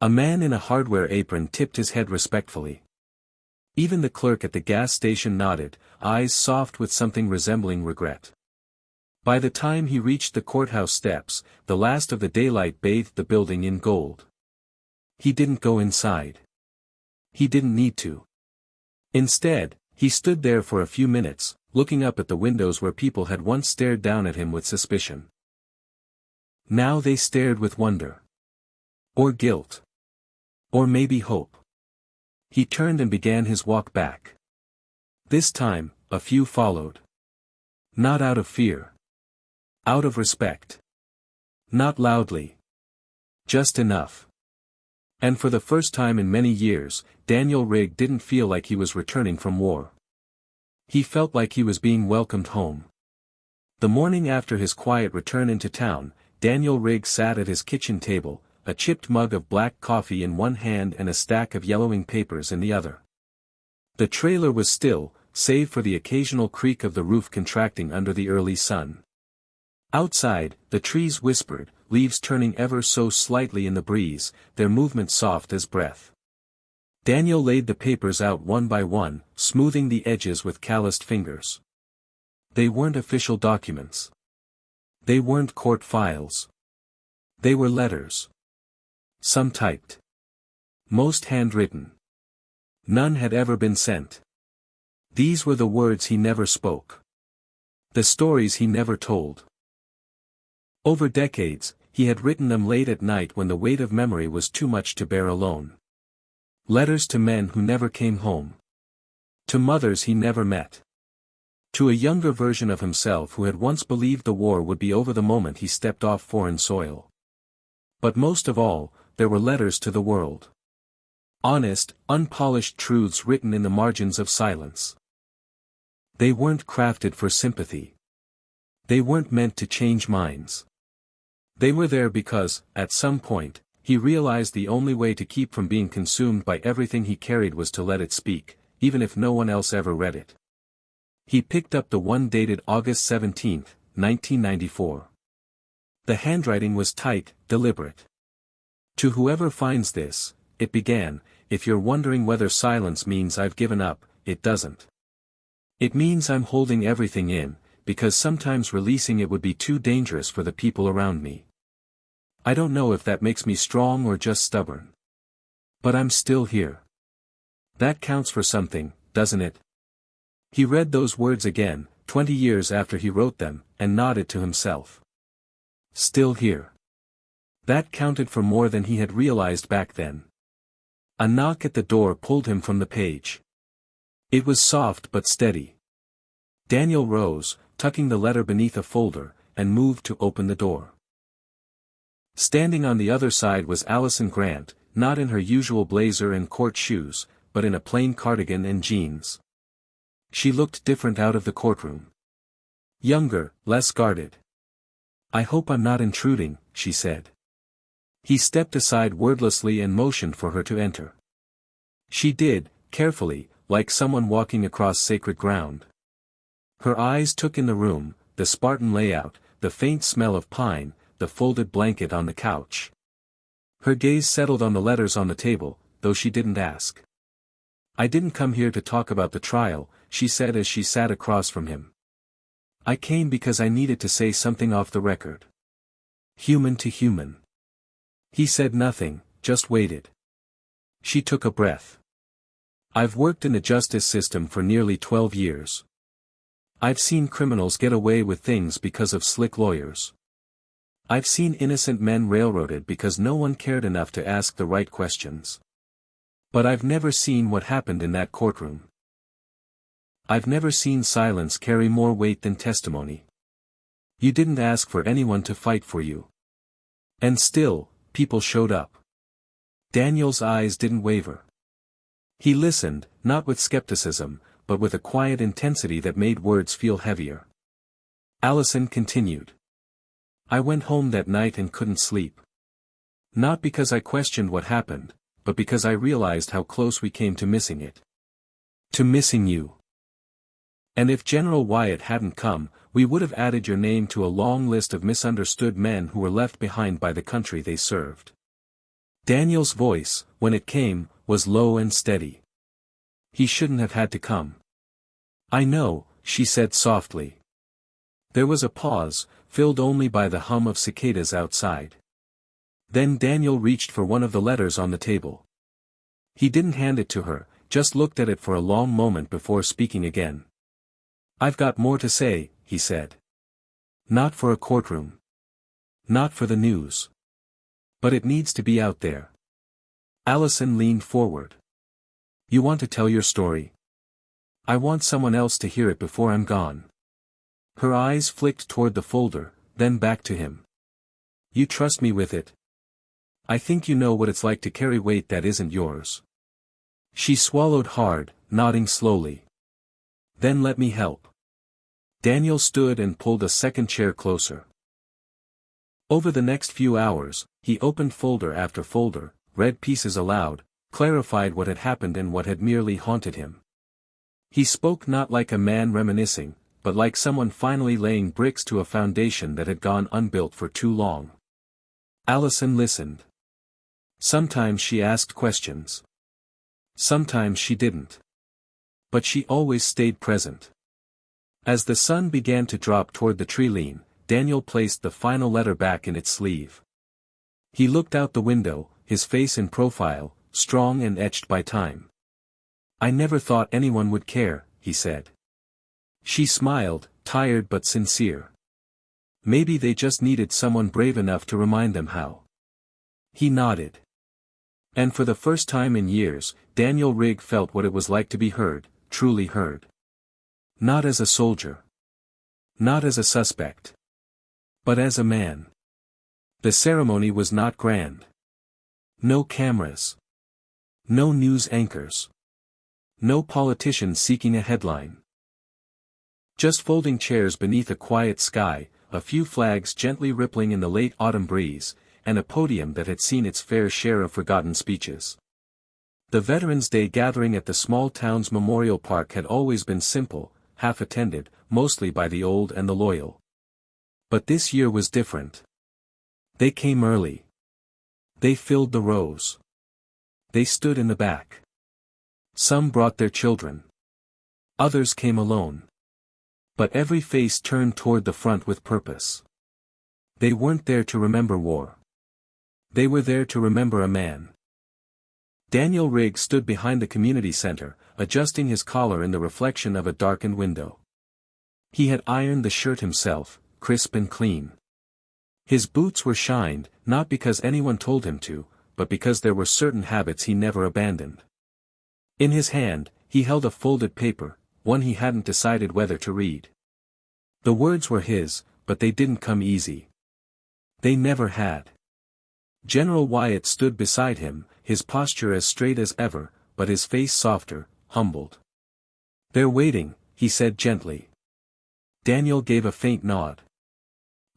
A man in a hardware apron tipped his head respectfully. Even the clerk at the gas station nodded, eyes soft with something resembling regret. By the time he reached the courthouse steps, the last of the daylight bathed the building in gold. He didn't go inside. He didn't need to. Instead, he stood there for a few minutes, looking up at the windows where people had once stared down at him with suspicion. Now they stared with wonder. Or guilt. Or maybe hope. He turned and began his walk back. This time, a few followed. Not out of fear. Out of respect. Not loudly. Just enough. And for the first time in many years, Daniel Rigg didn't feel like he was returning from war. He felt like he was being welcomed home. The morning after his quiet return into town, Daniel Rigg sat at his kitchen table, a chipped mug of black coffee in one hand and a stack of yellowing papers in the other. The trailer was still, save for the occasional creak of the roof contracting under the early sun. Outside, the trees whispered, leaves turning ever so slightly in the breeze, their movement soft as breath. Daniel laid the papers out one by one, smoothing the edges with calloused fingers. They weren't official documents. They weren't court files. They were letters. Some typed. Most handwritten. None had ever been sent. These were the words he never spoke. The stories he never told. Over decades, he had written them late at night when the weight of memory was too much to bear alone. Letters to men who never came home. To mothers he never met. To a younger version of himself who had once believed the war would be over the moment he stepped off foreign soil. But most of all, there were letters to the world. Honest, unpolished truths written in the margins of silence. They weren't crafted for sympathy. They weren't meant to change minds. They were there because, at some point, he realized the only way to keep from being consumed by everything he carried was to let it speak, even if no one else ever read it. He picked up the one dated August 17, 1994. The handwriting was tight, deliberate. To whoever finds this, it began, if you're wondering whether silence means I've given up, it doesn't. It means I'm holding everything in, because sometimes releasing it would be too dangerous for the people around me. I don't know if that makes me strong or just stubborn. But I'm still here. That counts for something, doesn't it? He read those words again, 20 years after he wrote them, and nodded to himself. Still here. That counted for more than he had realized back then. A knock at the door pulled him from the page. It was soft but steady. Daniel rose, tucking the letter beneath a folder, and moved to open the door. Standing on the other side was Allison Grant, not in her usual blazer and court shoes, but in a plain cardigan and jeans. She looked different out of the courtroom. Younger, less guarded. "I hope I'm not intruding," she said. He stepped aside wordlessly and motioned for her to enter. She did, carefully, like someone walking across sacred ground. Her eyes took in the room, the Spartan layout, the faint smell of pine, the folded blanket on the couch. Her gaze settled on the letters on the table, though she didn't ask. "I didn't come here to talk about the trial," she said as she sat across from him. "I came because I needed to say something off the record. Human to human." He said nothing, just waited. She took a breath. "I've worked in the justice system for nearly 12 years. I've seen criminals get away with things because of slick lawyers. I've seen innocent men railroaded because no one cared enough to ask the right questions. But I've never seen what happened in that courtroom. I've never seen silence carry more weight than testimony. You didn't ask for anyone to fight for you. And still, people showed up." Daniel's eyes didn't waver. He listened, not with skepticism, but with a quiet intensity that made words feel heavier. Allison continued. "I went home that night and couldn't sleep. Not because I questioned what happened, but because I realized how close we came to missing it. To missing you. And if General Wyatt hadn't come, we would have added your name to a long list of misunderstood men who were left behind by the country they served." Daniel's voice, when it came, was low and steady. "He shouldn't have had to come." "I know," she said softly. There was a pause, filled only by the hum of cicadas outside. Then Daniel reached for one of the letters on the table. He didn't hand it to her, just looked at it for a long moment before speaking again. "I've got more to say," he said. "Not for a courtroom. Not for the news. But it needs to be out there." Allison leaned forward. "You want to tell your story? I want someone else to hear it before I'm gone." Her eyes flicked toward the folder, then back to him. "You trust me with it? I think you know what it's like to carry weight that isn't yours." She swallowed hard, nodding slowly. "Then let me help." Daniel stood and pulled a second chair closer. Over the next few hours, he opened folder after folder, read pieces aloud, clarified what had happened and what had merely haunted him. He spoke not like a man reminiscing, but like someone finally laying bricks to a foundation that had gone unbuilt for too long. Allison listened. Sometimes she asked questions. Sometimes she didn't. But she always stayed present. As the sun began to drop toward the tree-line, Daniel placed the final letter back in its sleeve. He looked out the window, his face in profile, strong and etched by time. "I never thought anyone would care," he said. She smiled, tired but sincere. Maybe they just needed someone brave enough to remind them how. He nodded. And for the first time in years, Daniel Rigg felt what it was like to be heard, truly heard. Not as a soldier. Not as a suspect. But as a man. The ceremony was not grand. No cameras. No news anchors. No politicians seeking a headline. Just folding chairs beneath a quiet sky, a few flags gently rippling in the late autumn breeze, and a podium that had seen its fair share of forgotten speeches. The Veterans Day gathering at the small town's Memorial Park had always been simple, half-attended, mostly by the old and the loyal. But this year was different. They came early. They filled the rows. They stood in the back. Some brought their children. Others came alone. But every face turned toward the front with purpose. They weren't there to remember war. They were there to remember a man. Daniel Rigg stood behind the community center, adjusting his collar in the reflection of a darkened window. He had ironed the shirt himself, crisp and clean. His boots were shined, not because anyone told him to, but because there were certain habits he never abandoned. In his hand, he held a folded paper, one he hadn't decided whether to read. The words were his, but they didn't come easy. They never had. General Wyatt stood beside him, his posture as straight as ever, but his face softer, humbled. "They're waiting," he said gently. Daniel gave a faint nod.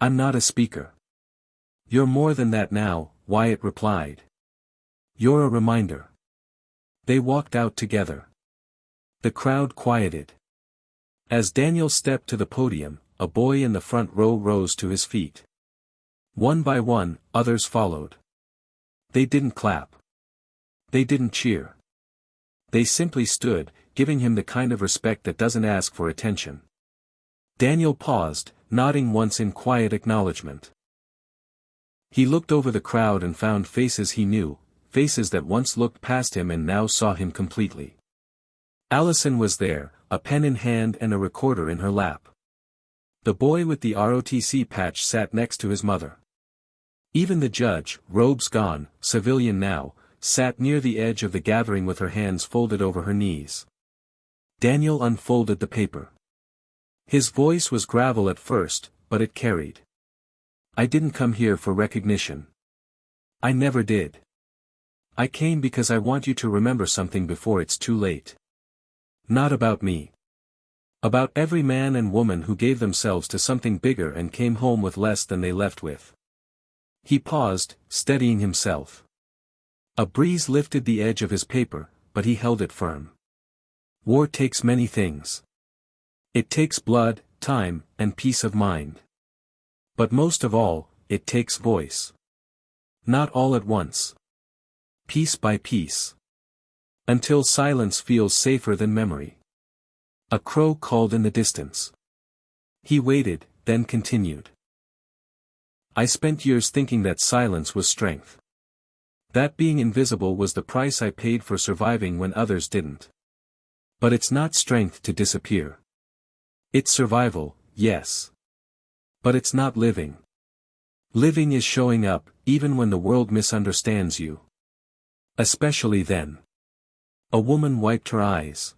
"I'm not a speaker." "You're more than that now," Wyatt replied. "You're a reminder." They walked out together. The crowd quieted. As Daniel stepped to the podium, a boy in the front row rose to his feet. One by one, others followed. They didn't clap. They didn't cheer. They simply stood, giving him the kind of respect that doesn't ask for attention. Daniel paused, nodding once in quiet acknowledgement. He looked over the crowd and found faces he knew, faces that once looked past him and now saw him completely. Allison was there, a pen in hand and a recorder in her lap. The boy with the ROTC patch sat next to his mother. Even the judge, robes gone, civilian now, sat near the edge of the gathering with her hands folded over her knees. Daniel unfolded the paper. His voice was gravel at first, but it carried. "I didn't come here for recognition. I never did. I came because I want you to remember something before it's too late. Not about me. About every man and woman who gave themselves to something bigger and came home with less than they left with." He paused, steadying himself. A breeze lifted the edge of his paper, but he held it firm. War takes many things. It takes blood, time, and peace of mind. But most of all, it takes voice. Not all at once. Piece by piece. Until silence feels safer than memory. A crow called in the distance. He waited, then continued. "I spent years thinking that silence was strength. That being invisible was the price I paid for surviving when others didn't. But it's not strength to disappear. It's survival, yes. But it's not living. Living is showing up, even when the world misunderstands you. Especially then." A woman wiped her eyes.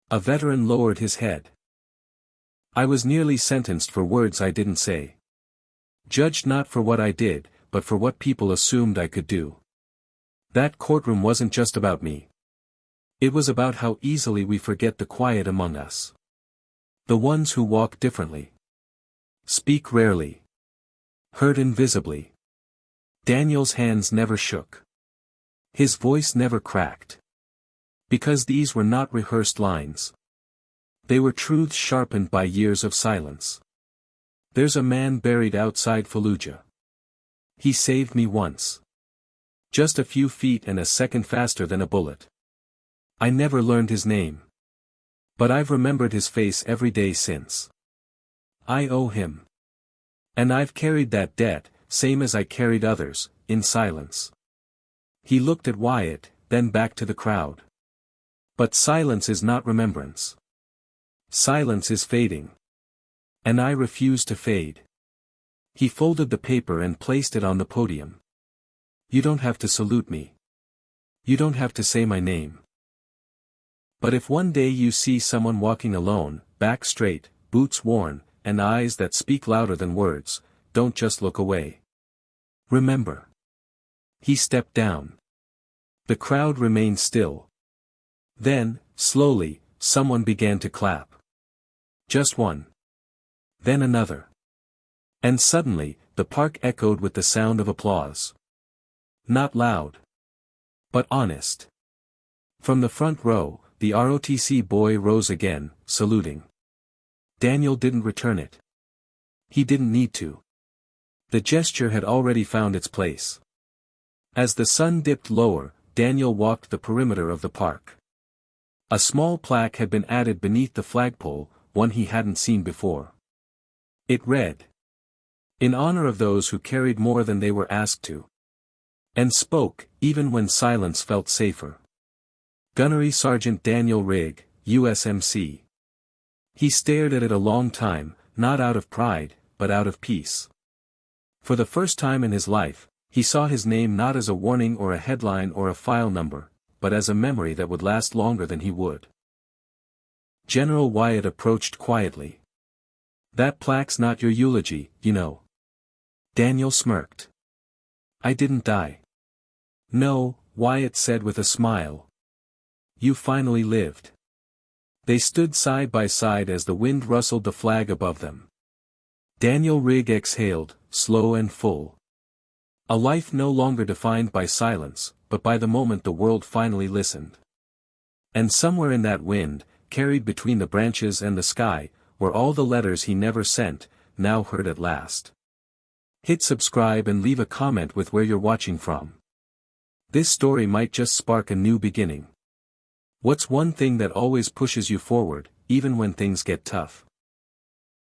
A veteran lowered his head. "I was nearly sentenced for words I didn't say. Judged not for what I did, but for what people assumed I could do. That courtroom wasn't just about me. It was about how easily we forget the quiet among us. The ones who walk differently. Speak rarely. Hurt invisibly." Daniel's hands never shook. His voice never cracked. Because these were not rehearsed lines. They were truths sharpened by years of silence. "There's a man buried outside Fallujah. He saved me once. Just a few feet and a second faster than a bullet. I never learned his name. But I've remembered his face every day since. I owe him. And I've carried that debt, same as I carried others, in silence." He looked at Wyatt, then back to the crowd. "But silence is not remembrance. Silence is fading. And I refuse to fade." He folded the paper and placed it on the podium. "You don't have to salute me. You don't have to say my name. But if one day you see someone walking alone, back straight, boots worn, and eyes that speak louder than words, don't just look away. Remember." He stepped down. The crowd remained still. Then, slowly, someone began to clap. Just one. Then another. And suddenly, the park echoed with the sound of applause. Not loud. But honest. From the front row, the ROTC boy rose again, saluting. Daniel didn't return it. He didn't need to. The gesture had already found its place. As the sun dipped lower, Daniel walked the perimeter of the park. A small plaque had been added beneath the flagpole, one he hadn't seen before. It read, "In honor of those who carried more than they were asked to." And spoke, even when silence felt safer. Gunnery Sergeant Daniel Rigg, USMC. He stared at it a long time, not out of pride, but out of peace. For the first time in his life, He saw his name not as a warning or a headline or a file number, but as a memory that would last longer than he would. General Wyatt approached quietly. "That plaque's not your eulogy, you know." Daniel smirked. "I didn't die." "No," Wyatt said with a smile. "You finally lived." They stood side by side as the wind rustled the flag above them. Daniel Rigg exhaled, slow and full. A life no longer defined by silence, but by the moment the world finally listened. And somewhere in that wind, carried between the branches and the sky, were all the letters he never sent, now heard at last. Hit subscribe and leave a comment with where you're watching from. This story might just spark a new beginning. What's one thing that always pushes you forward, even when things get tough?